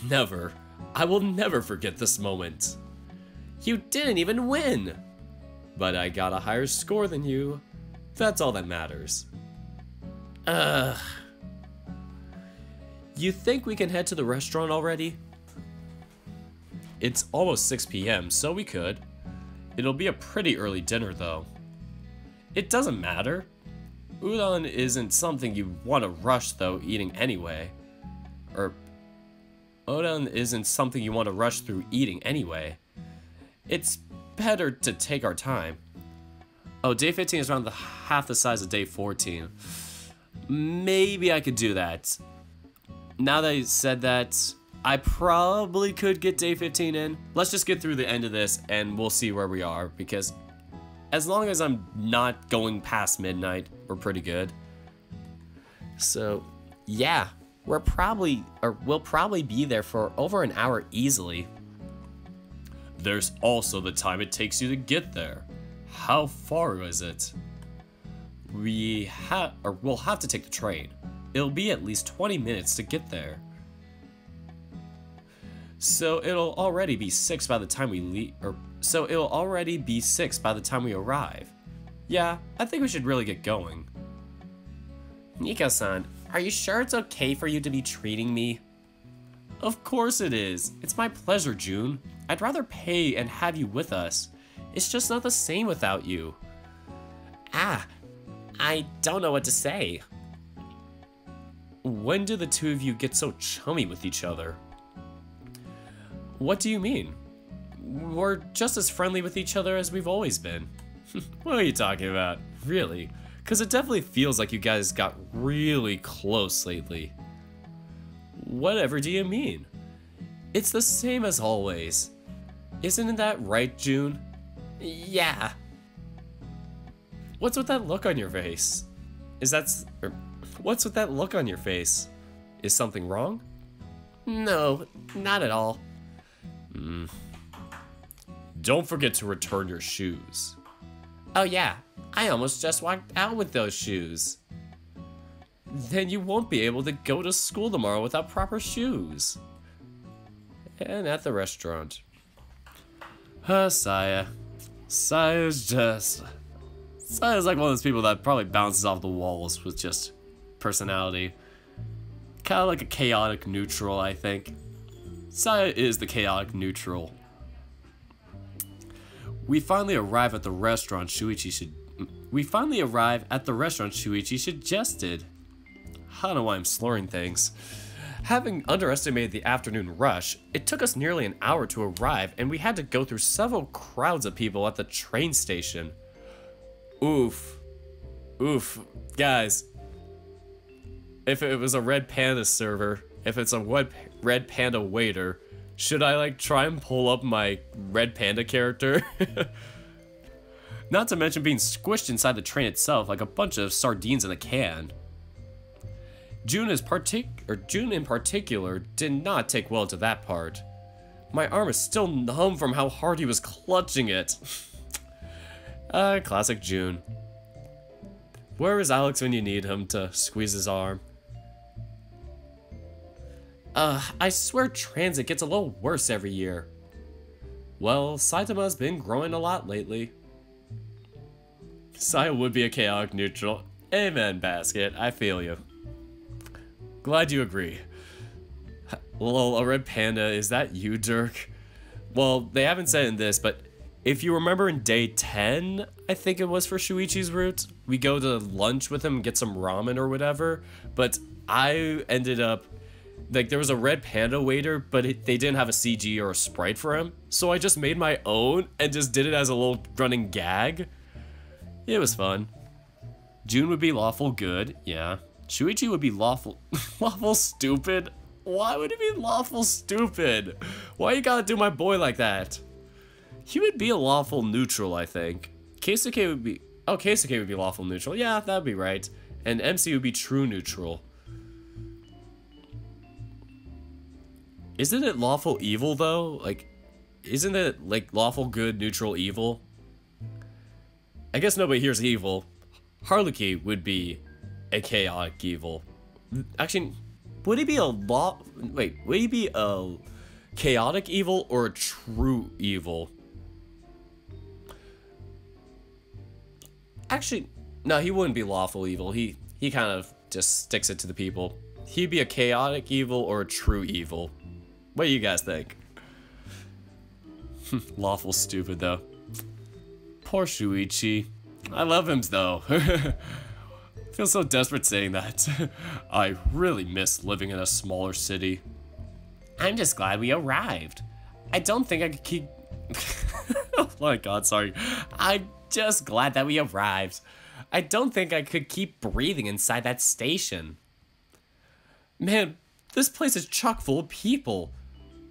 Never. I will never forget this moment. You didn't even win. But I got a higher score than you. That's all that matters. Ugh. You think we can head to the restaurant already? It's almost 6 p.m., so we could. It'll be a pretty early dinner, though. It doesn't matter. Udon isn't something you want to rush, though, eating anyway. Udon isn't something you want to rush through eating anyway. It's better to take our time. Oh, day 15 is around half the size of day 14. Maybe I could do that. Now that you said that, I probably could get day 15 in. Let's just get through the end of this and we'll see where we are, because as long as I'm not going past midnight, we're pretty good. So, yeah, we'll probably be there for over an hour easily. There's also the time it takes you to get there. How far is it? We'll have to take the train. It'll be at least 20 minutes to get there. So it'll already be 6 by the time we leave, so it'll already be 6 by the time we arrive. Yeah, I think we should really get going. Nico-san, are you sure it's okay for you to be treating me? Of course it is. It's my pleasure, June. I'd rather pay and have you with us. It's just not the same without you. Ah, I don't know what to say. When do the two of you get so chummy with each other? What do you mean? We're just as friendly with each other as we've always been. What are you talking about? Really? Because it definitely feels like you guys got really close lately. Whatever do you mean? It's the same as always. Isn't that right, June? Yeah. What's with that look on your face? What's with that look on your face? Is something wrong? No, not at all. Don't forget to return your shoes. Oh yeah, I almost just walked out with those shoes. then you won't be able to go to school tomorrow without proper shoes. And at the restaurant. Saya. Saya's like one of those people that probably bounces off the walls with just personality. Kind of like a chaotic neutral, I think. Saya is the chaotic neutral. We finally arrive at the restaurant Shuichi suggested. I don't know why I'm slurring things. Having underestimated the afternoon rush, it took us nearly an hour to arrive, and we had to go through several crowds of people at the train station. Oof. Oof. Guys, if it was a Red Panda server, if it's a Red Panda waiter, should I like try and pull up my Red Panda character? Not to mention being squished inside the train itself like a bunch of sardines in a can. June in particular did not take well to that part. My arm is still numb from how hard he was clutching it. Classic June. Where is Alex when you need him to squeeze his arm? I swear transit gets a little worse every year. Well, Saitama's been growing a lot lately. Saya would be a chaotic neutral. Amen, Basket. I feel you. Glad you agree. Lol, a Red Panda, is that you, Dirk? Well, they haven't said in this, but if you remember in day 10, I think it was for Shuichi's route, we go to lunch with him and get some ramen or whatever, but I ended up, like, there was a Red Panda waiter, but they didn't have a CG or a sprite for him, so I just made my own and just did it as a little running gag. It was fun. June would be lawful good, yeah. Shuichi would be lawful stupid? Why would he be lawful stupid? Why you gotta do my boy like that? He would be a lawful neutral, I think. Keisuke would be... Oh, Keisuke would be lawful neutral. Yeah, that'd be right. And MC would be true neutral. Isn't it lawful evil, though? Like, isn't it, like, lawful good, neutral evil? I guess nobody here's evil. Haruki would be a chaotic evil. Actually, would he be a would he be a chaotic evil or a true evil? Actually, no, he wouldn't be lawful evil. He kind of just sticks it to the people. He'd be a chaotic evil or a true evil. What do you guys think? Lawful stupid, though. Poor Shuichi. I love him, though. I feel so desperate saying that. I really miss living in a smaller city. I'm just glad we arrived. I don't think I could keep... Oh my god, sorry. I'm just glad that we arrived. I don't think I could keep breathing inside that station. Man, this place is chock full of people.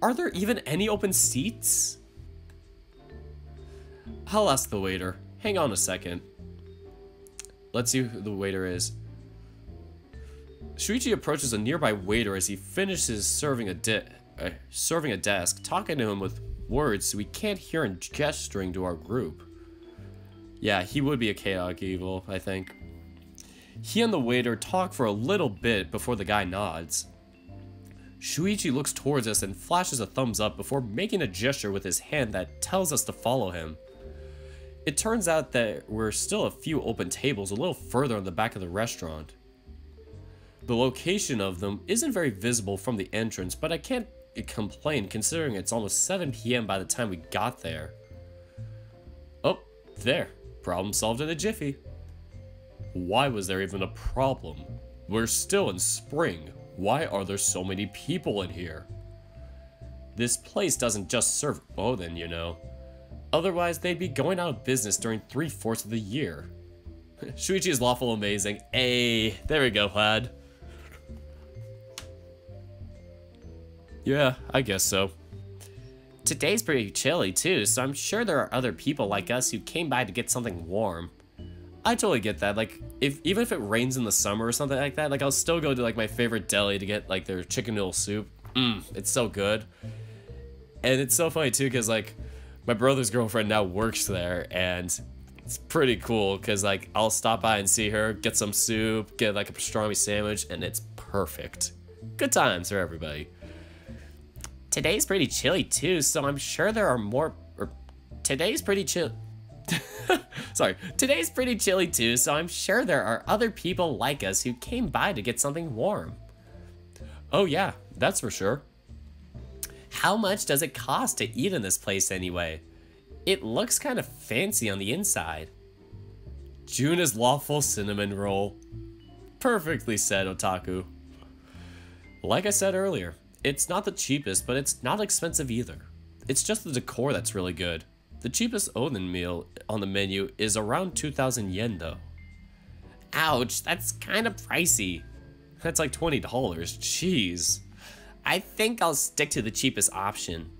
Are there even any open seats? I'll ask the waiter. Hang on a second. Let's see who the waiter is. Shuichi approaches a nearby waiter as he finishes serving a desk, talking to him with words so we can't hear him gesturing to our group. Yeah, he would be a chaotic evil, I think. He and the waiter talk for a little bit before the guy nods. Shuichi looks towards us and flashes a thumbs up before making a gesture with his hand that tells us to follow him. It turns out that we're still a few open tables a little further in the back of the restaurant. The location of them isn't very visible from the entrance, but I can't complain considering it's almost 7 PM by the time we got there. Oh, there. Problem solved in a jiffy. Why was there even a problem? We're still in spring. Why are there so many people in here? This place doesn't just serve Oden, you know. Otherwise, they'd be going out of business during 3/4 of the year. Shuichi is lawful amazing. Hey, there we go, lad. Yeah, I guess so. Today's pretty chilly too, so I'm sure there are other people like us who came by to get something warm. I totally get that. Like, even if it rains in the summer or something like that, like I'll still go to like my favorite deli to get like their chicken noodle soup. It's so good. And it's so funny too, because like my brother's girlfriend now works there, and It's pretty cool because like I'll stop by and see her, get some soup, get like a pastrami sandwich, and it's perfect. Good times for everybody. Today's pretty chilly too, so I'm sure there are more. Today's pretty chill. Sorry. Today's pretty chilly too, so I'm sure there are other people like us who came by to get something warm. Oh yeah, that's for sure. How much does it cost to eat in this place anyway? It looks kind of fancy on the inside. Juna's lawful cinnamon roll. Perfectly said, Otaku. Like I said earlier, it's not the cheapest, but it's not expensive either. It's just the decor that's really good. The cheapest Oden meal on the menu is around 2,000 yen though. Ouch, that's kind of pricey. That's like $20, jeez. I think I'll stick to the cheapest option.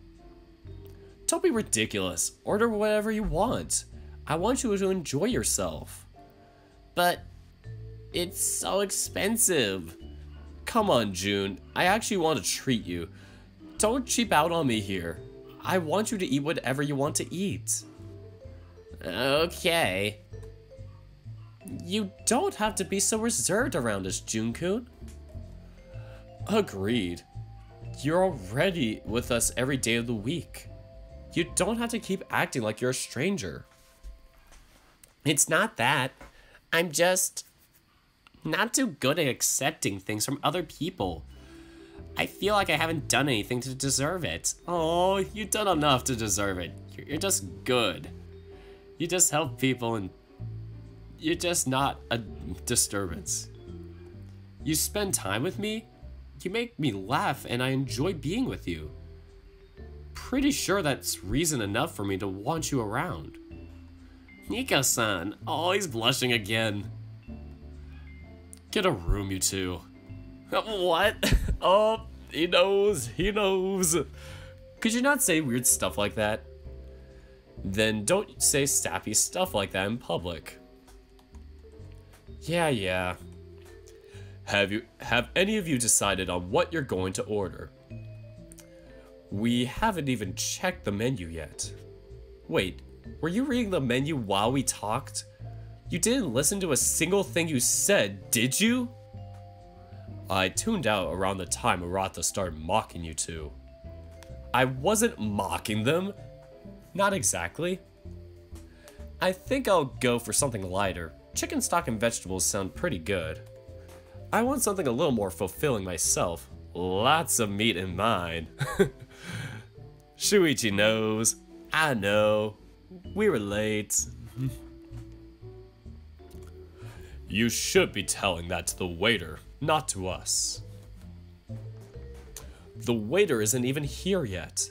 Don't be ridiculous. Order whatever you want. I want you to enjoy yourself. But it's so expensive. Come on, June. I actually want to treat you. Don't cheap out on me here. I want you to eat whatever you want to eat. Okay. You don't have to be so reserved around us, Jun-kun. Agreed. You're already with us every day of the week. You don't have to keep acting like you're a stranger. It's not that. I'm just not too good at accepting things from other people. I feel like I haven't done anything to deserve it. Oh, you've done enough to deserve it. You're just good. You just help people and you're just not a disturbance. You spend time with me, you make me laugh, and I enjoy being with you. Pretty sure that's reason enough for me to want you around. Nico-san, oh, he's blushing again. Get a room, you two. What? Oh, he knows, he knows. Could you not say weird stuff like that? Then don't say sappy stuff like that in public. Yeah. Have any of you decided on what you're going to order? We haven't even checked the menu yet. Wait, were you reading the menu while we talked? You didn't listen to a single thing you said, did you? I tuned out around the time Arata started mocking you two. I wasn't mocking them. Not exactly. I think I'll go for something lighter. Chicken stock and vegetables sound pretty good. I want something a little more fulfilling myself. Lots of meat in mine. Shuichi knows. I know. We were late. You should be telling that to the waiter, not to us. The waiter isn't even here yet.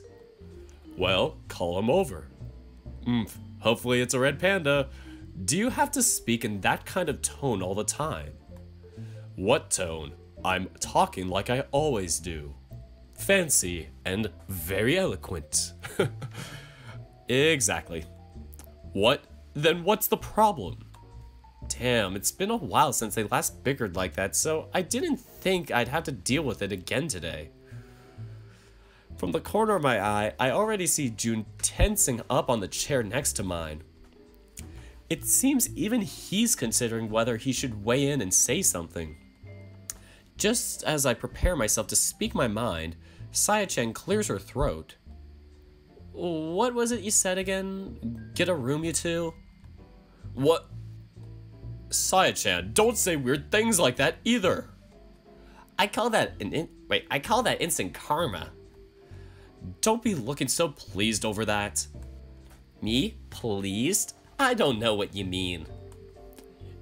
Well, call him over. Hopefully it's a red panda. Do you have to speak in that kind of tone all the time? What tone? I'm talking like I always do. Fancy and very eloquent. Exactly. What? Then what's the problem? Damn, it's been a while since they last bickered like that, so I didn't think I'd have to deal with it again today. From the corner of my eye, I already see Jun tensing up on the chair next to mine. It seems even he's considering whether he should weigh in and say something. Just as I prepare myself to speak my mind, Saya-chan clears her throat. What was it you said again? Get a room, you two? What? Saya-chan, don't say weird things like that either. I call that instant karma. Don't be looking so pleased over that. Me? Pleased? I don't know what you mean.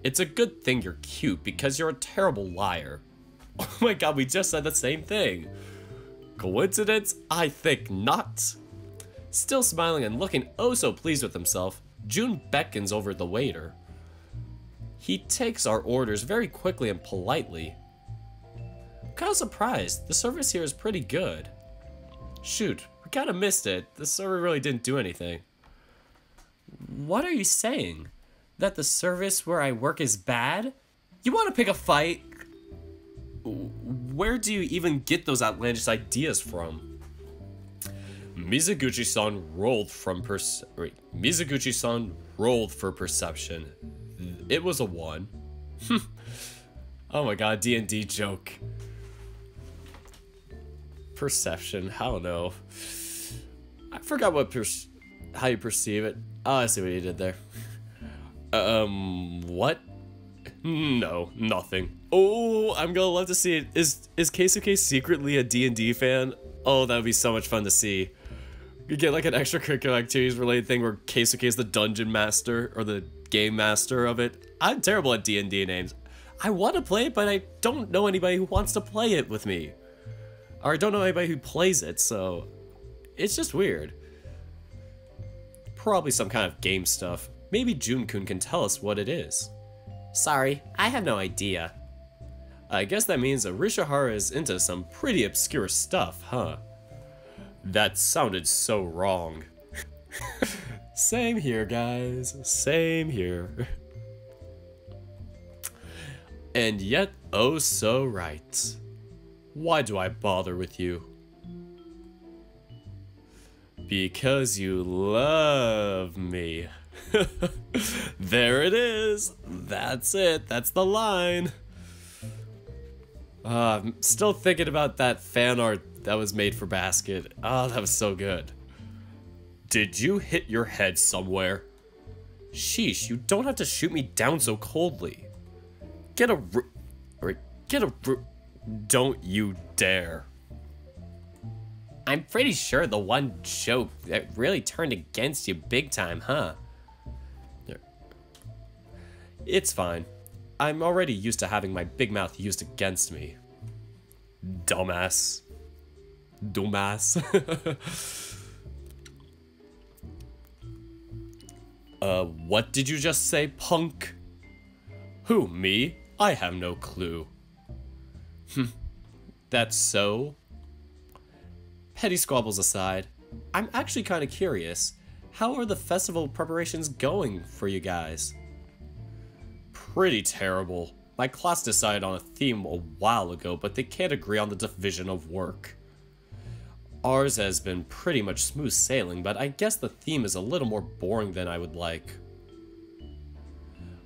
It's a good thing you're cute because you're a terrible liar. Oh my god, we just said the same thing. Coincidence? I think not. Still smiling and looking oh so pleased with himself, Jun beckons over the waiter. He takes our orders very quickly and politely. Kind of surprised, the service here is pretty good. Shoot, we kinda missed it. The server really didn't do anything. What are you saying? That the service where I work is bad? You wanna pick a fight? Where do you even get those outlandish ideas from? Mizuguchi-san rolled for perception. It was a 1. Oh my god, D&D joke. Perception, I don't know. I forgot how you perceive it. Oh, I see what you did there. What? No, nothing. Oh, I'm gonna love to see it. Is Keisuke secretly a D&D fan? Oh, that would be so much fun to see. You get like an extracurricular activities related thing where Keisuke is the dungeon master or the game master of it. I'm terrible at D&D names. I want to play it, but I don't know anybody who wants to play it with me. Or I don't know anybody who plays it, so it's just weird. Probably some kind of game stuff. Maybe Jun-kun can tell us what it is. Sorry, I have no idea. I guess that means Arishihara is into some pretty obscure stuff, huh? That sounded so wrong. Same here, guys. Same here. And yet, oh so right. Why do I bother with you? Because you love me. There it is. That's it. That's the line. I'm still thinking about that fan art that was made for Basket. Oh, that was so good. Did you hit your head somewhere? Sheesh, you don't have to shoot me down so coldly. Don't you dare. I'm pretty sure the one joke that really turned against you big time, huh? It's fine. I'm already used to having my big mouth used against me. Dumbass. Dumbass. What did you just say, punk? Who, me? I have no clue. That's so? Petty squabbles aside, I'm actually kind of curious. How are the festival preparations going for you guys? Pretty terrible. My class decided on a theme a while ago, but they can't agree on the division of work. Ours has been pretty much smooth sailing, but I guess the theme is a little more boring than I would like.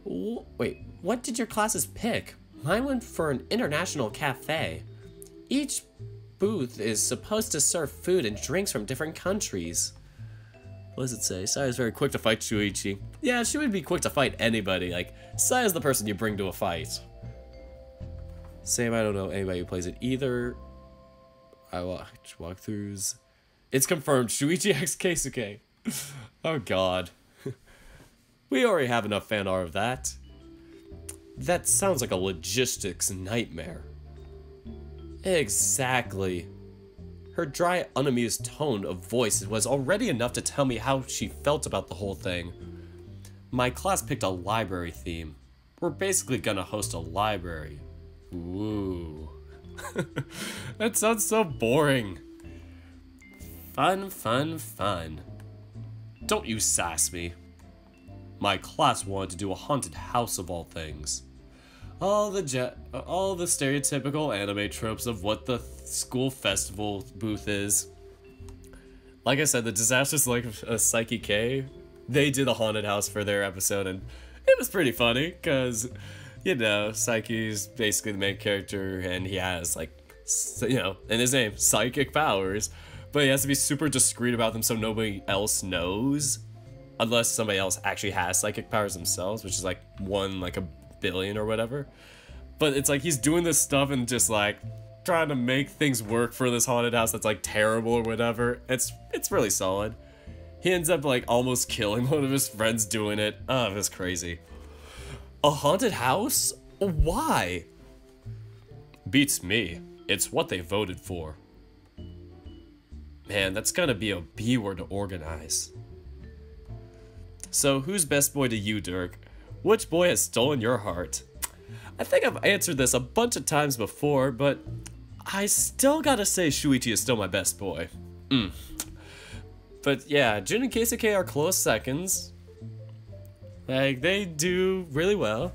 Wait, what did your classes pick? Mine went for an international cafe. Each booth is supposed to serve food and drinks from different countries. What does it say? Saya's very quick to fight Shuichi. Yeah, she would be quick to fight anybody. Like, Saya's the person you bring to a fight. Same, I don't know anybody who plays it either. I watch walkthroughs. It's confirmed, Shuichi x Keisuke. Oh god. We already have enough fan art of that. That sounds like a logistics nightmare. Exactly. Her dry, unamused tone of voice was already enough to tell me how she felt about the whole thing. My class picked a library theme. We're basically gonna host a library. Ooh. That sounds so boring. Fun, fun, fun. Don't you sass me. My class wanted to do a haunted house of all things. All the stereotypical anime tropes of what the school festival booth is. Like I said, the Disasters Like a Psyche K, they did a haunted house for their episode, and it was pretty funny, because, you know, Psyche's basically the main character, and he has, like, you know, in his name, psychic powers, but he has to be super discreet about them so nobody else knows, unless somebody else actually has psychic powers themselves, which is, like, 1 like a billion or whatever. But it's like he's doing this stuff and just like trying to make things work for this haunted house that's like terrible or whatever. It's really solid. He ends up like almost killing one of his friends doing it. Oh, it was crazy. A haunted house? Why? Beats me. It's what they voted for. Man, that's gonna be a B word to organize. So who's best boy to you, Dirk? Which boy has stolen your heart? I think I've answered this a bunch of times before, but I still gotta say Shuichi is still my best boy. But yeah, Jun and Keisuke are close seconds. Like, they do really well.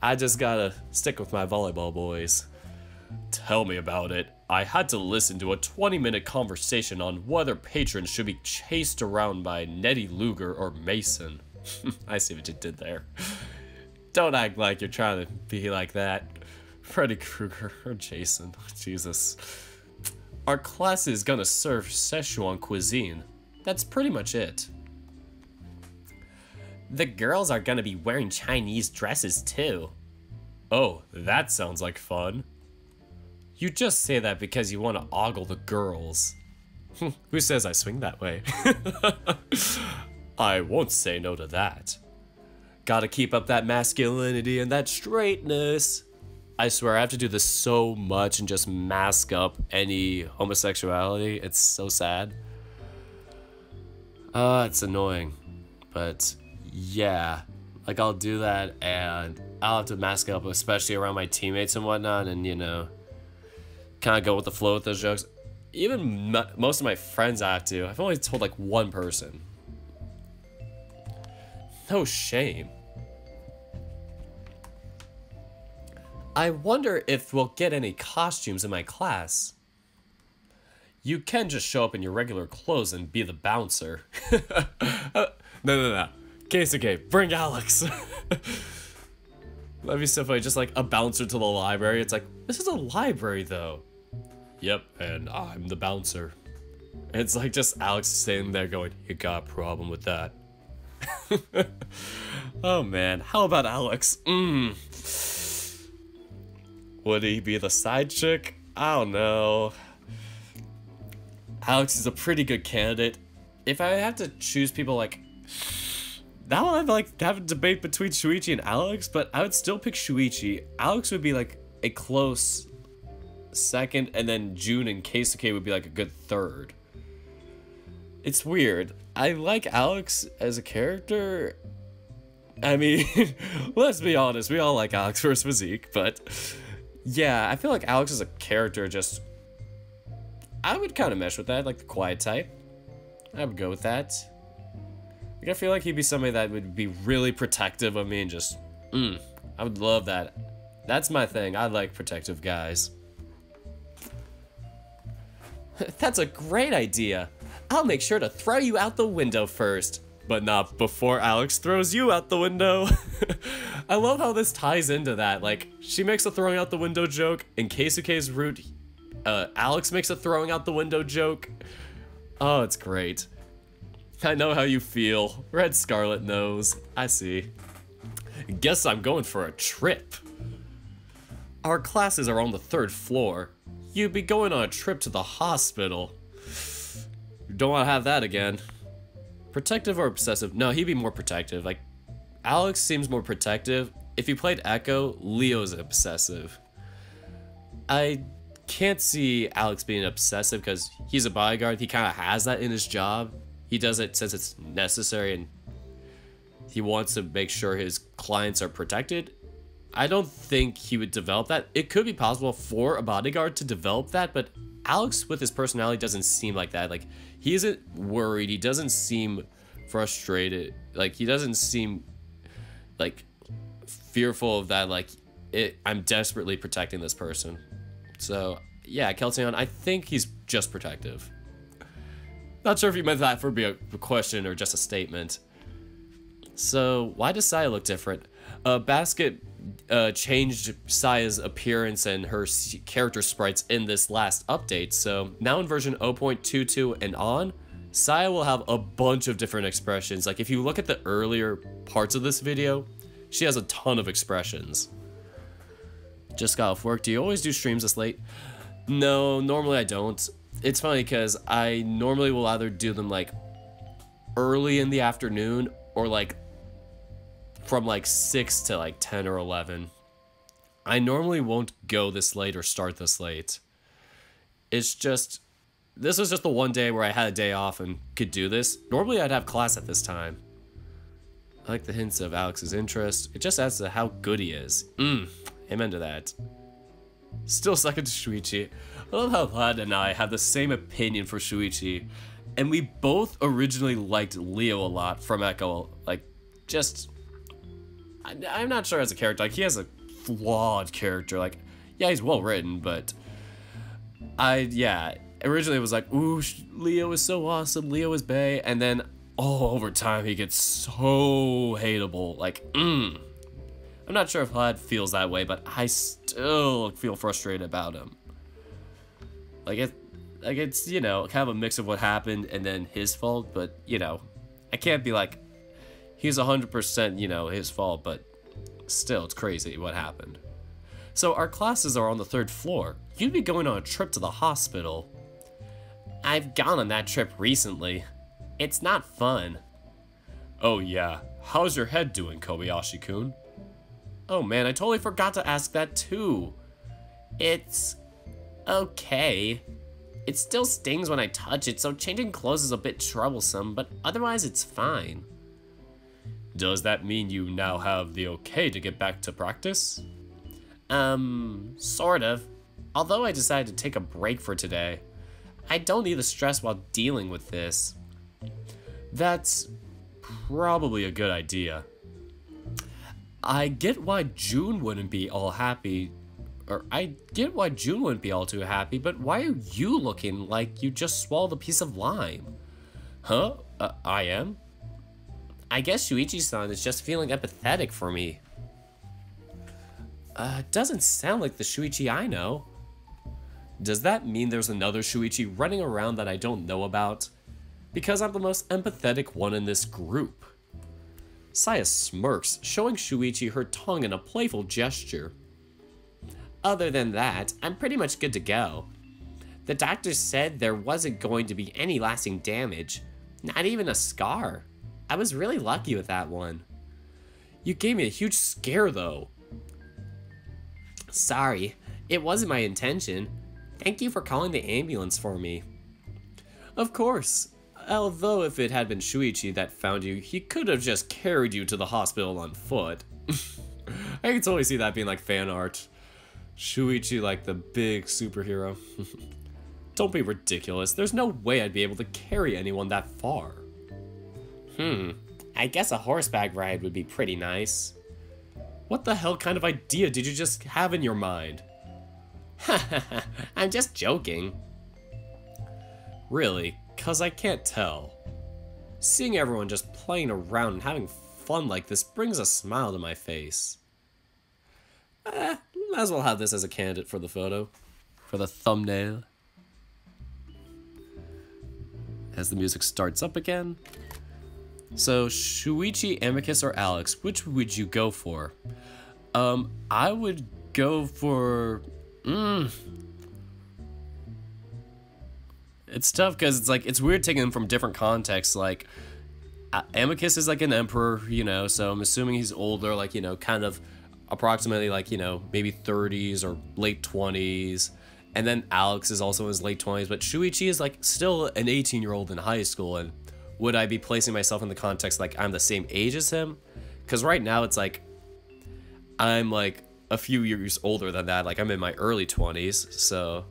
I just gotta stick with my volleyball boys. Tell me about it. I had to listen to a 20-minute conversation on whether patrons should be chased around by Nettie Luger or Mason. I see what you did there. Don't act like you're trying to be like that. Freddy Krueger or Jason. Jesus. Our class is gonna serve Szechuan cuisine. That's pretty much it. The girls are gonna be wearing Chinese dresses too. Oh, that sounds like fun. You just say that because you want to ogle the girls. Who says I swing that way? I won't say no to that. Gotta keep up that masculinity and that straightness. I swear I have to do this so much and just mask up any homosexuality. It's so sad. It's annoying. But yeah, like I'll do that and I'll have to mask up, especially around my teammates and whatnot, and you know, kind of go with the flow with those jokes. Even most of my friends I have to. I've only told like one person. No shame. I wonder if we'll get any costumes in my class. You can just show up in your regular clothes and be the bouncer. No. Keisuke, bring Alex. That'd be so funny, just like a bouncer to the library. It's like, this is a library though. Yep, and I'm the bouncer. And it's like just Alex standing there going, you got a problem with that. Oh man, how about Alex? Would he be the side chick? I don't know. Alex is a pretty good candidate. If I have to choose people like... Now I'd like to have a debate between Shuichi and Alex, but I would still pick Shuichi. Alex would be like a close second, and then Jun and Keisuke would be like a good third. It's weird. I like Alex as a character. I mean, let's be honest, we all like Alex for his physique, but yeah, I feel like Alex as a character just... I would kind of mesh with that, like the quiet type. I would go with that. Like, I feel like he'd be somebody that would be really protective of me and just, I would love that. That's my thing. I like protective guys. That's a great idea. I'll make sure to throw you out the window first. But not before Alex throws you out the window. I love how this ties into that. Like, she makes a throwing out the window joke. In Keisuke's route, Alex makes a throwing out the window joke. Oh, it's great. I know how you feel. Red Scarlet knows. I see. Guess I'm going for a trip. Our classes are on the 3rd floor. You'd be going on a trip to the hospital. You don't want to have that again. Protective or obsessive? No, he'd be more protective. Like, Alex seems more protective. If you played Echo, Leo's obsessive. I can't see Alex being obsessive because he's a bodyguard. He kind of has that in his job. He does it since it's necessary and he wants to make sure his clients are protected. I don't think he would develop that. It could be possible for a bodyguard to develop that, but Alex with his personality doesn't seem like that. Like, he isn't worried. He doesn't seem frustrated. Like, he doesn't seem like fearful of that. Like, I'm desperately protecting this person. So yeah, Kelsion, I think he's just protective. Not sure if you meant that for be a question or just a statement. So why does Saya look different? Basket changed Saya's appearance and her character sprites in this last update. So now in version 0.22 and on, Saya will have a bunch of different expressions. Like if you look at the earlier parts of this video, she has a ton of expressions. Just got off work. Do you always do streams this late? No, normally I don't. It's funny because I normally will either do them like early in the afternoon or like from like 6 to like 10 or 11. I normally won't go this late or start this late. It's just, this was just the one day where I had a day off and could do this. Normally I'd have class at this time. I like the hints of Alex's interest. It just adds to how good he is. Amen to that. Still second to Shuichi. I love how Vlad and I have the same opinion for Shuichi. And we both originally liked Leo a lot from Echo. Like, just... I'm not sure as a character. Like, he has a flawed character. Like, yeah, he's well written, but... yeah, originally it was like, ooh, Leo is so awesome. Leo is bae. And then over time he gets so hateable. Like, I'm not sure if Vlad feels that way, but I still feel frustrated about him. Like it's, you know, kind of a mix of what happened and then his fault, but, you know, I can't be like, he's 100%, you know, his fault, but still, it's crazy what happened. So our classes are on the 3rd floor. You'd be going on a trip to the hospital. I've gone on that trip recently. It's not fun. Oh yeah, how's your head doing, Kobayashi-kun? Oh man, I totally forgot to ask that too. It's okay. It still stings when I touch it, so changing clothes is a bit troublesome, but otherwise it's fine. Does that mean you now have the okay to get back to practice? Sort of. Although I decided to take a break for today, I don't need the stress while dealing with this. That's probably a good idea. I get why June wouldn't be all happy, or I get why June wouldn't be all too happy, but why are you looking like you just swallowed a piece of lime? Huh? I am? I guess Shuichi-san is just feeling empathetic for me. Doesn't sound like the Shuichi I know. Does that mean there's another Shuichi running around that I don't know about? Because I'm the most empathetic one in this group. Saya smirks, showing Shuichi her tongue in a playful gesture. Other than that, I'm pretty much good to go. The doctor said there wasn't going to be any lasting damage, not even a scar. I was really lucky with that one. You gave me a huge scare though. Sorry, it wasn't my intention. Thank you for calling the ambulance for me. Of course. Although if it had been Shuichi that found you, he could have just carried you to the hospital on foot. I can totally see that being like fan art. Shuichi like the big superhero. Don't be ridiculous. There's no way I'd be able to carry anyone that far. I guess a horseback ride would be pretty nice. What the hell kind of idea did you just have in your mind? I'm just joking. Really? 'Cause I can't tell. Seeing everyone just playing around and having fun like this brings a smile to my face. Might as well have this as a candidate for the photo. For the thumbnail. As the music starts up again. So, Shuichi, Amicus, or Alex, which would you go for? I would go for... It's tough because it's like, it's weird taking them from different contexts. Like, Amicus is like an emperor, you know, so I'm assuming he's older, like, you know, kind of approximately like, you know, maybe 30s or late 20s. And then Alex is also in his late 20s, but Shuichi is like still an 18-year-old in high school. And would I be placing myself in the context like I'm the same age as him? Because right now it's like, I'm like a few years older than that. Like I'm in my early 20s, so...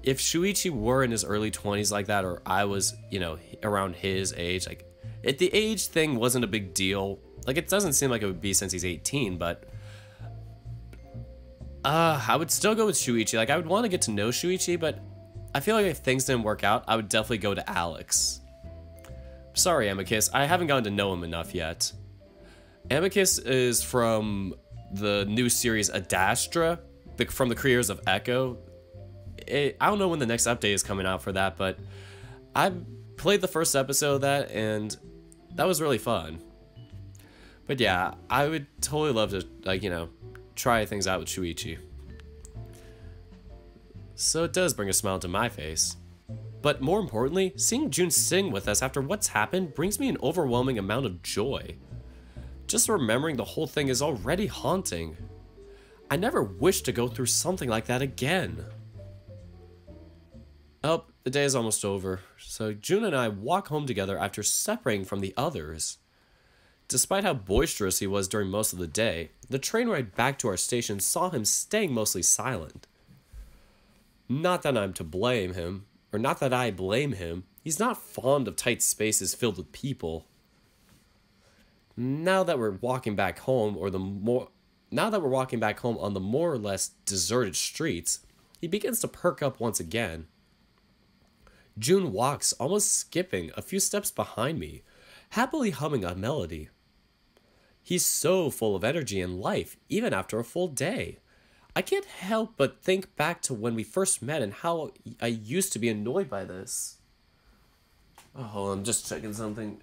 If Shuichi were in his early 20s like that, or I was, you know, around his age, like, if the age thing wasn't a big deal, like, it doesn't seem like it would be since he's 18, but, I would still go with Shuichi. Like, I would want to get to know Shuichi, but I feel like if things didn't work out, I would definitely go to Alex. Sorry, Amicus, I haven't gotten to know him enough yet. Amicus is from the new series Adastra, from the creators of Echo. I don't know when the next update is coming out for that, but I played the first episode of that, and that was really fun. But yeah, I would totally love to, like, you know, try things out with Shuichi. So it does bring a smile to my face. But more importantly, seeing June sing with us after what's happened brings me an overwhelming amount of joy. Just remembering the whole thing is already haunting. I never wish to go through something like that again. Oh, the day is almost over, so June and I walk home together after separating from the others. Despite how boisterous he was during most of the day, the train ride back to our station saw him staying mostly silent. Not that I'm to blame him, or not that I blame him, he's not fond of tight spaces filled with people. Now that we're walking back home on the more or less deserted streets, he begins to perk up once again. June walks, almost skipping, a few steps behind me, happily humming a melody. He's so full of energy and life, even after a full day. I can't help but think back to when we first met and how I used to be annoyed by this. Oh, hold on, I'm just checking something.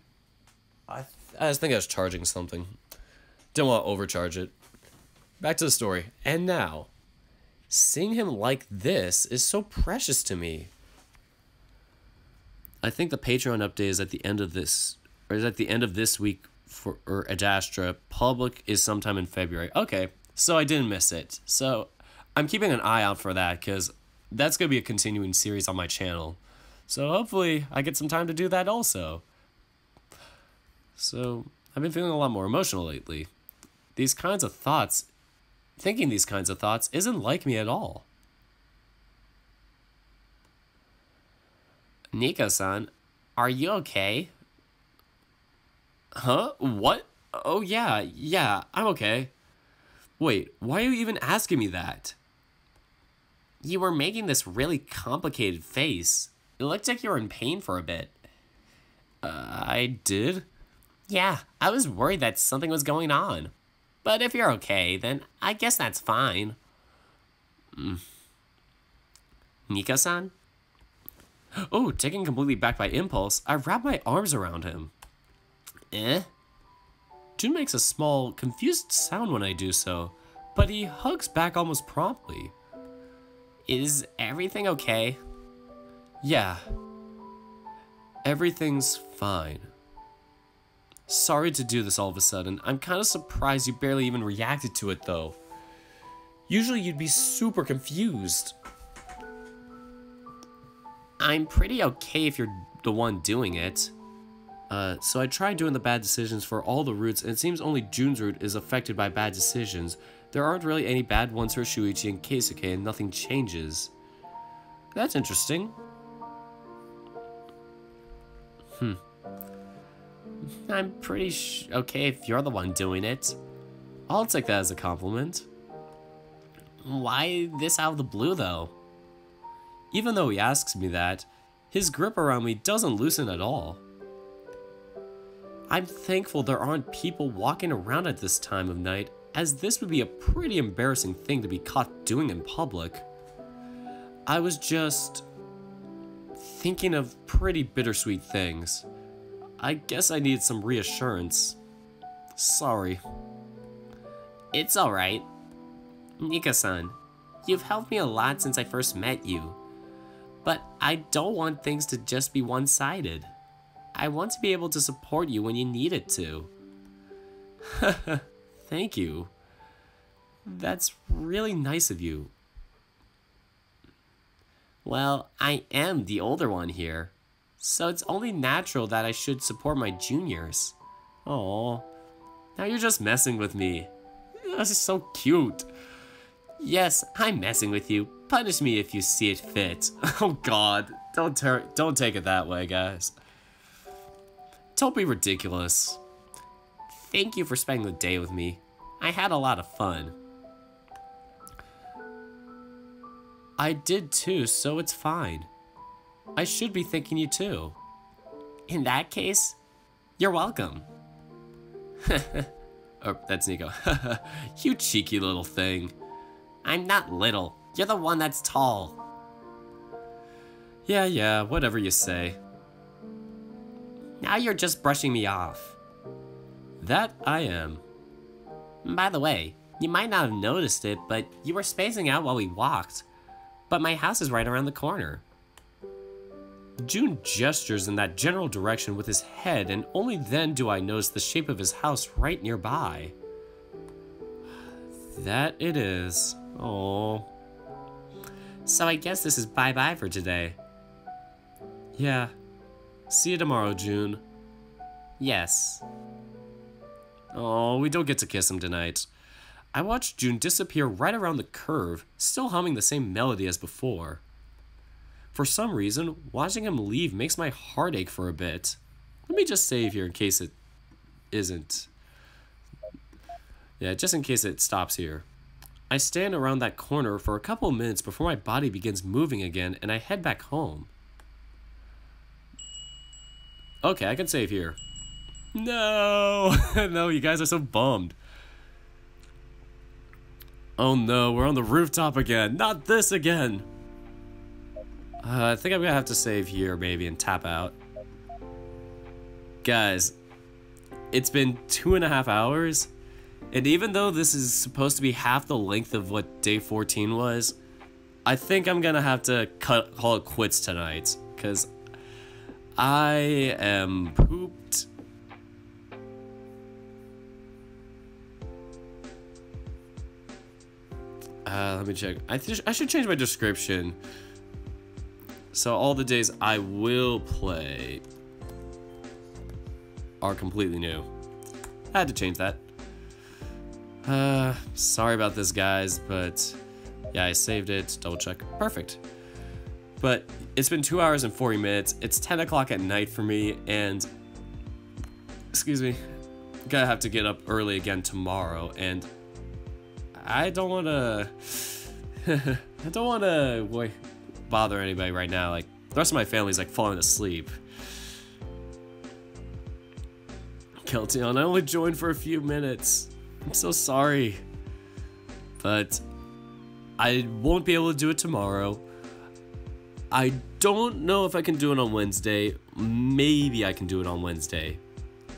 I just think I was charging something. Didn't want to overcharge it. Back to the story. And now, seeing him like this is so precious to me. I think the Patreon update is at the end of this, or is at the end of this week for Ad Astra. Public is sometime in February. Okay, so I didn't miss it. So I'm keeping an eye out for that because that's going to be a continuing series on my channel. So hopefully I get some time to do that also. So I've been feeling a lot more emotional lately. These kinds of thoughts, thinking these kinds of thoughts isn't like me at all. Nico-san, are you okay? Huh? What? Oh yeah, I'm okay. Wait, why are you even asking me that? You were making this really complicated face. It looked like you were in pain for a bit. I did? Yeah, I was worried that something was going on. But if you're okay, then I guess that's fine. Nico-san? Oh, taken completely back by impulse, I wrap my arms around him. Jun makes a small, confused sound when I do so, but he hugs back almost promptly. Is everything okay? Yeah. Everything's fine. Sorry to do this all of a sudden. I'm kind of surprised you barely even reacted to it, though. Usually you'd be super confused. I'm pretty okay if you're the one doing it. So I tried doing the bad decisions for all the routes, and it seems only Jun's route is affected by bad decisions. There aren't really any bad ones for Shuichi and Keisuke, and nothing changes. That's interesting. I'm pretty okay if you're the one doing it. I'll take that as a compliment. Why this out of the blue, though? Even though he asks me that, his grip around me doesn't loosen at all. I'm thankful there aren't people walking around at this time of night, as this would be a pretty embarrassing thing to be caught doing in public. I was just thinking of pretty bittersweet things. I guess I needed some reassurance. Sorry. It's alright. Nika-san, you've helped me a lot since I first met you. But I don't want things to just be one-sided. I want to be able to support you when you need it to. Thank you. That's really nice of you. Well, I am the older one here, so it's only natural that I should support my juniors. Aww. Now you're just messing with me. This is so cute. Yes, I'm messing with you. Punish me if you see it fit. Oh god, don't take it that way, guys. Don't be ridiculous. Thank you for spending the day with me. I had a lot of fun. I did too, so it's fine. I should be thanking you too. In that case, you're welcome. Oh, that's Nico. You cheeky little thing. I'm not little. You're the one that's tall. Yeah, whatever you say. Now you're just brushing me off. That I am. By the way, you might not have noticed it, but you were spacing out while we walked. But my house is right around the corner. Jun gestures in that general direction with his head, and only then do I notice the shape of his house right nearby. That it is. Oh. So I guess this is bye-bye for today. Yeah. See you tomorrow, Jun. Yes. Oh, we don't get to kiss him tonight. I watched Jun disappear right around the curve, still humming the same melody as before. For some reason, watching him leave makes my heart ache for a bit. Let me just save here in case it isn't. Yeah, just in case it stops here. I stand around that corner for a couple of minutes before my body begins moving again and I head back home. Okay, I can save here. No! No, you guys are so bummed. Oh no, we're on the rooftop again. Not this again. I think I'm gonna have to save here maybe and tap out. Guys, it's been 2.5 hours, and even though this is supposed to be half the length of what day 14 was, I think I'm gonna have to call it quits tonight, because I am pooped. Let me check. I should change my description. So all the days I will play are completely new. I had to change that. Sorry about this, guys, but yeah, I saved it. Double check. Perfect. But it's been 2 hours and 40 minutes. It's 10 o'clock at night for me, and excuse me, gonna have to get up early again tomorrow, and I don't want to. I don't want to bother anybody right now. Like, the rest of my family's like falling asleep. Keltion, I only joined for a few minutes. I'm so sorry. But I won't be able to do it tomorrow. I don't know if I can do it on Wednesday. Maybe I can do it on Wednesday.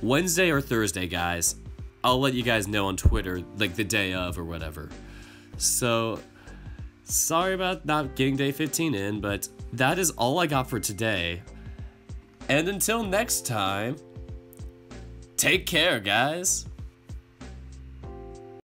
Wednesday or Thursday, guys. I'll let you guys know on Twitter, like the day of or whatever. So, sorry about not getting day 15 in, but that is all I got for today. And until next time, take care, guys.